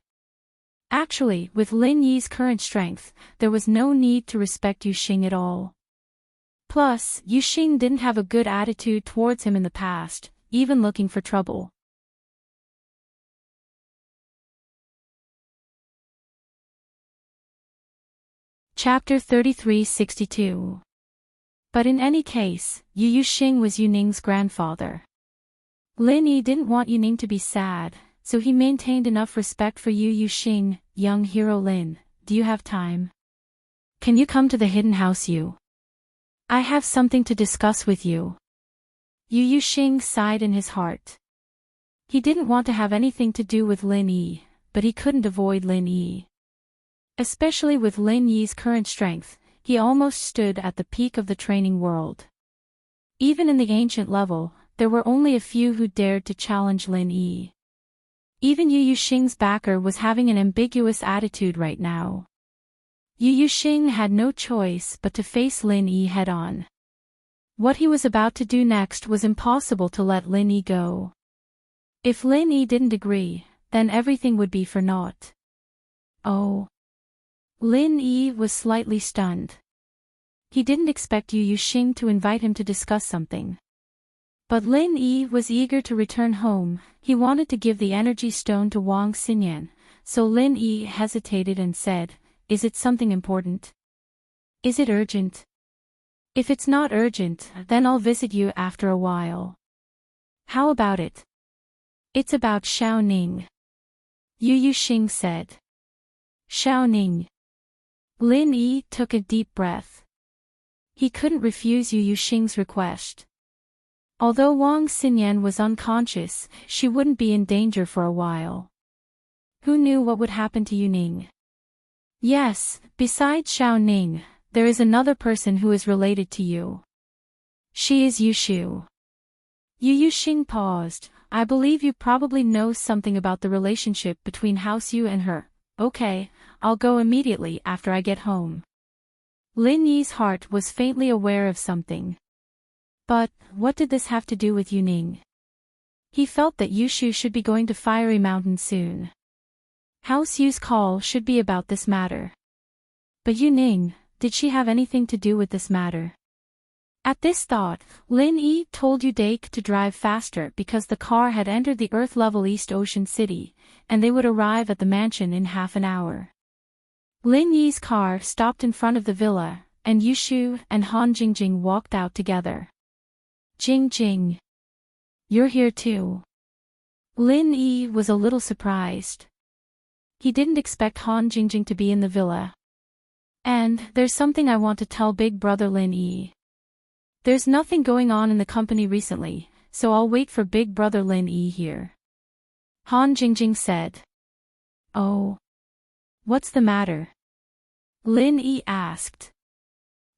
Actually, with Lin Yi's current strength, there was no need to respect Yu Xing at all. Plus, Yu Xing didn't have a good attitude towards him in the past, even looking for trouble. Chapter 3362. But in any case, Yu Xing was Yu Ning's grandfather. Lin Yi didn't want Yu Ning to be sad, so he maintained enough respect for Yu Xing. Young hero Lin, do you have time? Can you come to the hidden house Yu? I have something to discuss with you. Yu Xing sighed in his heart. He didn't want to have anything to do with Lin Yi, but he couldn't avoid Lin Yi. Especially with Lin Yi's current strength, he almost stood at the peak of the training world. Even in the ancient level, there were only a few who dared to challenge Lin Yi. Even Yu Xing's backer was having an ambiguous attitude right now. Yu Xing had no choice but to face Lin Yi head-on. What he was about to do next was impossible to let Lin Yi go. If Lin Yi didn't agree, then everything would be for naught. Oh. Lin Yi was slightly stunned. He didn't expect Yu Yuxing to invite him to discuss something. But Lin Yi was eager to return home. He wanted to give the energy stone to Wang Xinyan, so Lin Yi hesitated and said, "Is it something important? Is it urgent? If it's not urgent, then I'll visit you after a while." "How about it?" "It's about Xiaoning," Yu Yuxing said. "Xiaoning." Lin Yi took a deep breath. He couldn't refuse Yu Yuxing's request. Although Wang Xinyan was unconscious, she wouldn't be in danger for a while. Who knew what would happen to Yuning? "Yes, besides Xiaoning, there is another person who is related to you. She is Yushu." Yu Yuxing paused. "I believe you probably know something about the relationship between House Yu and her." "Okay, I'll go immediately after I get home." Lin Yi's heart was faintly aware of something. But, what did this have to do with Yuning? He felt that Yushu should be going to Fiery Mountain soon. House Yu's call should be about this matter. But Yuning, did she have anything to do with this matter? At this thought, Lin Yi told Yu Dake to drive faster because the car had entered the Earth-level East Ocean City, and they would arrive at the mansion in half an hour. Lin Yi's car stopped in front of the villa, and Yushu and Han Jingjing walked out together. "Jingjing. You're here too." Lin Yi was a little surprised. He didn't expect Han Jingjing to be in the villa. "And there's something I want to tell Big Brother Lin Yi. There's nothing going on in the company recently, so I'll wait for Big Brother Lin Yi here," Han Jingjing said. "Oh. What's the matter?" Lin Yi asked.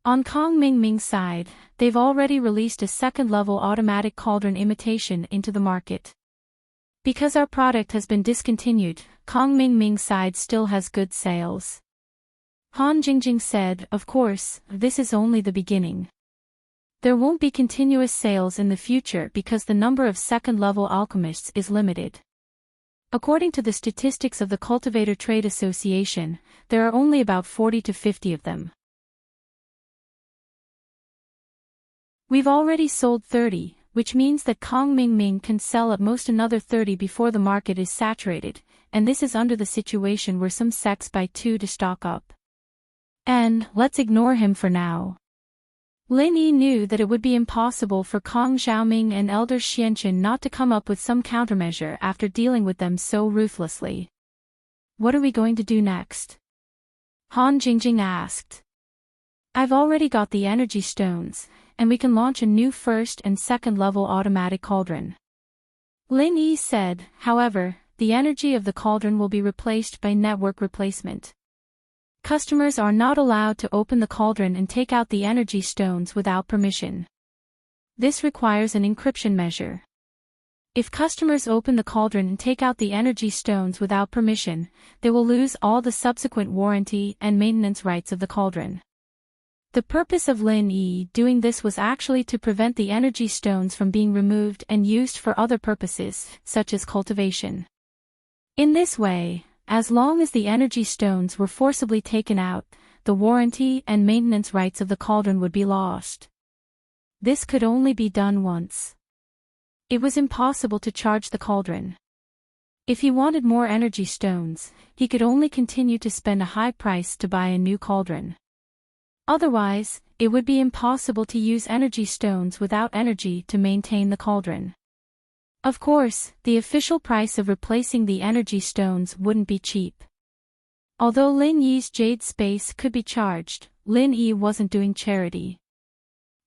On Kong Mingming's side, they've already released a second-level automatic cauldron imitation into the market. Because our product has been discontinued, Kong Mingming's side still has good sales. Han Jingjing said, "Of course, this is only the beginning. There won't be continuous sales in the future because the number of second-level alchemists is limited. According to the statistics of the Cultivator Trade Association, there are only about 40 to 50 of them. We've already sold 30, which means that Kong Mingming can sell at most another 30 before the market is saturated, and this is under the situation where some sects buy 2 to stock up. And, let's ignore him for now." Lin Yi knew that it would be impossible for Kong Xiaoming and Elder Xianqin not to come up with some countermeasure after dealing with them so ruthlessly. "What are we going to do next?" Han Jingjing asked. "I've already got the energy stones, and we can launch a new first and second level automatic cauldron." Lin Yi said, "However, the energy of the cauldron will be replaced by network replacement. Customers are not allowed to open the cauldron and take out the energy stones without permission. This requires an encryption measure. If customers open the cauldron and take out the energy stones without permission, they will lose all the subsequent warranty and maintenance rights of the cauldron." The purpose of Lin Yi doing this was actually to prevent the energy stones from being removed and used for other purposes, such as cultivation. In this way, as long as the energy stones were forcibly taken out, the warranty and maintenance rights of the cauldron would be lost. This could only be done once. It was impossible to charge the cauldron. If he wanted more energy stones, he could only continue to spend a high price to buy a new cauldron. Otherwise, it would be impossible to use energy stones without energy to maintain the cauldron. Of course, the official price of replacing the energy stones wouldn't be cheap. Although Lin Yi's jade space could be charged, Lin Yi wasn't doing charity.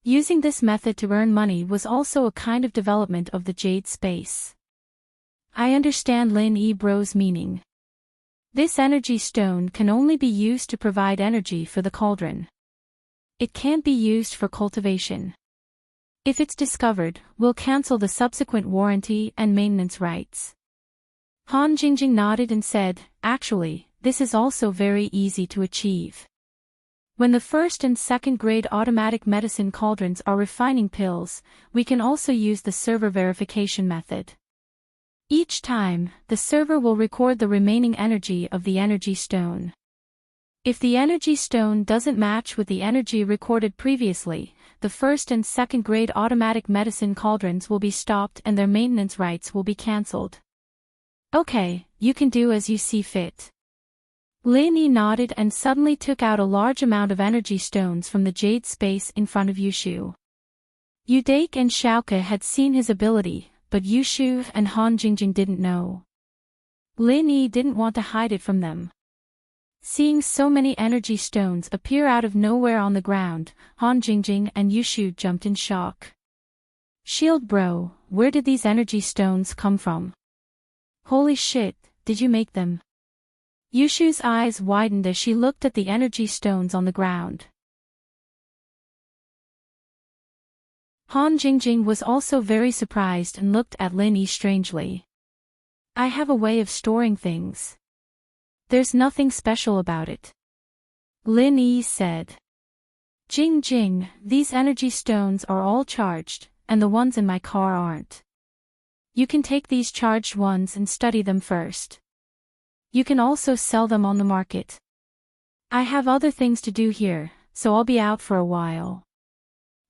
Using this method to earn money was also a kind of development of the jade space. I understand Lin Yi bro's meaning. This energy stone can only be used to provide energy for the cauldron. It can't be used for cultivation. If it's discovered, we'll cancel the subsequent warranty and maintenance rights. Han Jingjing nodded and said, "Actually, this is also very easy to achieve. When the first and second grade automatic medicine cauldrons are refining pills, we can also use the server verification method. Each time, the server will record the remaining energy of the energy stone. If the energy stone doesn't match with the energy recorded previously, the first and second grade automatic medicine cauldrons will be stopped and their maintenance rights will be cancelled. Okay, you can do as you see fit. Lin Yi nodded and suddenly took out a large amount of energy stones from the jade space in front of Yushu. Udake and Xiaoke had seen his ability, but Yushu and Han Jingjing didn't know. Lin Yi didn't want to hide it from them. Seeing so many energy stones appear out of nowhere on the ground, Han Jingjing and Yushu jumped in shock. Shield bro, where did these energy stones come from? Holy shit, did you make them? Yushu's eyes widened as she looked at the energy stones on the ground. Han Jingjing was also very surprised and looked at Lin Yi strangely. I have a way of storing things. There's nothing special about it. Lin Yi said. Jing Jing, these energy stones are all charged, and the ones in my car aren't. You can take these charged ones and study them first. You can also sell them on the market. I have other things to do here, so I'll be out for a while.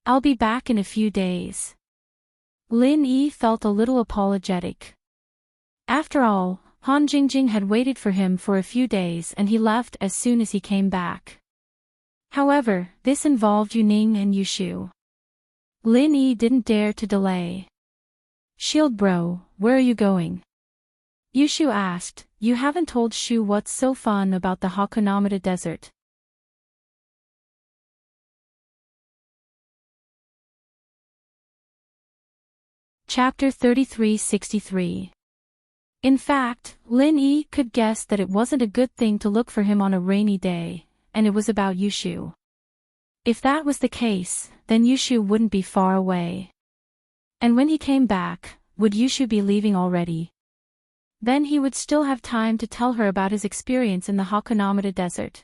I'll be back in a few days. Lin Yi felt a little apologetic. After all, Han Jingjing had waited for him for a few days and he left as soon as he came back. However, this involved Yuning and Yushu. Lin Yi didn't dare to delay. Shield bro, where are you going? Yushu asked, you haven't told Shu what's so fun about the Hakonamida desert. Chapter 3363. In fact, Lin Yi could guess that it wasn't a good thing to look for him on a rainy day, and it was about Yushu. If that was the case, then Yushu wouldn't be far away. And when he came back, would Yushu be leaving already? Then he would still have time to tell her about his experience in the Hakonamida desert.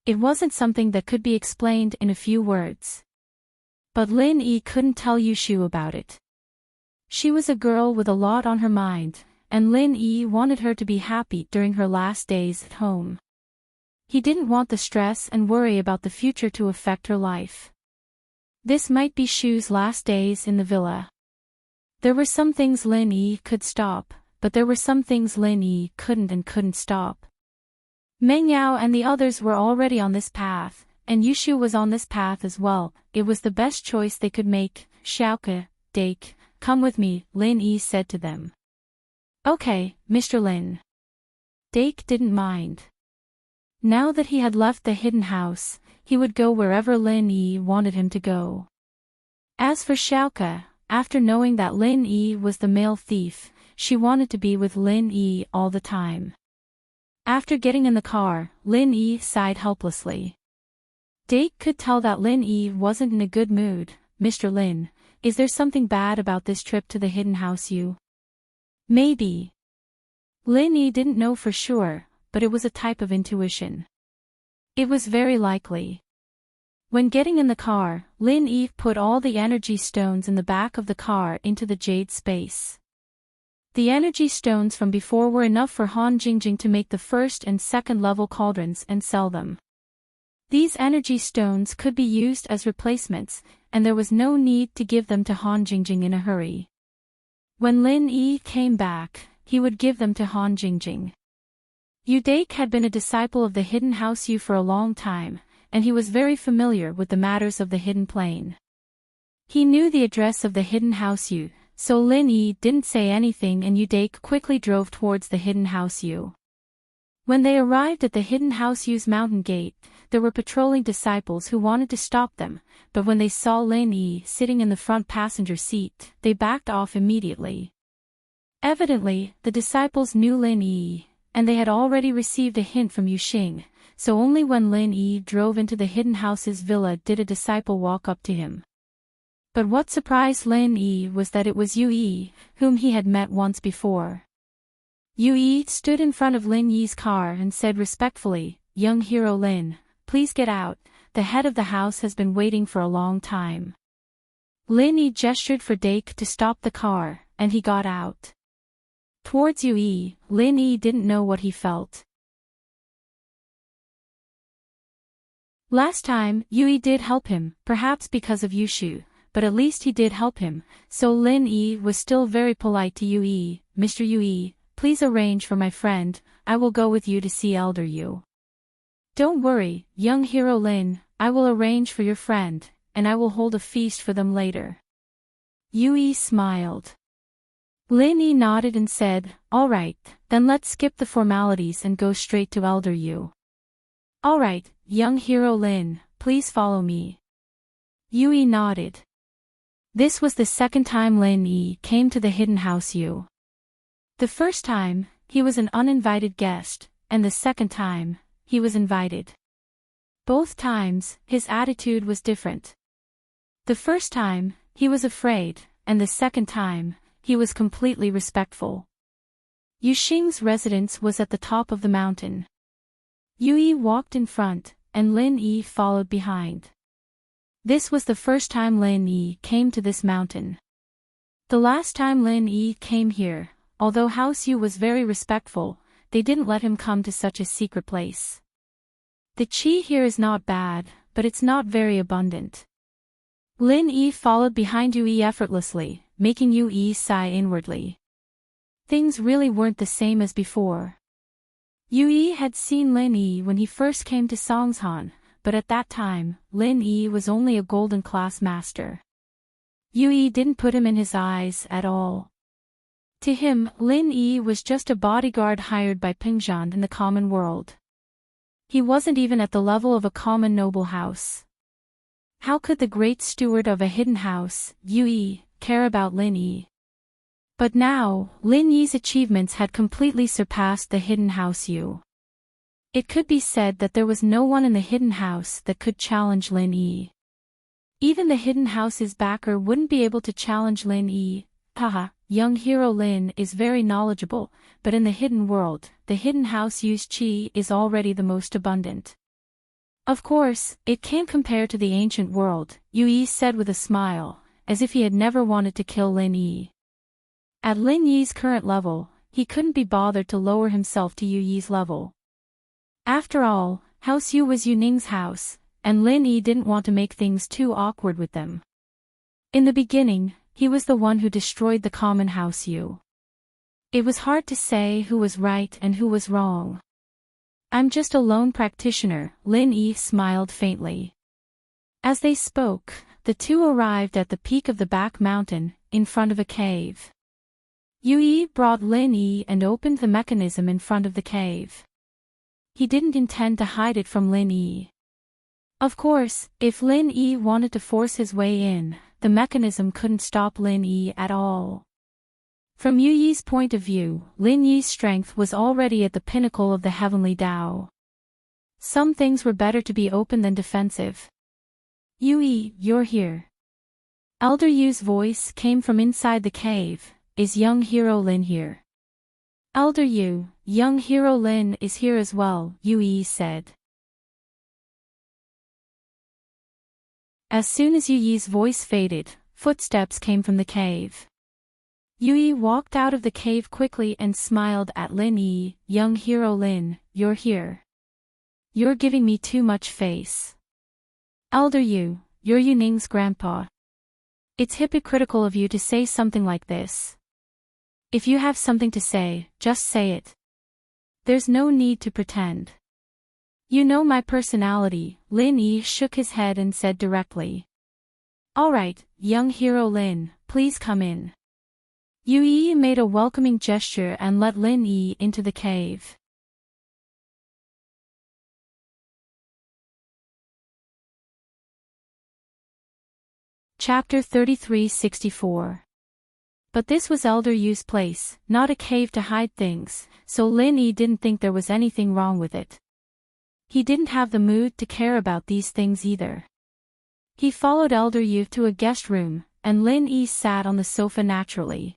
It wasn't something that could be explained in a few words. But Lin Yi couldn't tell Yushu about it. She was a girl with a lot on her mind, and Lin Yi wanted her to be happy during her last days at home. He didn't want the stress and worry about the future to affect her life. This might be Shu's last days in the villa. There were some things Lin Yi could stop, but there were some things Lin Yi couldn't stop. Meng Yao and the others were already on this path, and Yushu was on this path as well. It was the best choice they could make. Xiaoke, Dake, come with me, Lin Yi said to them. Okay, Mr. Lin. Dake didn't mind. Now that he had left the hidden house, he would go wherever Lin Yi wanted him to go. As for Xiaoke, after knowing that Lin Yi was the male thief, she wanted to be with Lin Yi all the time. After getting in the car, Lin Yi sighed helplessly. Dake could tell that Lin Yi wasn't in a good mood. Mr. Lin, is there something bad about this trip to the hidden house you? Maybe. Lin Yi didn't know for sure, but it was a type of intuition. It was very likely. When getting in the car, Lin Yi put all the energy stones in the back of the car into the jade space. The energy stones from before were enough for Han Jingjing to make the first and second level cauldrons and sell them. These energy stones could be used as replacements, and there was no need to give them to Han Jingjing in a hurry. When Lin Yi came back, he would give them to Han Jingjing. Udake had been a disciple of the Hidden House Yu for a long time, and he was very familiar with the matters of the Hidden Plane. He knew the address of the Hidden House Yu, so Lin Yi didn't say anything and Udake quickly drove towards the Hidden House Yu. When they arrived at the Hidden House Yu's mountain gate, there were patrolling disciples who wanted to stop them, but when they saw Lin Yi sitting in the front passenger seat, they backed off immediately. Evidently, the disciples knew Lin Yi, and they had already received a hint from Yuxing, so only when Lin Yi drove into the Hidden House's villa did a disciple walk up to him. But what surprised Lin Yi was that it was Yu Yi, whom he had met once before. Yu Yi stood in front of Lin Yi's car and said respectfully, "Young hero Lin, please get out, the head of the house has been waiting for a long time." Lin Yi gestured for Dake to stop the car, and he got out. Towards Yui, Lin Yi didn't know what he felt. Last time, Yui did help him, perhaps because of Yushu, but at least he did help him, so Lin Yi was still very polite to Yui. Mr. Yui, please arrange for my friend, I will go with you to see Elder Yu. Don't worry, young hero Lin, I will arrange for your friend, and I will hold a feast for them later. Yui smiled. Lin Yi nodded and said, alright, then let's skip the formalities and go straight to Elder Yu. Alright, young hero Lin, please follow me. Yui nodded. This was the second time Lin Yi came to the hidden house Yu. The first time, he was an uninvited guest, and the second time, he was invited. Both times, his attitude was different. The first time, he was afraid, and the second time, he was completely respectful. Yu Xing's residence was at the top of the mountain. Yui walked in front, and Lin Yi followed behind. This was the first time Lin Yi came to this mountain. The last time Lin Yi came here, although House Yu was very respectful, they didn't let him come to such a secret place. The qi here is not bad, but it's not very abundant. Lin Yi followed behind Yui effortlessly, making Yui sigh inwardly. Things really weren't the same as before. Yui had seen Lin Yi when he first came to Songshan, but at that time, Lin Yi was only a golden class master. Yui didn't put him in his eyes at all. To him, Lin Yi was just a bodyguard hired by Pingzhan in the common world. He wasn't even at the level of a common noble house. How could the great steward of a hidden house, Yui, care about Lin Yi? But now, Lin Yi's achievements had completely surpassed the hidden house Yu. It could be said that there was no one in the hidden house that could challenge Lin Yi. Even the hidden house's backer wouldn't be able to challenge Lin Yi. Haha, young hero Lin is very knowledgeable, but in the hidden world, the hidden house Yu's qi is already the most abundant. Of course, it can't compare to the ancient world, Yui said with a smile, as if he had never wanted to kill Lin Yi. At Lin Yi's current level, he couldn't be bothered to lower himself to Yui's level. After all, House Yu was Yu Ning's house, and Lin Yi didn't want to make things too awkward with them. In the beginning, he was the one who destroyed the common house Yu. It was hard to say who was right and who was wrong. I'm just a lone practitioner, Lin Yi smiled faintly. As they spoke, the two arrived at the peak of the back mountain, in front of a cave. Yui brought Lin Yi and opened the mechanism in front of the cave. He didn't intend to hide it from Lin Yi. Of course, if Lin Yi wanted to force his way in, the mechanism couldn't stop Lin Yi at all. From Yui's point of view, Lin Yi's strength was already at the pinnacle of the heavenly Tao. Some things were better to be open than defensive. Yui, you're here. Elder Yu's voice came from inside the cave. Is young hero Lin here? Elder Yu, young hero Lin is here as well, Yui said. As soon as Yui's voice faded, footsteps came from the cave. Yui walked out of the cave quickly and smiled at Lin Yi. Young hero Lin, you're here. You're giving me too much face. Elder Yu, you're Yu Ning's grandpa. It's hypocritical of you to say something like this. If you have something to say, just say it. There's no need to pretend. You know my personality, Lin Yi shook his head and said directly. Alright, young hero Lin, please come in. Yui made a welcoming gesture and let Lin Yi into the cave. Chapter 33-64. But this was Elder Yu's place, not a cave to hide things, so Lin Yi didn't think there was anything wrong with it. He didn't have the mood to care about these things either. He followed Elder Yu to a guest room, and Lin Yi sat on the sofa naturally.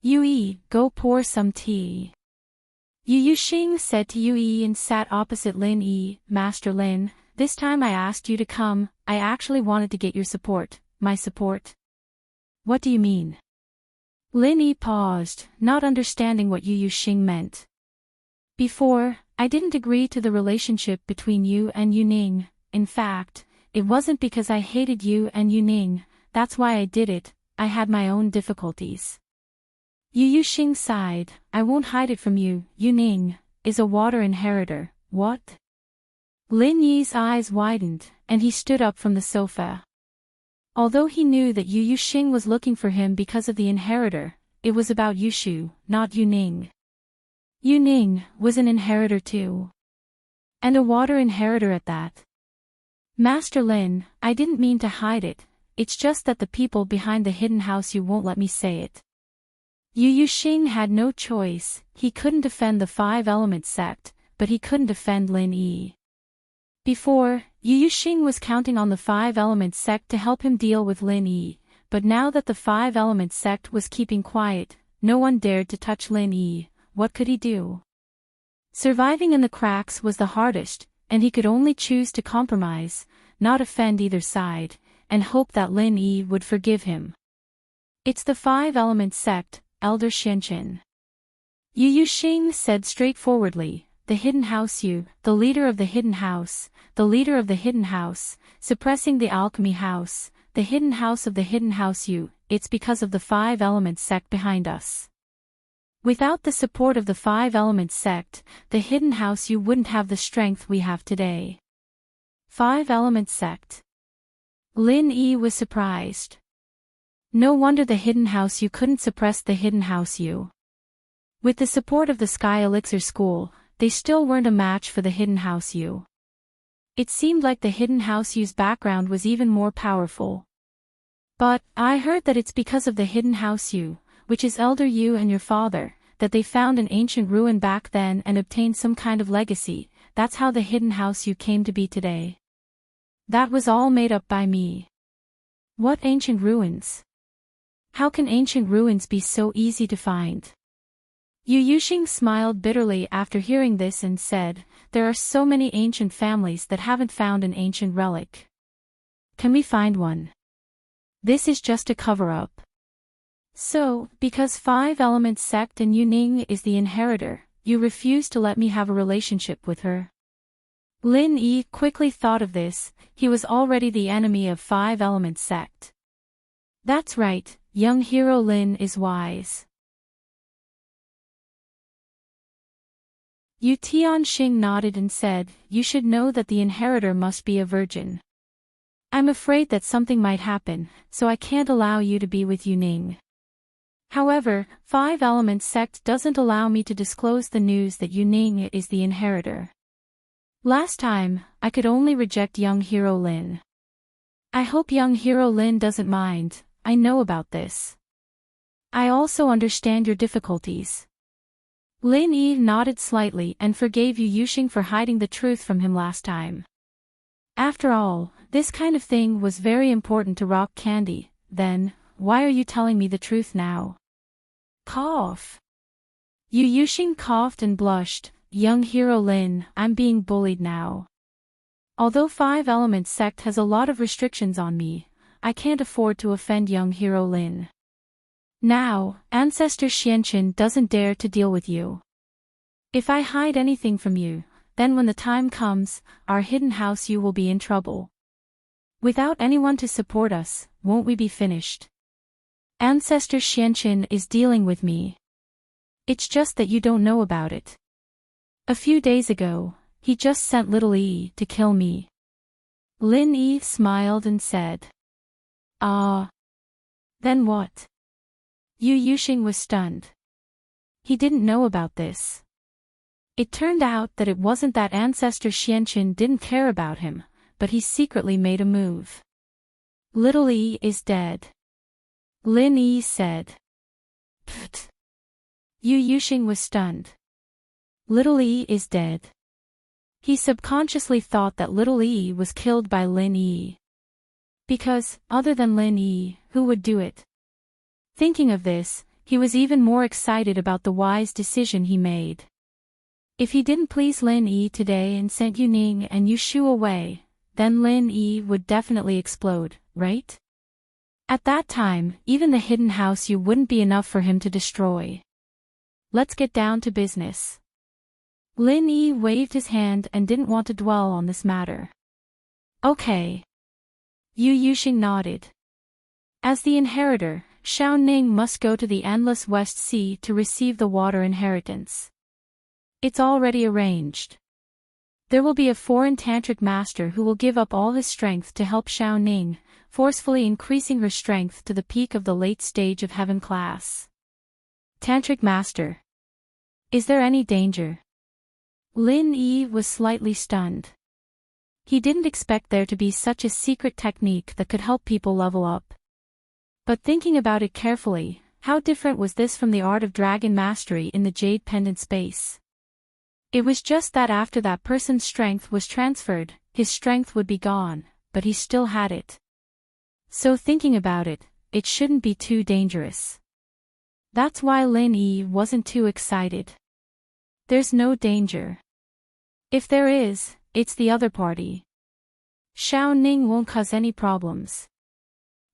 Yui, go pour some tea. Yu Xing said to Yui and sat opposite Lin Yi. Master Lin, this time I asked you to come, I actually wanted to get your support. My support? What do you mean? Lin Yi paused, not understanding what Yu Yuxing meant. Before, I didn't agree to the relationship between you and Yuning. In fact, it wasn't because I hated you and Yuning, that's why I did it, I had my own difficulties. Yu Yuxing sighed. I won't hide it from you, Yuning is a water inheritor. What? Lin Yi's eyes widened, and he stood up from the sofa. Although he knew that Yu Yuxing was looking for him because of the inheritor, it was about Yushu, not Yuning. Yuning was an inheritor too. And a water inheritor at that. Master Lin, I didn't mean to hide it, it's just that the people behind the hidden house you won't let me say it. Yu Yuxing had no choice, he couldn't defend the Five-Element sect, but he couldn't defend Lin Yi. Before, Yu Yuxing was counting on the Five-Element sect to help him deal with Lin Yi, but now that the Five-Element sect was keeping quiet, no one dared to touch Lin Yi. What could he do? Surviving in the cracks was the hardest, and he could only choose to compromise, not offend either side, and hope that Lin Yi would forgive him. It's the Five-Element sect, Elder Xianqin. Yu Yuxing said straightforwardly, the hidden house you, the leader of the hidden house, suppressing the alchemy house, the hidden house of the hidden house you, it's because of the Five-Element sect behind us. Without the support of the Five-Element sect, the hidden house you wouldn't have the strength we have today. Five-Element sect. Lin Yi was surprised. No wonder the hidden house you couldn't suppress the hidden house you. With the support of the Sky Elixir School, they still weren't a match for the hidden house you. It seemed like the hidden house you's background was even more powerful. But, I heard that it's because of the hidden house you, which is Elder You and your father, that they found an ancient ruin back then and obtained some kind of legacy. That's how the hidden house you came to be today. That was all made up by me. What ancient ruins? How can ancient ruins be so easy to find? Yu Yuxing smiled bitterly after hearing this and said, there are so many ancient families that haven't found an ancient relic. Can we find one? This is just a cover-up. So, because Five-Element sect and Yuning is the inheritor, you refuse to let me have a relationship with her? Lin Yi quickly thought of this, he was already the enemy of Five-Element sect. That's right, young hero Lin is wise. Yu Tianxing nodded and said, you should know that the inheritor must be a virgin. I'm afraid that something might happen, so I can't allow you to be with Yuning. However, Five-Element sect doesn't allow me to disclose the news that Yuning is the inheritor. Last time, I could only reject young hero Lin. I hope young hero Lin doesn't mind, I know about this. I also understand your difficulties. Lin Yi nodded slightly and forgave Yu Yuxing for hiding the truth from him last time. After all, this kind of thing was very important to Rock Candy, then, why are you telling me the truth now? Cough. Yu Yuxing coughed and blushed, young hero Lin, I'm being bullied now. Although Five-Element sect has a lot of restrictions on me, I can't afford to offend young hero Lin. Now, Ancestor Xianqin doesn't dare to deal with you. If I hide anything from you, then when the time comes, our hidden house you will be in trouble. Without anyone to support us, won't we be finished? Ancestor Xianqin is dealing with me. It's just that you don't know about it. A few days ago, he just sent little Yi to kill me. Lin Yi smiled and said. Ah. Then what? Yu Yuxing was stunned. He didn't know about this. It turned out that it wasn't that Ancestor Xianqin didn't care about him, but he secretly made a move. Little Yi is dead. Lin Yi said. Pfft. Yu Yuxing was stunned. Little Yi is dead. He subconsciously thought that Little Yi was killed by Lin Yi. Because, other than Lin Yi, who would do it? Thinking of this, he was even more excited about the wise decision he made. If he didn't please Lin Yi today and sent Yuning and Yushu away, then Lin Yi would definitely explode, right? At that time, even the hidden house you wouldn't be enough for him to destroy. Let's get down to business. Lin Yi waved his hand and didn't want to dwell on this matter. Okay. Yu Yuxing nodded. As the inheritor, Xiao Ning must go to the endless West Sea to receive the water inheritance. It's already arranged. There will be a foreign tantric master who will give up all his strength to help Xiao Ning, forcefully increasing her strength to the peak of the late stage of heaven class. Tantric master. Is there any danger? Lin Yi was slightly stunned. He didn't expect there to be such a secret technique that could help people level up. But thinking about it carefully, how different was this from the art of dragon mastery in the Jade Pendant space? It was just that after that person's strength was transferred, his strength would be gone, but he still had it. So thinking about it, it shouldn't be too dangerous. That's why Lin Yi wasn't too excited. There's no danger. If there is, it's the other party. Xiao Ning won't cause any problems.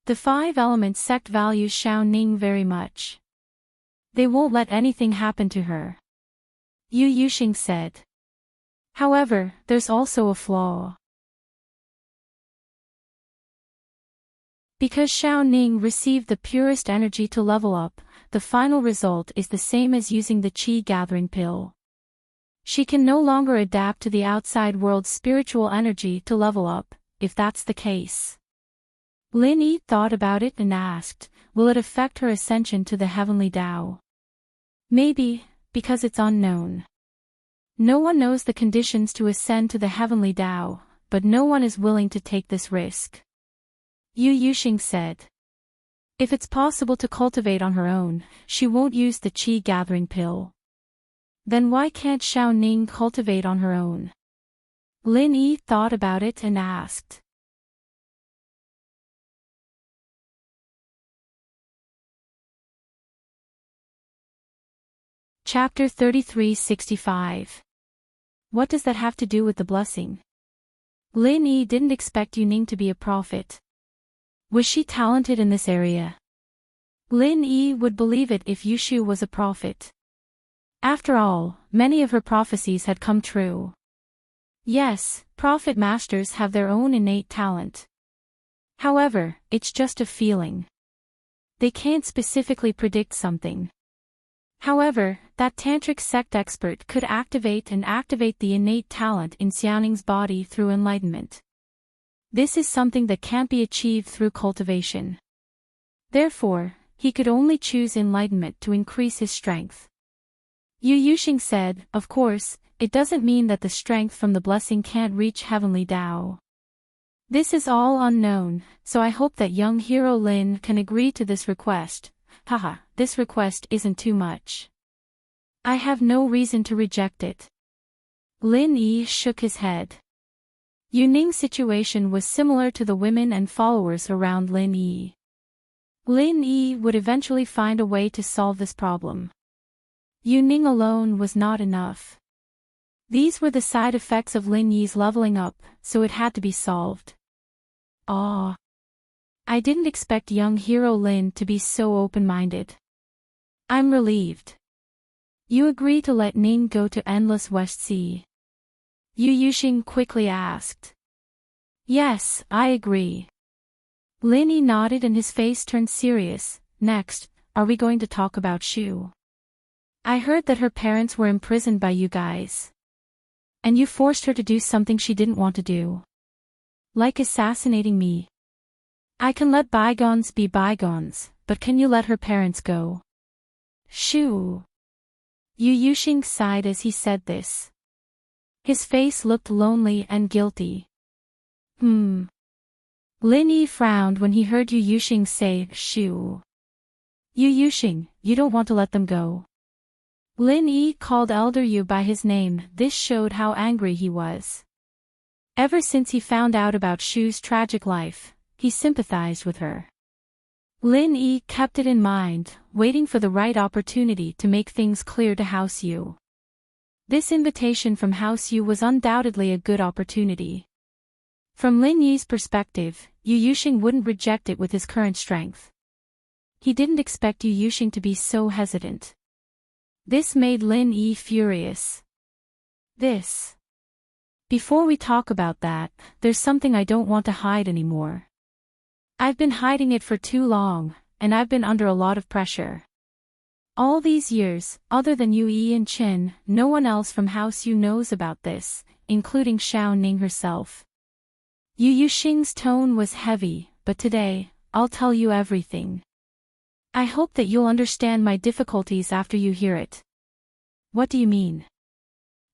The 5-element sect values Xiao Ning very much. They won't let anything happen to her. Yu Yuxing said. However, there's also a flaw. Because Xiao Ning received the purest energy to level up, the final result is the same as using the Qi gathering pill. She can no longer adapt to the outside world's spiritual energy to level up, if that's the case. Lin Yi thought about it and asked, will it affect her ascension to the heavenly Tao? Maybe, because it's unknown. No one knows the conditions to ascend to the heavenly Tao, but no one is willing to take this risk. Yu Yuxing said. If it's possible to cultivate on her own, she won't use the Qi gathering pill. Then why can't Xiao Ning cultivate on her own? Lin Yi thought about it and asked. Chapter 3365. What does that have to do with the blessing? Lin Yi didn't expect Yu Ning to be a prophet. Was she talented in this area? Lin Yi would believe it if Yushu was a prophet. After all, many of her prophecies had come true. Yes, prophet masters have their own innate talent. However, it's just a feeling. They can't specifically predict something. However, that tantric sect expert could activate the innate talent in Xiaoning's body through enlightenment. This is something that can't be achieved through cultivation. Therefore, he could only choose enlightenment to increase his strength. Yu Yuxing said, of course, it doesn't mean that the strength from the blessing can't reach heavenly Tao. This is all unknown, so I hope that young hero Lin can agree to this request. Haha, this request isn't too much. I have no reason to reject it. Lin Yi shook his head. Yu Ning's situation was similar to the women and followers around Lin Yi. Lin Yi would eventually find a way to solve this problem. Yu Ning alone was not enough. These were the side effects of Lin Yi's leveling up, so it had to be solved. Ah. I didn't expect young hero Lin to be so open-minded. I'm relieved. You agree to let Ning go to Endless West Sea? Yu Yuxing quickly asked. Yes, I agree. Lin Yi nodded and his face turned serious. Next, are we going to talk about Shu? I heard that her parents were imprisoned by you guys. And you forced her to do something she didn't want to do. Like assassinating me. I can let bygones be bygones, but can you let her parents go? Shoo. Yu Yuxing sighed as he said this. His face looked lonely and guilty. Lin Yi frowned when he heard Yu Yuxing say, shoo. Yu Yuxing, you don't want to let them go. Lin Yi called Elder Yu by his name. This showed how angry he was. Ever since he found out about Shu's tragic life, he sympathized with her. Lin Yi kept it in mind, waiting for the right opportunity to make things clear to House Yu. This invitation from House Yu was undoubtedly a good opportunity. From Lin Yi's perspective, Yu Yuxing wouldn't reject it with his current strength. He didn't expect Yu Yuxing to be so hesitant. This made Lin Yi furious. Before we talk about that, there's something I don't want to hide anymore. I've been hiding it for too long, and I've been under a lot of pressure. All these years, other than Yu Yi and Qin, no one else from House Yu knows about this, including Xiao Ning herself. Yu Yuxing's tone was heavy, but today, I'll tell you everything. I hope that you'll understand my difficulties after you hear it. What do you mean?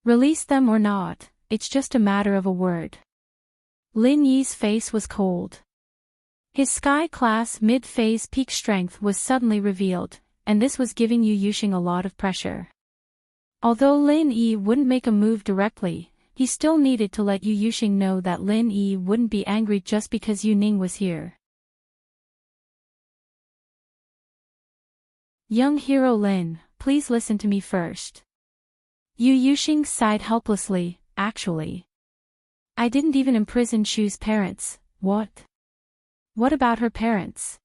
Release them or not, it's just a matter of a word. Lin Yi's face was cold. His Sky-class mid-phase peak strength was suddenly revealed, and this was giving Yu Yuxing a lot of pressure. Although Lin Yi wouldn't make a move directly, he still needed to let Yu Yuxing know that Lin Yi wouldn't be angry just because Yu Ning was here. Young hero Lin, please listen to me first. Yu Yuxing sighed helplessly. Actually, I didn't even imprison Shu's parents. What? What about her parents?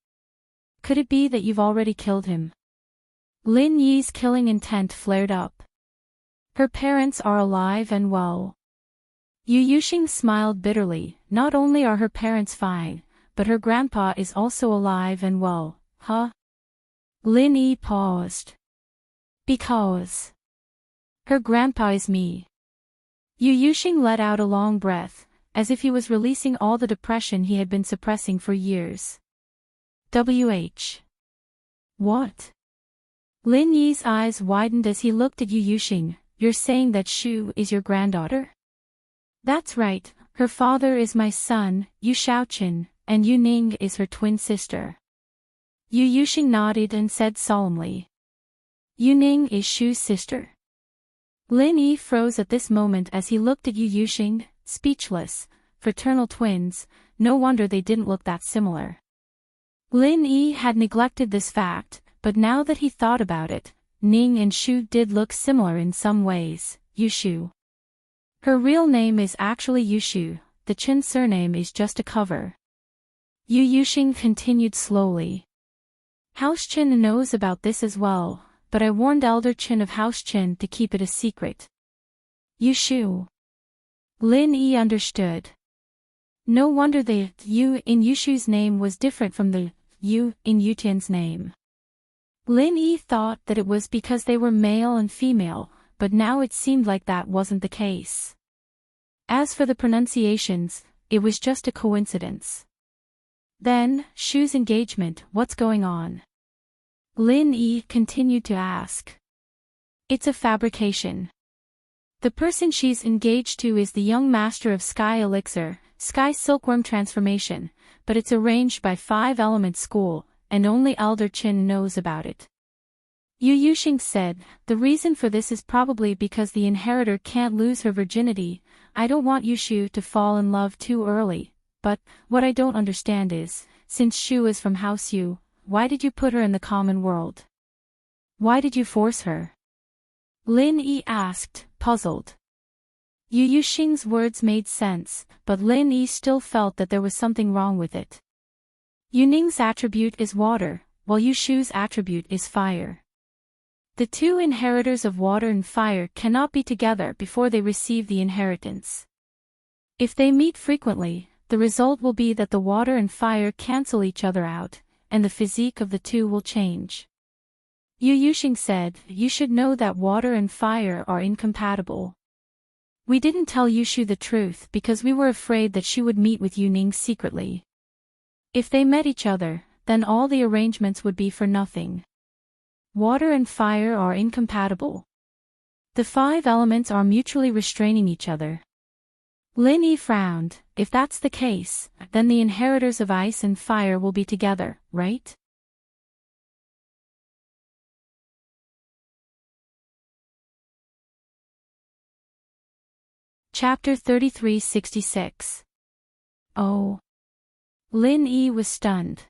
Could it be that you've already killed him? Lin Yi's killing intent flared up. Her parents are alive and well. Yu Yuxing smiled bitterly. Not only are her parents fine, but her grandpa is also alive and well. Huh? Lin Yi paused. Because her grandpa is me. Yu Yuxing let out a long breath, as if he was releasing all the depression he had been suppressing for years. What? Lin Yi's eyes widened as he looked at Yu Yuxing. You're saying that Shu is your granddaughter? That's right, her father is my son, Yu Shaoqin, and Yu Ning is her twin sister. Yu Yuxing nodded and said solemnly. Yu Ning is Shu's sister? Lin Yi froze at this moment as he looked at Yu Yuxing, speechless. Fraternal twins, no wonder they didn't look that similar. Lin Yi had neglected this fact, but now that he thought about it, Ning and Shu did look similar in some ways. Yushu. Her real name is actually Yushu, the Qin surname is just a cover. Yu Yuxing continued slowly. House Qin knows about this as well, but I warned Elder Qin of House Qin to keep it a secret. Yushu. Lin Yi understood. No wonder the Yu in Yushu's name was different from the Yu in Yutian's name. Lin Yi thought that it was because they were male and female, but now it seemed like that wasn't the case. As for the pronunciations, it was just a coincidence. Then, Shu's engagement, what's going on? Lin Yi continued to ask. It's a fabrication. The person she's engaged to is the young master of Sky Elixir, Sky Silkworm Transformation, but it's arranged by 5-element school, and only Elder Qin knows about it. Yu Yuxing said, the reason for this is probably because the inheritor can't lose her virginity. I don't want Yushu to fall in love too early, but, what I don't understand is, since Shu is from House Yu, why did you put her in the common world? Why did you force her? Lin Yi asked, puzzled. Yu Yuxing's words made sense, but Lin Yi still felt that there was something wrong with it. Yu Ning's attribute is water, while Yu Shu's attribute is fire. The two inheritors of water and fire cannot be together before they receive the inheritance. If they meet frequently, the result will be that the water and fire cancel each other out, and the physique of the two will change. Yu Yuxing said, you should know that water and fire are incompatible. We didn't tell Yushu the truth because we were afraid that she would meet with Yu Ning secretly. If they met each other, then all the arrangements would be for nothing. Water and fire are incompatible. The 5 elements are mutually restraining each other. Lin Yi frowned. If that's the case, then the inheritors of ice and fire will be together, right? Chapter 3366. Oh. Lin Yi was stunned.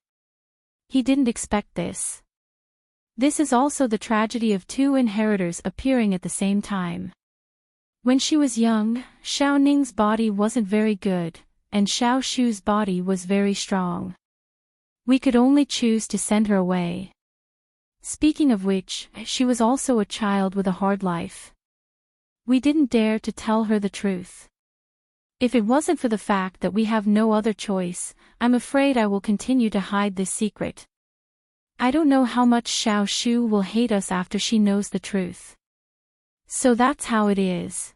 He didn't expect this. This is also the tragedy of 2 inheritors appearing at the same time. When she was young, Xiao Ning's body wasn't very good, and Xiao Shu's body was very strong. We could only choose to send her away. Speaking of which, she was also a child with a hard life. We didn't dare to tell her the truth. If it wasn't for the fact that we have no other choice, I'm afraid I will continue to hide this secret. I don't know how much Xiao Shu will hate us after she knows the truth. So that's how it is.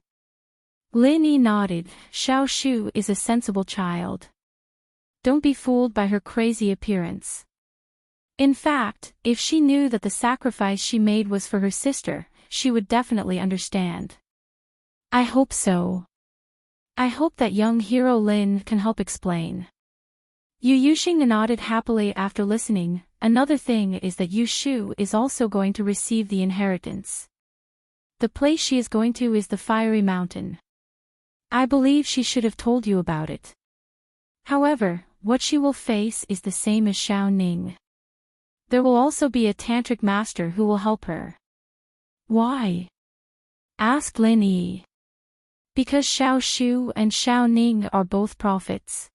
Lin Yi nodded. Xiao Shu is a sensible child. Don't be fooled by her crazy appearance. In fact, if she knew that the sacrifice she made was for her sister, she would definitely understand. I hope so. I hope that young hero Lin can help explain. Yu Yuxing nodded happily after listening. Another thing is that Yu Shu is also going to receive the inheritance. The place she is going to is the Fiery Mountain. I believe she should have told you about it. However, what she will face is the same as Xiao Ning. There will also be a tantric master who will help her. Why? Asked Lin Yi. Because Xiao Shu and Xiao Ning are both prophets.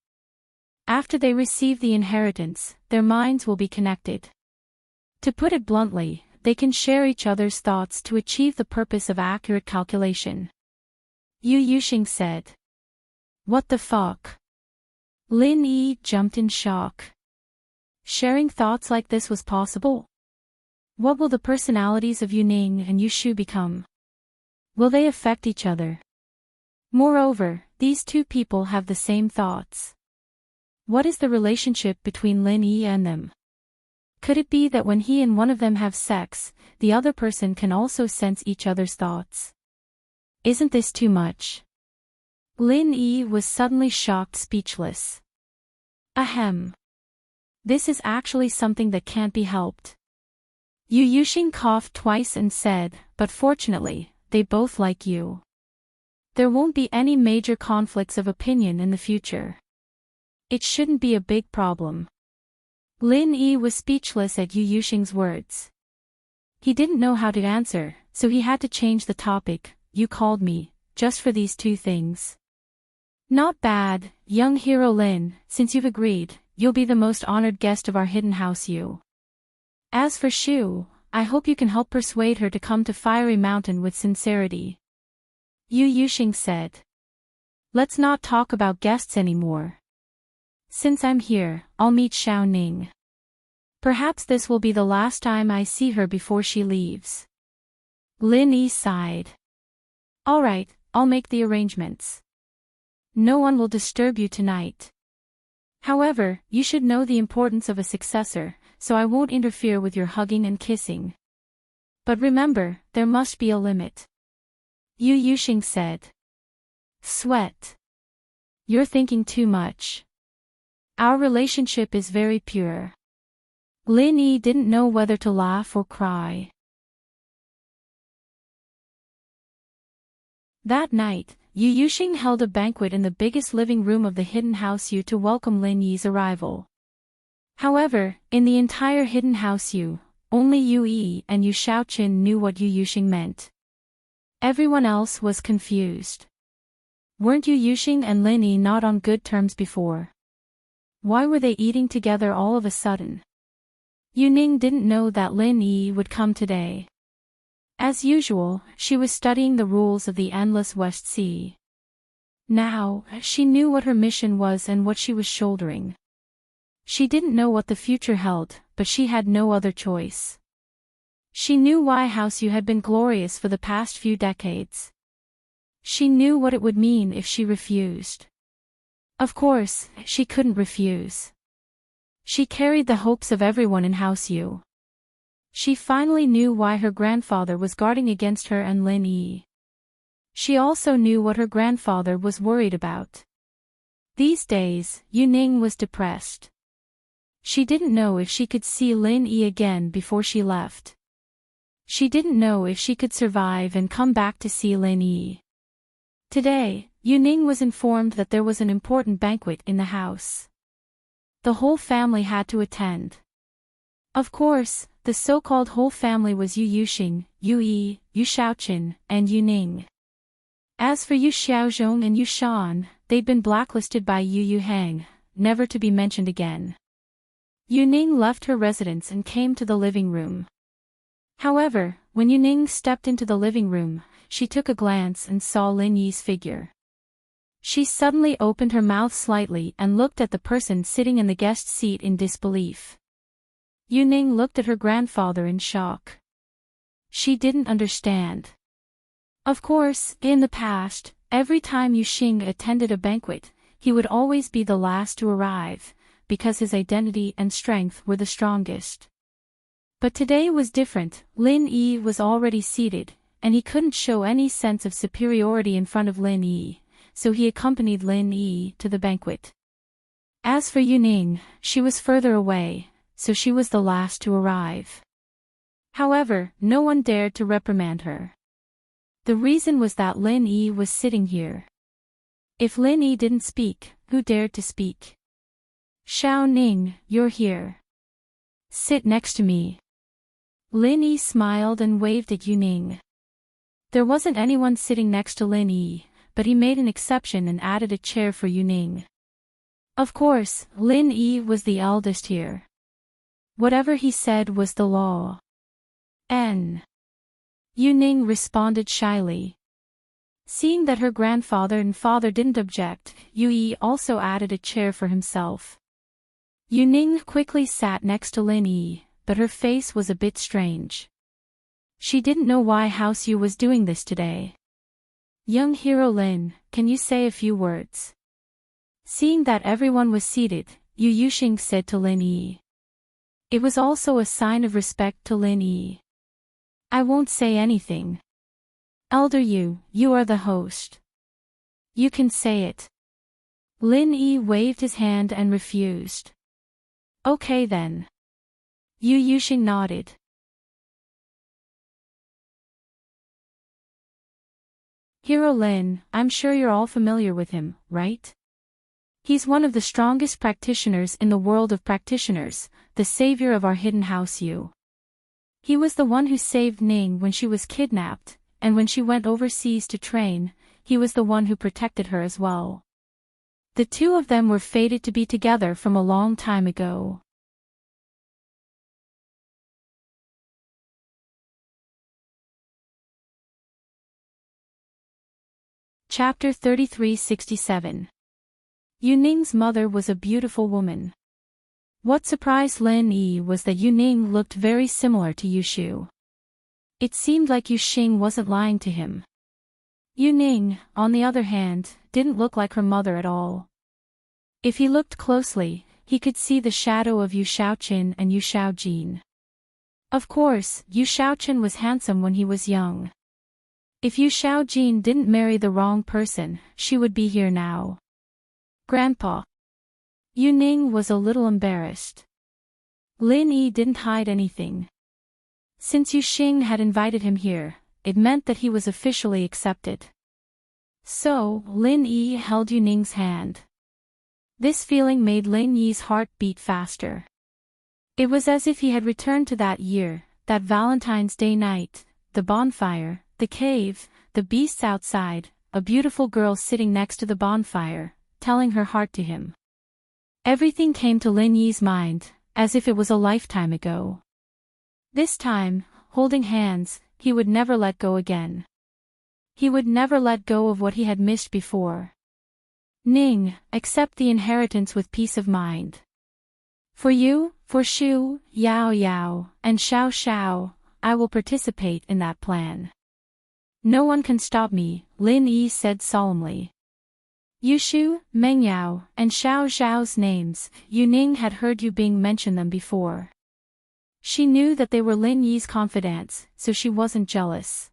After they receive the inheritance, their minds will be connected. To put it bluntly, they can share each other's thoughts to achieve the purpose of accurate calculation. Yu Yuxing said. What the fuck? Lin Yi jumped in shock. Sharing thoughts like this was possible? What will the personalities of Yu Ning and Yu Shu become? Will they affect each other? Moreover, these two people have the same thoughts. What is the relationship between Lin Yi and them? Could it be that when he and one of them have sex, the other person can also sense each other's thoughts? Isn't this too much? Lin Yi was suddenly shocked, speechless. Ahem. This is actually something that can't be helped. Yu Yuxing coughed twice and said, but fortunately, they both like you. There won't be any major conflicts of opinion in the future. It shouldn't be a big problem. Lin Yi was speechless at Yu Yuxing's words. He didn't know how to answer, so he had to change the topic. You called me, just for these two things. Not bad, young hero Lin, since you've agreed, you'll be the most honored guest of our hidden house Yu. As for Shu, I hope you can help persuade her to come to Fiery Mountain with sincerity. Yu Yuxing said. Let's not talk about guests anymore. Since I'm here, I'll meet Xiao Ning. Perhaps this will be the last time I see her before she leaves. Lin Yi sighed. Alright, I'll make the arrangements. No one will disturb you tonight. However, you should know the importance of a successor, so I won't interfere with your hugging and kissing. But remember, there must be a limit. Yu Yuxing said. Sweat. You're thinking too much. Our relationship is very pure. Lin Yi didn't know whether to laugh or cry. That night, Yu Yuxing held a banquet in the biggest living room of the hidden house Yu to welcome Lin Yi's arrival. However, in the entire hidden house Yu, only Yu Yi and Yu Shaoqin knew what Yu Yuxing meant. Everyone else was confused. Weren't Yu Yuxing and Lin Yi not on good terms before? Why were they eating together all of a sudden? Yu Ning didn't know that Lin Yi would come today. As usual, she was studying the rules of the endless West Sea. Now, she knew what her mission was and what she was shouldering. She didn't know what the future held, but she had no other choice. She knew why House Yu had been glorious for the past few decades. She knew what it would mean if she refused. Of course, she couldn't refuse. She carried the hopes of everyone in House Yu. She finally knew why her grandfather was guarding against her and Lin Yi. She also knew what her grandfather was worried about. These days, Yu Ning was depressed. She didn't know if she could see Lin Yi again before she left. She didn't know if she could survive and come back to see Lin Yi. Today, Yu Ning was informed that there was an important banquet in the house. The whole family had to attend. Of course, the so-called whole family was Yu Yuxing, Yu Yi, Yu Shaoqin, and Yu Ning. As for Yu Xiaozhong and Yu Shan, they'd been blacklisted by Yu Hang, never to be mentioned again. Yu Ning left her residence and came to the living room. However, when Yu Ning stepped into the living room, she took a glance and saw Lin Yi's figure. She suddenly opened her mouth slightly and looked at the person sitting in the guest seat in disbelief. Yu Ning looked at her grandfather in shock. She didn't understand. Of course, in the past, every time Yu Xing attended a banquet, he would always be the last to arrive, because his identity and strength were the strongest. But today was different. Lin Yi was already seated, and he couldn't show any sense of superiority in front of Lin Yi, so he accompanied Lin Yi to the banquet. As for Yu Ning, she was further away, so she was the last to arrive. However, no one dared to reprimand her. The reason was that Lin Yi was sitting here. If Lin Yi didn't speak, who dared to speak? Xiao Ning, you're here. Sit next to me. Lin Yi smiled and waved at Yu Ning. There wasn't anyone sitting next to Lin Yi, but he made an exception and added a chair for Yu Ning. Of course, Lin Yi was the eldest here. Whatever he said was the law. Yu Ning responded shyly. Seeing that her grandfather and father didn't object, Yu Yi also added a chair for himself. Yu Ning quickly sat next to Lin Yi, but her face was a bit strange. She didn't know why House Yu was doing this today. Young hero Lin, can you say a few words? Seeing that everyone was seated, Yu Yuxing said to Lin Yi. It was also a sign of respect to Lin Yi. I won't say anything. Elder Yu, you are the host. You can say it. Lin Yi waved his hand and refused. Okay then. Yu Yuxing nodded. Hero Lin, I'm sure you're all familiar with him, right? He's one of the strongest practitioners in the world of practitioners, the savior of our hidden house Yu. He was the one who saved Ning when she was kidnapped, and when she went overseas to train, he was the one who protected her as well. The two of them were fated to be together from a long time ago. Chapter 3367. Yu Ning's mother was a beautiful woman. What surprised Lin Yi was that Yu Ning looked very similar to Yu Shu. It seemed like Yu Xing wasn't lying to him. Yu Ning, on the other hand, didn't look like her mother at all. If he looked closely, he could see the shadow of Yu Shaoqin and Yu Shaojin. Of course, Yu Shaoqin was handsome when he was young. If Yu Shaojin didn't marry the wrong person, she would be here now. Grandpa. Yu Ning was a little embarrassed. Lin Yi didn't hide anything. Since Yu Xing had invited him here, it meant that he was officially accepted. So, Lin Yi held Yu Ning's hand. This feeling made Lin Yi's heart beat faster. It was as if he had returned to that year, that Valentine's Day night, the bonfire, the cave, the beasts outside, a beautiful girl sitting next to the bonfire, telling her heart to him. Everything came to Lin Yi's mind, as if it was a lifetime ago. This time, holding hands, he would never let go again. He would never let go of what he had missed before. Ning, accept the inheritance with peace of mind. For you, for Shu, Yao Yao, and Xiao Xiao, I will participate in that plan. No one can stop me, Lin Yi said solemnly. Yushu, Mengyao, and Xiao Zhao's names, Yu Ning had heard Yu Bing mention them before. She knew that they were Lin Yi's confidants, so she wasn't jealous.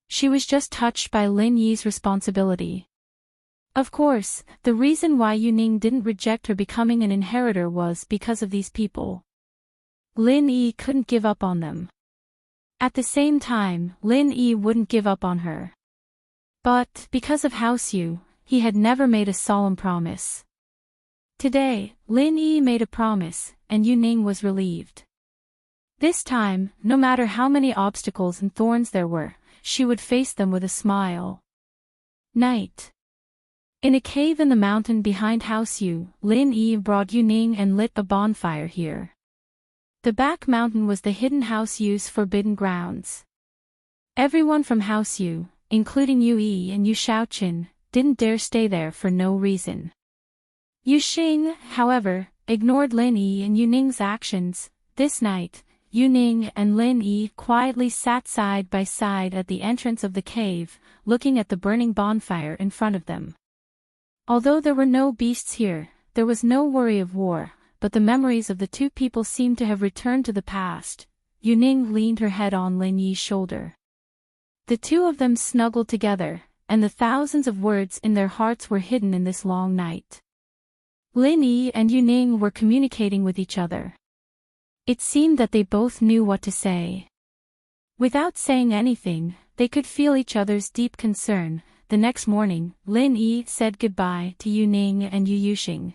She was just touched by Lin Yi's responsibility. Of course, the reason why Yu Ning didn't reject her becoming an inheritor was because of these people. Lin Yi couldn't give up on them. At the same time, Lin Yi wouldn't give up on her. But, because of House Yu, he had never made a solemn promise. Today, Lin Yi made a promise, and Yu Ning was relieved. This time, no matter how many obstacles and thorns there were, she would face them with a smile. Night. In a cave in the mountain behind House Yu, Lin Yi brought Yu Ning and lit a bonfire here. The back mountain was the hidden House Yu's forbidden grounds. Everyone from House Yu, including Yu Yi and Yu Shaoqin, didn't dare stay there for no reason. Yu Xing, however, ignored Lin Yi and Yu Ning's actions. This night, Yu Ning and Lin Yi quietly sat side by side at the entrance of the cave, looking at the burning bonfire in front of them. Although there were no beasts here, there was no worry of war, but the memories of the two people seemed to have returned to the past. Yu Ning leaned her head on Lin Yi's shoulder. The two of them snuggled together, and the thousands of words in their hearts were hidden in this long night. Lin Yi and Yu Ning were communicating with each other. It seemed that they both knew what to say. Without saying anything, they could feel each other's deep concern. The next morning, Lin Yi said goodbye to Yu Ning and Yu Yuxing.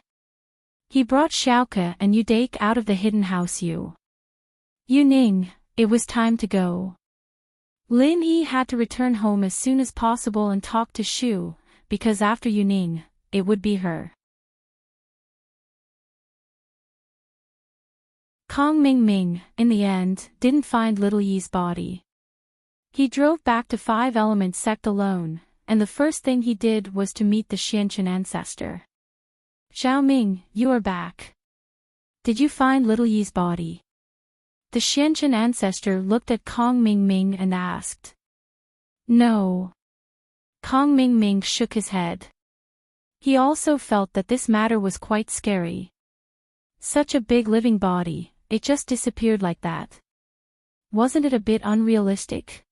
He brought Xiaoke and Yu Dake out of the hidden House Yu. Yu Ning, it was time to go. Lin Yi had to return home as soon as possible and talk to Shu, because after Yu Ning, it would be her. Kong Ming, in the end, didn't find Little Yi's body. He drove back to Five Element Sect alone, and the first thing he did was to meet the Xianqin ancestor. Xiao Ming, you are back. Did you find Little Yi's body? The Xianqin ancestor looked at Kong Ming and asked. No. Kong Ming shook his head. He also felt that this matter was quite scary. Such a big living body. It just disappeared like that. Wasn't it a bit unrealistic?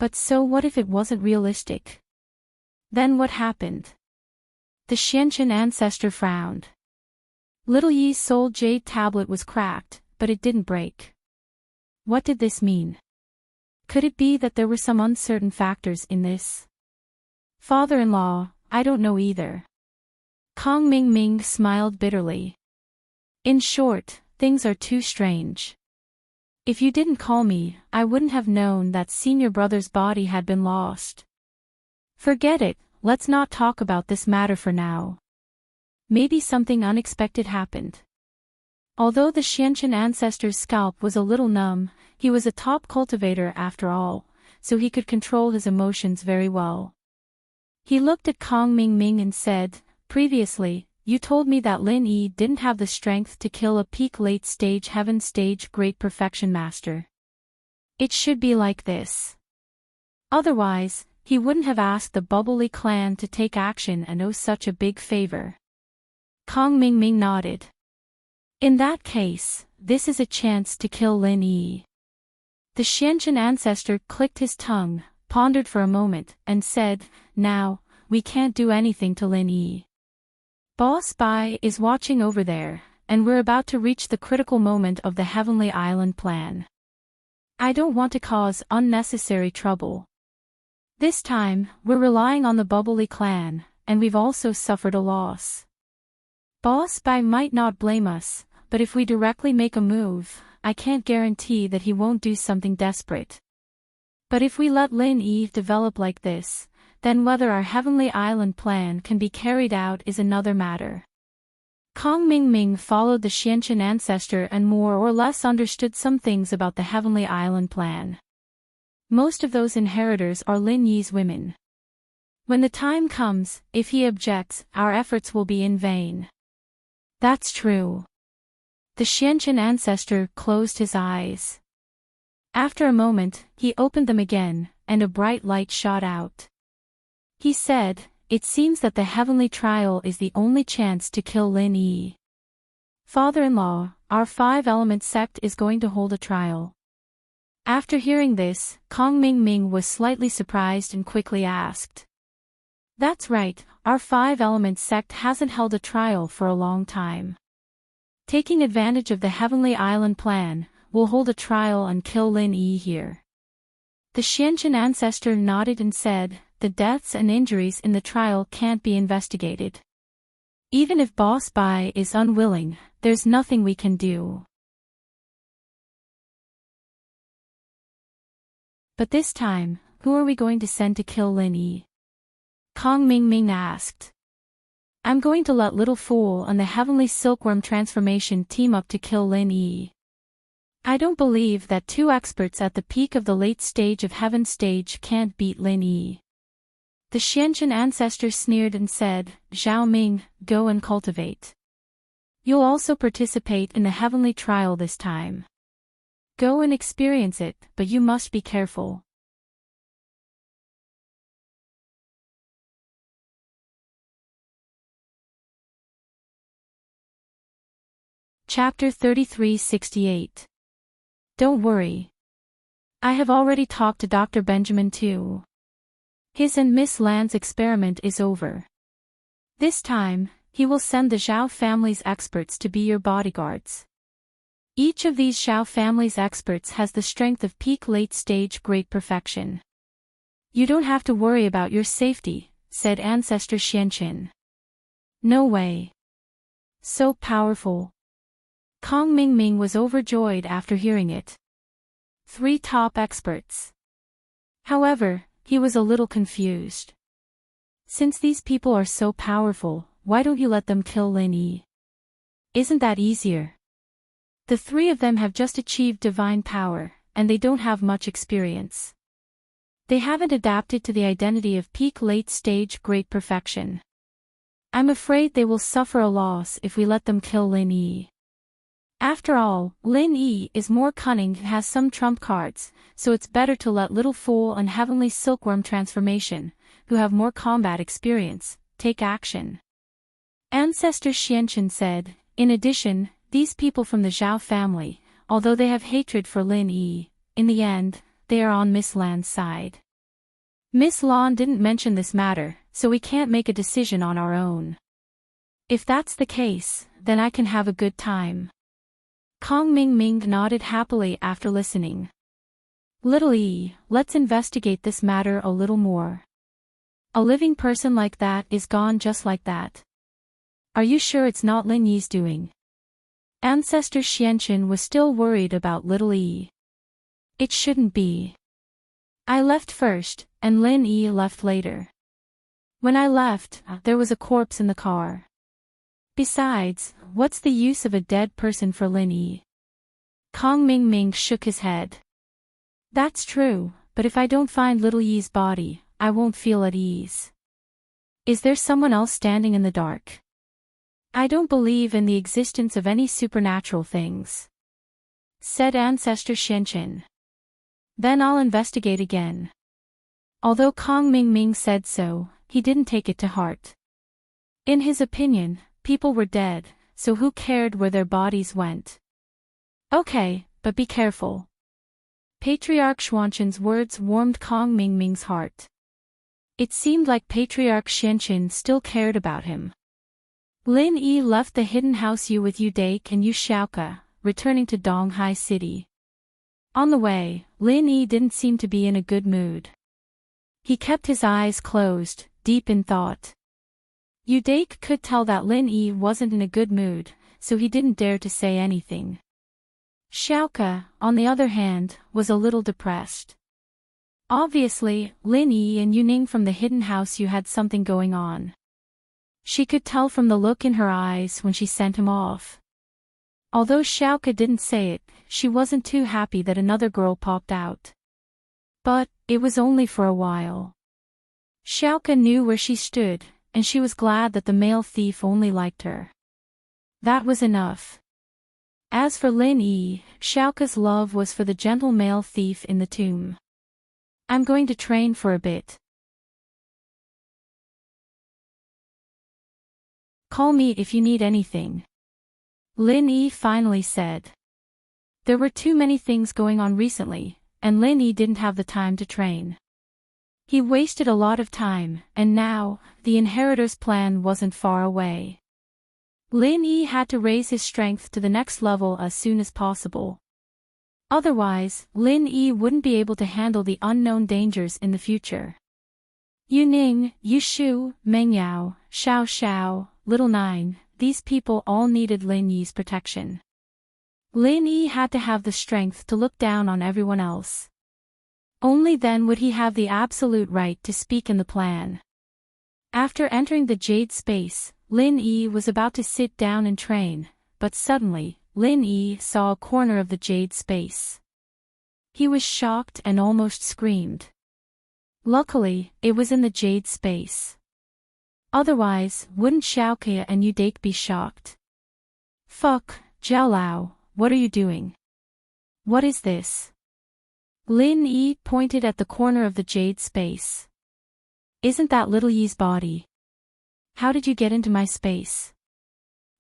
But so what if it wasn't realistic? Then what happened? The Xianqin ancestor frowned. Little Yi's soul jade tablet was cracked, but it didn't break. What did this mean? Could it be that there were some uncertain factors in this? Father-in-law, I don't know either. Kong Ming smiled bitterly. In short, things are too strange. If you didn't call me, I wouldn't have known that senior brother's body had been lost. Forget it, let's not talk about this matter for now. Maybe something unexpected happened. Although the Xianqin ancestor's scalp was a little numb, he was a top cultivator after all, so he could control his emotions very well. He looked at Kong Ming and said, previously, you told me that Lin Yi didn't have the strength to kill a peak late-stage heaven stage great perfection master. It should be like this. Otherwise, he wouldn't have asked the Bubbly clan to take action and owe such a big favor. Kong Ming nodded. In that case, this is a chance to kill Lin Yi. The Xianqin ancestor clicked his tongue, pondered for a moment, and said, now, we can't do anything to Lin Yi. Boss Bai is watching over there, and we're about to reach the critical moment of the Heavenly Island plan. I don't want to cause unnecessary trouble. This time, we're relying on the Bubbly clan, and we've also suffered a loss. Boss Bai might not blame us, but if we directly make a move, I can't guarantee that he won't do something desperate. But if we let Lin Yi develop like this, then whether our Heavenly Island plan can be carried out is another matter. Kong Ming followed the Xianqin ancestor and more or less understood some things about the Heavenly Island plan. Most of those inheritors are Lin Yi's women. When the time comes, if he objects, our efforts will be in vain. That's true. The Xianqin ancestor closed his eyes. After a moment, he opened them again, and a bright light shot out. He said, it seems that the heavenly trial is the only chance to kill Lin Yi. Father-in-law, our five-element sect is going to hold a trial. After hearing this, Kong Ming was slightly surprised and quickly asked. That's right, our five-element sect hasn't held a trial for a long time. Taking advantage of the Heavenly Island plan, we'll hold a trial and kill Lin Yi here. The Xianqin ancestor nodded and said, the deaths and injuries in the trial can't be investigated. Even if Boss Bai is unwilling, there's nothing we can do. But this time, who are we going to send to kill Lin Yi? Kong Ming asked. I'm going to let Little Fool and the Heavenly Silkworm transformation team up to kill Lin Yi. I don't believe that two experts at the peak of the late stage of Heaven stage can't beat Lin Yi. The Xianqin ancestor sneered and said, Zhao Ming, go and cultivate. You'll also participate in the heavenly trial this time. Go and experience it, but you must be careful. Chapter 3368. Don't worry. I have already talked to Dr. Benjamin too. His and Miss Land's experiment is over. This time, he will send the Zhao family's experts to be your bodyguards. Each of these Zhao family's experts has the strength of peak late-stage great perfection. You don't have to worry about your safety, said Ancestor Xianqin. No way. So powerful. Kong Mingming was overjoyed after hearing it. 3 top experts. However, he was a little confused. Since these people are so powerful, why don't you let them kill Lin Yi? Isn't that easier? The 3 of them have just achieved divine power, and they don't have much experience. They haven't adapted to the identity of peak late-stage great perfection. I'm afraid they will suffer a loss if we let them kill Lin Yi. After all, Lin Yi is more cunning and has some trump cards, so it's better to let Little Fool and Heavenly Silkworm transformation, who have more combat experience, take action. Ancestor Xianqin said, in addition, these people from the Zhao family, although they have hatred for Lin Yi, in the end, they are on Miss Lan's side. Miss Lan didn't mention this matter, so we can't make a decision on our own. If that's the case, then I can have a good time. Kong Mingming nodded happily after listening. Little Yi, let's investigate this matter a little more. A living person like that is gone just like that. Are you sure it's not Lin Yi's doing? Ancestor Xianqin was still worried about Little Yi. It shouldn't be. I left first, and Lin Yi left later. When I left, there was a corpse in the car. Besides, what's the use of a dead person for Lin Yi? Kong Mingming shook his head. That's true, but if I don't find Little Yi's body, I won't feel at ease. Is there someone else standing in the dark? I don't believe in the existence of any supernatural things, said Ancestor Xianqin. Then I'll investigate again. Although Kong Mingming said so, he didn't take it to heart. In his opinion, people were dead, so who cared where their bodies went? Okay, but be careful. Patriarch Xuanqin's words warmed Kong Mingming's heart. It seemed like Patriarch Xianqin still cared about him. Lin Yi left the hidden house Yu with Yu Dake and Yu Xiaoke, returning to Donghai City. On the way, Lin Yi didn't seem to be in a good mood. He kept his eyes closed, deep in thought. Yu Dake could tell that Lin Yi wasn't in a good mood, so he didn't dare to say anything. Xiaoke, on the other hand, was a little depressed. Obviously, Lin Yi and Yuning from the hidden house Yu had something going on. She could tell from the look in her eyes when she sent him off. Although Xiaoke didn't say it, she wasn't too happy that another girl popped out. But, it was only for a while. Xiaoke knew where she stood, and she was glad that the male thief only liked her. That was enough. As for Lin Yi, Xiaoke's love was for the gentle male thief in the tomb. I'm going to train for a bit. Call me if you need anything. Lin Yi finally said. There were too many things going on recently, and Lin Yi didn't have the time to train. He wasted a lot of time, and now, the inheritor's plan wasn't far away. Lin Yi had to raise his strength to the next level as soon as possible. Otherwise, Lin Yi wouldn't be able to handle the unknown dangers in the future. Yu Ning, Yu Shu, Meng Yao, Xiao Xiao, Little Nine, these people all needed Lin Yi's protection. Lin Yi had to have the strength to look down on everyone else. Only then would he have the absolute right to speak in the plan. After entering the jade space, Lin Yi was about to sit down and train, but suddenly, Lin Yi saw a corner of the jade space. He was shocked and almost screamed. Luckily, it was in the jade space. Otherwise, wouldn't Xiaoke and Udake be shocked? Fuck, Zhao Lao, what are you doing? What is this? Lin Yi pointed at the corner of the jade space. Isn't that little Yi's body? How did you get into my space?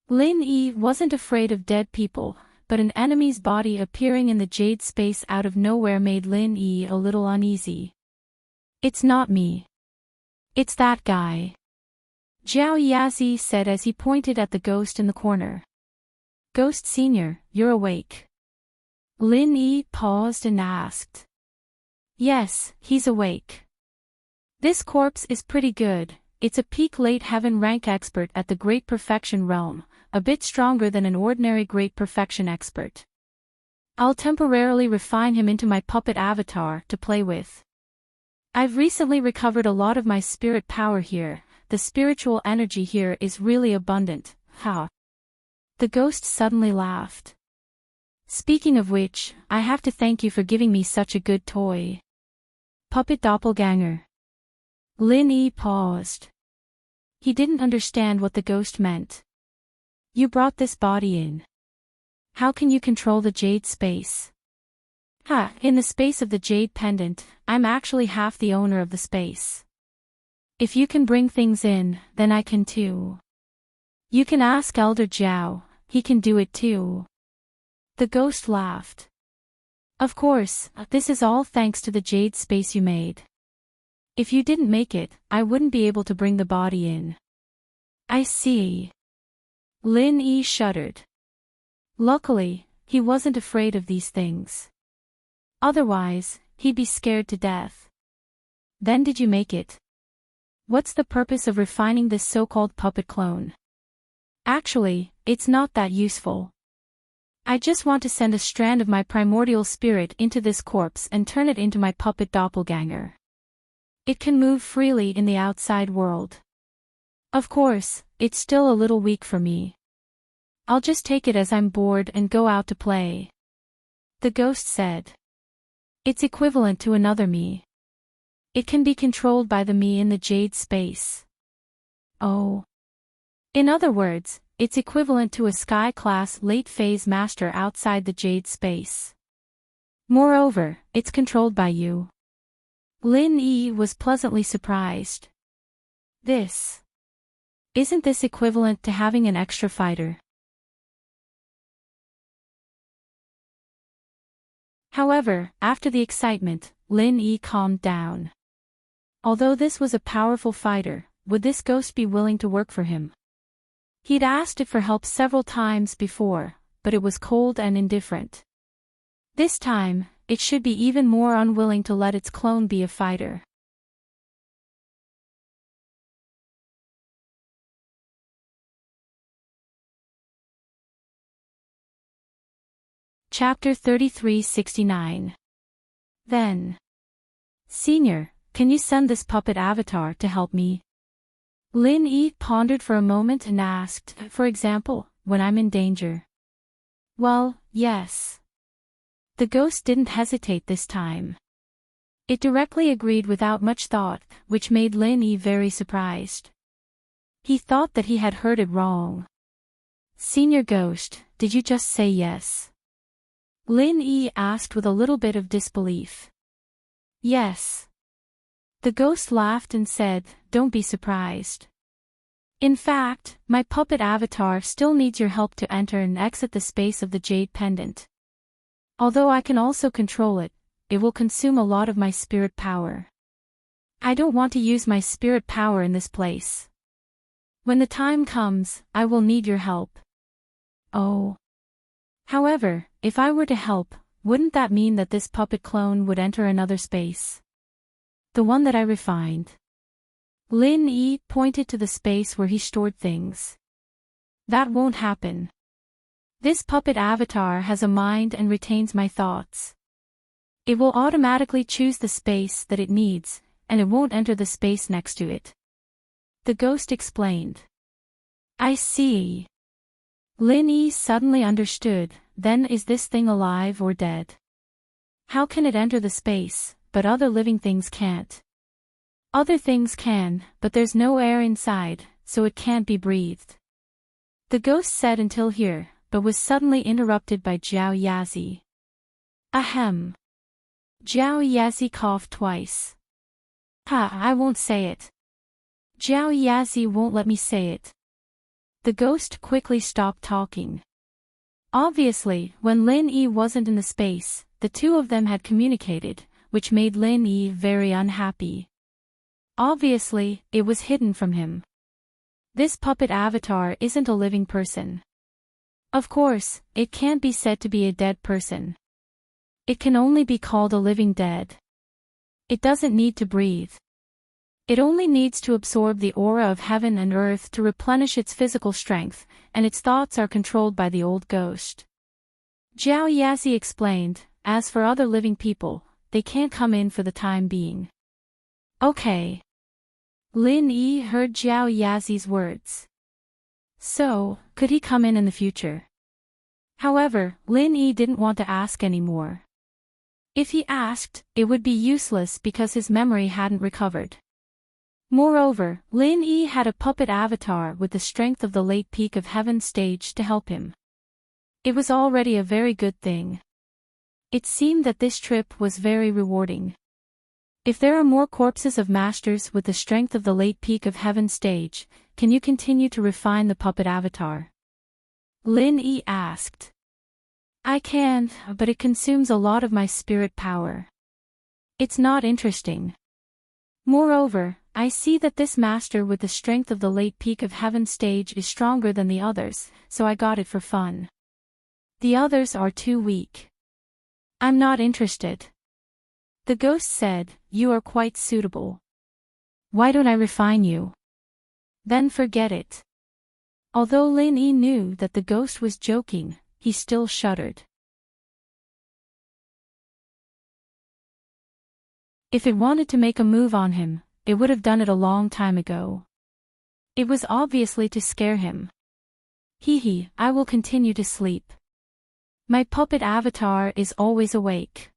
Lin Yi wasn't afraid of dead people, but an enemy's body appearing in the jade space out of nowhere made Lin Yi a little uneasy. It's not me. It's that guy. Zhao Yazi said as he pointed at the ghost in the corner. Ghost Senior, you're awake. Lin Yi paused and asked. Yes, he's awake. This corpse is pretty good, it's a peak late heaven rank expert at the Great Perfection realm, a bit stronger than an ordinary Great Perfection expert. I'll temporarily refine him into my puppet avatar to play with. I've recently recovered a lot of my spirit power here, the spiritual energy here is really abundant, ha. The ghost suddenly laughed. Speaking of which, I have to thank you for giving me such a good toy. Puppet doppelganger. Lin Yi paused. He didn't understand what the ghost meant. You brought this body in. How can you control the jade space? Ha, in the space of the jade pendant, I'm actually half the owner of the space. If you can bring things in, then I can too. You can ask Elder Zhao, he can do it too. The ghost laughed. Of course, this is all thanks to the jade space you made. If you didn't make it, I wouldn't be able to bring the body in. I see. Lin Yi shuddered. Luckily, he wasn't afraid of these things. Otherwise, he'd be scared to death. Then did you make it? What's the purpose of refining this so-called puppet clone? Actually, it's not that useful. I just want to send a strand of my primordial spirit into this corpse and turn it into my puppet doppelganger. It can move freely in the outside world. Of course, it's still a little weak for me. I'll just take it as I'm bored and go out to play. The ghost said. It's equivalent to another me. It can be controlled by the me in the jade space. Oh. In other words, it's equivalent to a sky-class late-phase master outside the jade space. Moreover, it's controlled by you. Lin Yi was pleasantly surprised. Isn't this equivalent to having an extra fighter? However, after the excitement, Lin Yi calmed down. Although this was a powerful fighter, would this ghost be willing to work for him? He'd asked it for help several times before, but it was cold and indifferent. This time, it should be even more unwilling to let its clone be a fighter. Chapter 3369. Then. Senior, can you send this puppet avatar to help me? Lin Yi pondered for a moment and asked, for example, when I'm in danger. Well, yes. The ghost didn't hesitate this time. It directly agreed without much thought, which made Lin Yi very surprised. He thought that he had heard it wrong. Senior Ghost, did you just say yes? Lin Yi asked with a little bit of disbelief. Yes. The ghost laughed and said, don't be surprised. In fact, my puppet avatar still needs your help to enter and exit the space of the jade pendant. Although I can also control it, it will consume a lot of my spirit power. I don't want to use my spirit power in this place. When the time comes, I will need your help. Oh. However, if I were to help, wouldn't that mean that this puppet clone would enter another space? The one that I refined. Lin Yi pointed to the space where he stored things. That won't happen. This puppet avatar has a mind and retains my thoughts. It will automatically choose the space that it needs, and it won't enter the space next to it. The ghost explained. I see. Lin Yi suddenly understood, then is this thing alive or dead? How can it enter the space, but other living things can't? Other things can, but there's no air inside, so it can't be breathed. The ghost said until here, but was suddenly interrupted by Zhao Yazi. Ahem. Zhao Yazi coughed twice. Ha, I won't say it. Zhao Yazi won't let me say it. The ghost quickly stopped talking. Obviously, when Lin Yi wasn't in the space, the two of them had communicated, which made Lin Yi very unhappy. Obviously, it was hidden from him. This puppet avatar isn't a living person. Of course, it can't be said to be a dead person. It can only be called a living dead. It doesn't need to breathe. It only needs to absorb the aura of heaven and earth to replenish its physical strength, and its thoughts are controlled by the old ghost. Zhao Yazi explained, as for other living people, they can't come in for the time being. Okay. Lin Yi heard Zhao Yazi's words. So, could he come in the future? However, Lin Yi didn't want to ask anymore. If he asked, it would be useless because his memory hadn't recovered. Moreover, Lin Yi had a puppet avatar with the strength of the late peak of heaven stage to help him. It was already a very good thing. It seemed that this trip was very rewarding. If there are more corpses of masters with the strength of the late peak of heaven stage, can you continue to refine the puppet avatar? Lin Yi asked. I can, but it consumes a lot of my spirit power. It's not interesting. Moreover, I see that this master with the strength of the late peak of heaven stage is stronger than the others, so I got it for fun. The others are too weak. I'm not interested. The ghost said, you are quite suitable. Why don't I refine you? Then forget it. Although Lin Yi knew that the ghost was joking, he still shuddered. If it wanted to make a move on him, it would have done it a long time ago. It was obviously to scare him. Hee, I will continue to sleep. My puppet avatar is always awake.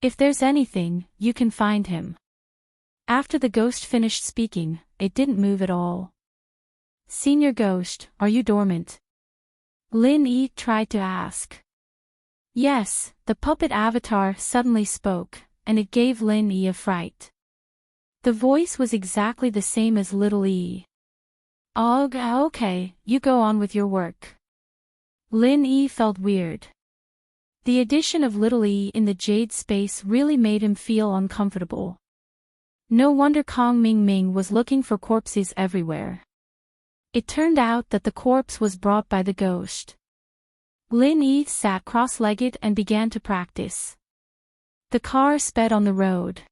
If there's anything, you can find him. After the ghost finished speaking, it didn't move at all. Senior Ghost, are you dormant? Lin Yi tried to ask. Yes, the puppet avatar suddenly spoke, and it gave Lin Yi a fright. The voice was exactly the same as Little Yi. Okay, you go on with your work. Lin Yi felt weird. The addition of Little Yi in the jade space really made him feel uncomfortable. No wonder Kong Ming Ming was looking for corpses everywhere. It turned out that the corpse was brought by the ghost. Lin Yi sat cross-legged and began to practice. The car sped on the road.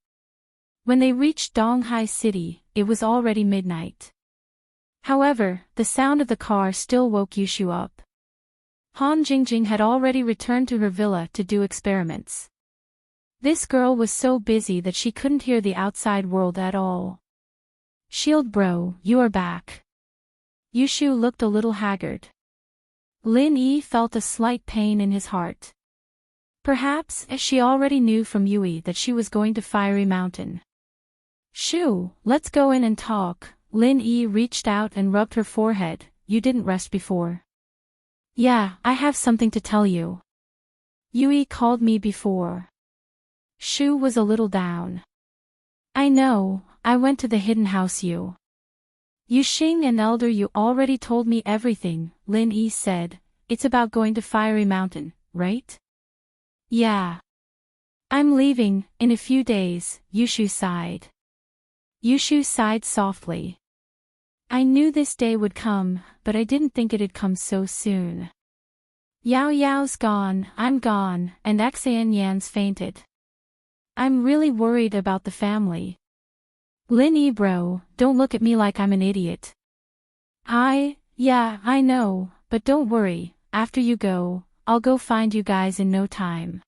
When they reached Donghai City, it was already midnight. However, the sound of the car still woke Yushu up. Han Jingjing had already returned to her villa to do experiments. This girl was so busy that she couldn't hear the outside world at all. Shield bro, you are back. Yushu looked a little haggard. Lin Yi felt a slight pain in his heart. Perhaps, as she already knew from Yui that she was going to Fiery Mountain. Shoo, let's go in and talk. Lin Yi reached out and rubbed her forehead. You didn't rest before. Yeah, I have something to tell you. Yui called me before. Shu was a little down. I know, I went to the hidden house Yu Xing and Elder Yu already told me everything, Lin Yi said. It's about going to Fiery Mountain, right? Yeah. I'm leaving, in a few days, Yushu sighed. Yushu sighed softly. I knew this day would come, but I didn't think it'd come so soon. Yao Yao's gone, I'm gone, and Xan Yan's fainted. I'm really worried about the family. Lin Yi bro, don't look at me like I'm an idiot. Yeah, I know, but don't worry, after you go, I'll go find you guys in no time.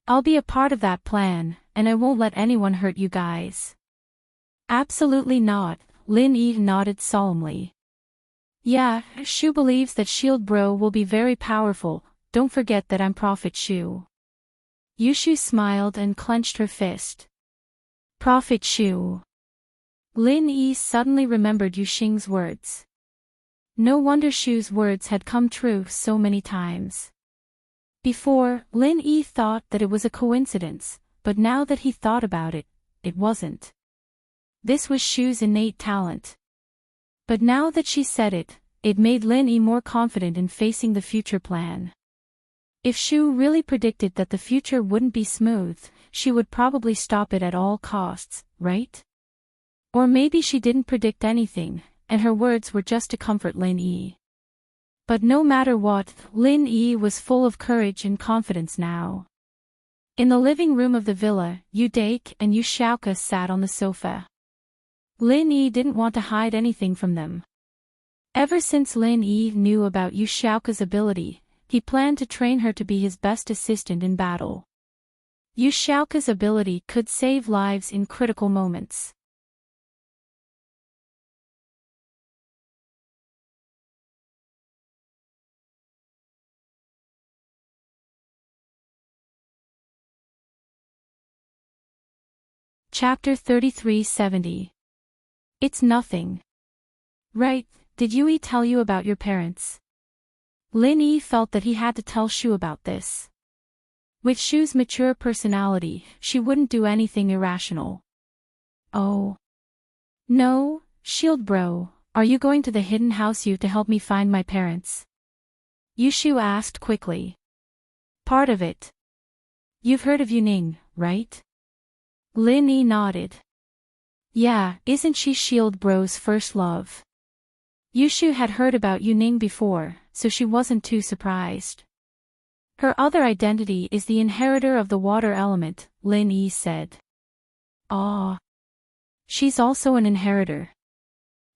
I'll be a part of that plan, and I won't let anyone hurt you guys. Absolutely not, Lin Yi nodded solemnly. Yeah, Shu believes that Shield Bro will be very powerful, don't forget that I'm Prophet Shu. Yushu smiled and clenched her fist. Prophet Shu. Lin Yi suddenly remembered Yuxing's words. No wonder Shu's words had come true so many times. Before, Lin Yi thought that it was a coincidence, but now that he thought about it, it wasn't. This was Shu's innate talent. But now that she said it, it made Lin Yi more confident in facing the future plan. If Shu really predicted that the future wouldn't be smooth, she would probably stop it at all costs, right? Or maybe she didn't predict anything, and her words were just to comfort Lin Yi. But no matter what, Lin Yi was full of courage and confidence now. In the living room of the villa, Yu Daike and Yu Shaoke sat on the sofa. Lin Yi didn't want to hide anything from them. Ever since Lin Yi knew about Yu Shaoke's ability, he planned to train her to be his best assistant in battle. Yu Shaoke's ability could save lives in critical moments. Chapter 3370. It's nothing. Right, did Yui tell you about your parents? Lin Yi felt that he had to tell Shu about this. With Shu's mature personality, she wouldn't do anything irrational. Oh. No, Shield Bro, are you going to the hidden house to help me find my parents? Yushu asked quickly. Part of it. You've heard of Yuning, right? Lin Yi nodded. Yeah, isn't she Shield Bro's first love? Yushu had heard about Yuning before, so she wasn't too surprised. Her other identity is the inheritor of the water element, Lin Yi said. Ah. She's also an inheritor.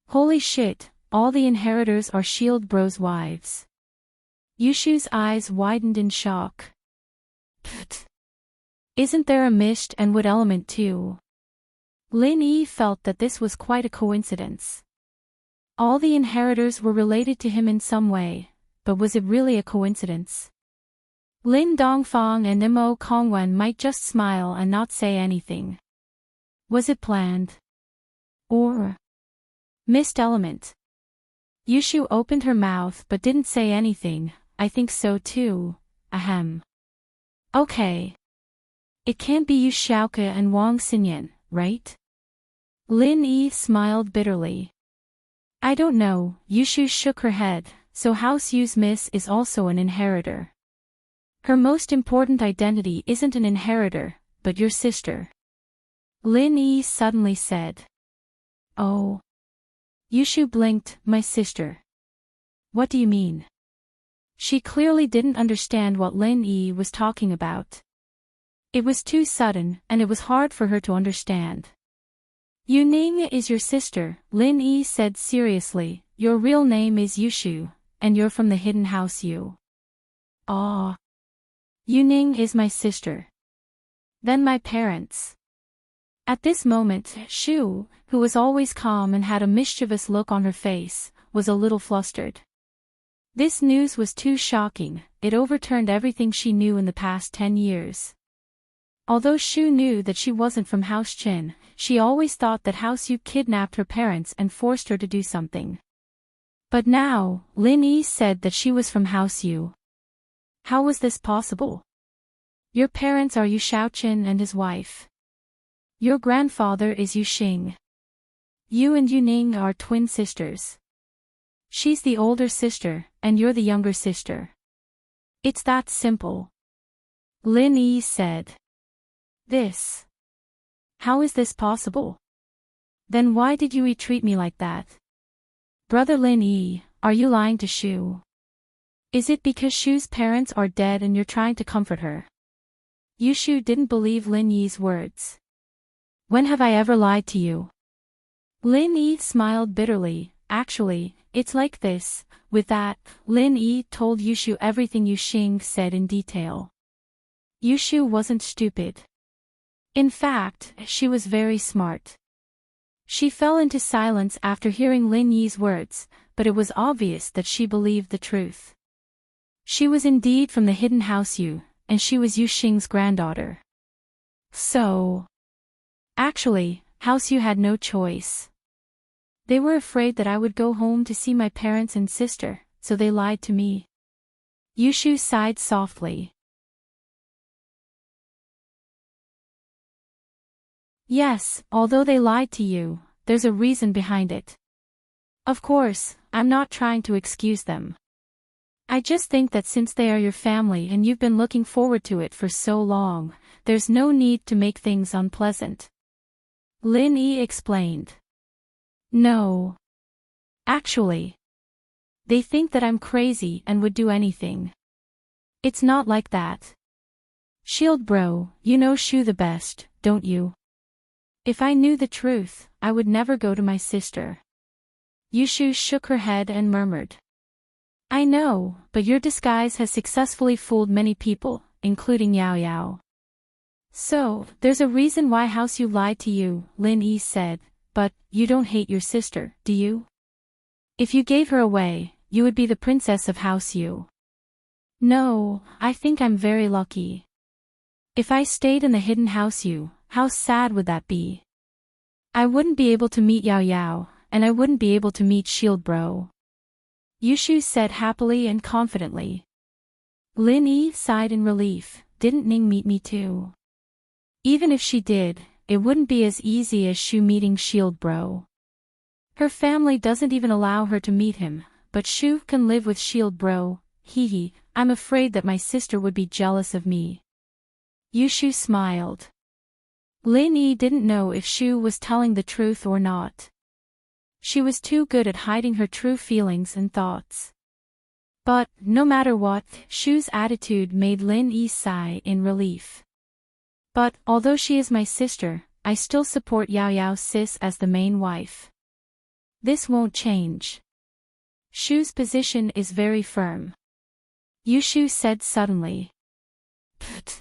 Holy shit, all the inheritors are Shield Bro's wives. Yushu's eyes widened in shock. Pfft. Isn't there a mist and wood element too? Lin Yi felt that this was quite a coincidence. All the inheritors were related to him in some way, but was it really a coincidence? Lin Dongfang and Mo Kongwen might just smile and not say anything. Was it planned? Or mist element? Yushu opened her mouth but didn't say anything. I think so too, ahem. Okay. It can't be Yu Shaoke and Wang Xinyan, right? Lin Yi smiled bitterly. I don't know, Yushu shook her head, so House Yu's miss is also an inheritor. Her most important identity isn't an inheritor, but your sister. Lin Yi suddenly said. Oh. Yushu blinked, my sister. What do you mean? She clearly didn't understand what Lin Yi was talking about. It was too sudden, and it was hard for her to understand. Yuning is your sister, Lin Yi said seriously. Your real name is Yushu, and you're from the hidden house Yu. Ah. Yuning is my sister. Then my parents. At this moment, Shu, who was always calm and had a mischievous look on her face, was a little flustered. This news was too shocking, it overturned everything she knew in the past 10 years. Although Shu knew that she wasn't from House Qin, she always thought that House Yu kidnapped her parents and forced her to do something. But now, Lin Yi said that she was from House Yu. How was this possible? Your parents are Yu Shaoqin and his wife. Your grandfather is Yu Xing. You and Yuning are twin sisters. She's the older sister, and you're the younger sister. It's that simple. Lin Yi said. This. How is this possible? Then why did you treat me like that? Brother Lin Yi, are you lying to Shu? Is it because Shu's parents are dead and you're trying to comfort her? Yushu didn't believe Lin Yi's words. When have I ever lied to you? Lin Yi smiled bitterly. Actually, it's like this. With that, Lin Yi told Yushu everything Yu Xing said in detail. Yushu wasn't stupid. In fact, she was very smart. She fell into silence after hearing Lin Yi's words, but it was obvious that she believed the truth. She was indeed from the hidden house Yu, and she was Yu Xing's granddaughter. So, actually, House Yu had no choice. They were afraid that I would go home to see my parents and sister, so they lied to me. Yushu sighed softly. Yes, although they lied to you, there's a reason behind it. Of course, I'm not trying to excuse them. I just think that since they are your family and you've been looking forward to it for so long, there's no need to make things unpleasant. Lin Yi explained. No. Actually, they think that I'm crazy and would do anything. It's not like that. Shield bro, you know Shu the best, don't you? If I knew the truth, I would never go to my sister. Yushu shook her head and murmured. I know, but your disguise has successfully fooled many people, including Yao Yao. So, there's a reason why House Yu lied to you, Lin Yi said, but, you don't hate your sister, do you? If you gave her away, you would be the princess of House Yu. No, I think I'm very lucky. If I stayed in the hidden House Yu, how sad would that be? I wouldn't be able to meet Yao Yao, and I wouldn't be able to meet Shield Bro. Yushu said happily and confidently. Lin Yi sighed in relief, didn't Ning meet me too? Even if she did, it wouldn't be as easy as Shu meeting Shield Bro. Her family doesn't even allow her to meet him, but Shu can live with Shield Bro, hee, I'm afraid that my sister would be jealous of me. Yushu smiled. Lin Yi didn't know if Shu was telling the truth or not. She was too good at hiding her true feelings and thoughts. But, no matter what, Shu's attitude made Lin Yi sigh in relief. But, although she is my sister, I still support Yao Yao's sis as the main wife. This won't change. Shu's position is very firm. Yushu said suddenly. Pfft.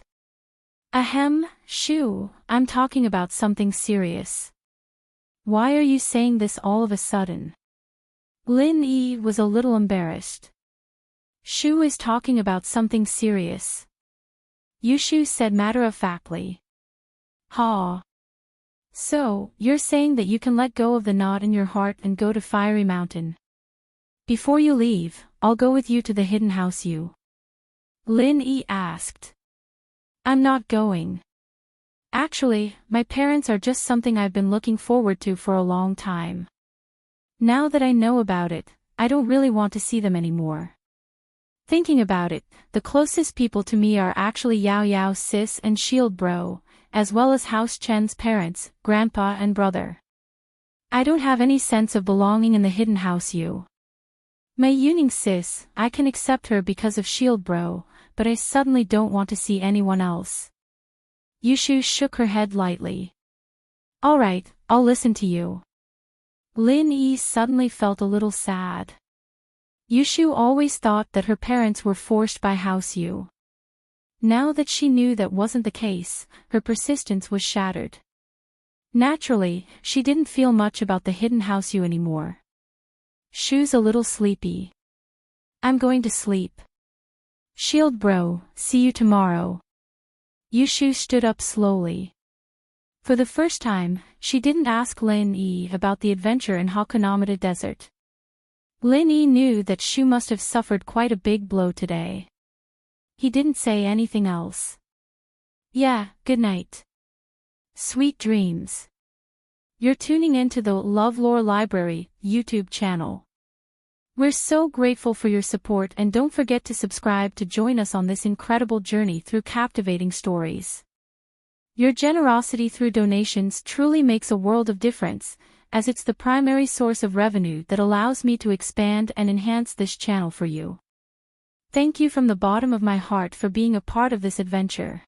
Ahem, Shu, I'm talking about something serious. Why are you saying this all of a sudden? Lin Yi was a little embarrassed. Shu is talking about something serious. Yushu said matter-of-factly. Ha. So, you're saying that you can let go of the knot in your heart and go to Fiery Mountain. Before you leave, I'll go with you to the hidden house Yu. Lin Yi asked. I'm not going. Actually, my parents are just something I've been looking forward to for a long time. Now that I know about it, I don't really want to see them anymore. Thinking about it, the closest people to me are actually Yao Yao's sis and Shield Bro, as well as House Chen's parents, grandpa and brother. I don't have any sense of belonging in the hidden house Yu. My Yuning sis, I can accept her because of Shield Bro, but I suddenly don't want to see anyone else. Yushu shook her head lightly. Alright, I'll listen to you. Lin Yi suddenly felt a little sad. Yushu always thought that her parents were forced by House Yu. Now that she knew that wasn't the case, her persistence was shattered. Naturally, she didn't feel much about the hidden house Yu anymore. Shu's a little sleepy. I'm going to sleep. Shield Bro, see you tomorrow. Yushu stood up slowly. For the first time, she didn't ask Lin Yi about the adventure in Hakonamada Desert. Lin Yi knew that Shu must have suffered quite a big blow today. He didn't say anything else. Yeah, good night. Sweet dreams. You're tuning into the LoveLore Library YouTube channel. We're so grateful for your support, and don't forget to subscribe to join us on this incredible journey through captivating stories. Your generosity through donations truly makes a world of difference, as it's the primary source of revenue that allows me to expand and enhance this channel for you. Thank you from the bottom of my heart for being a part of this adventure.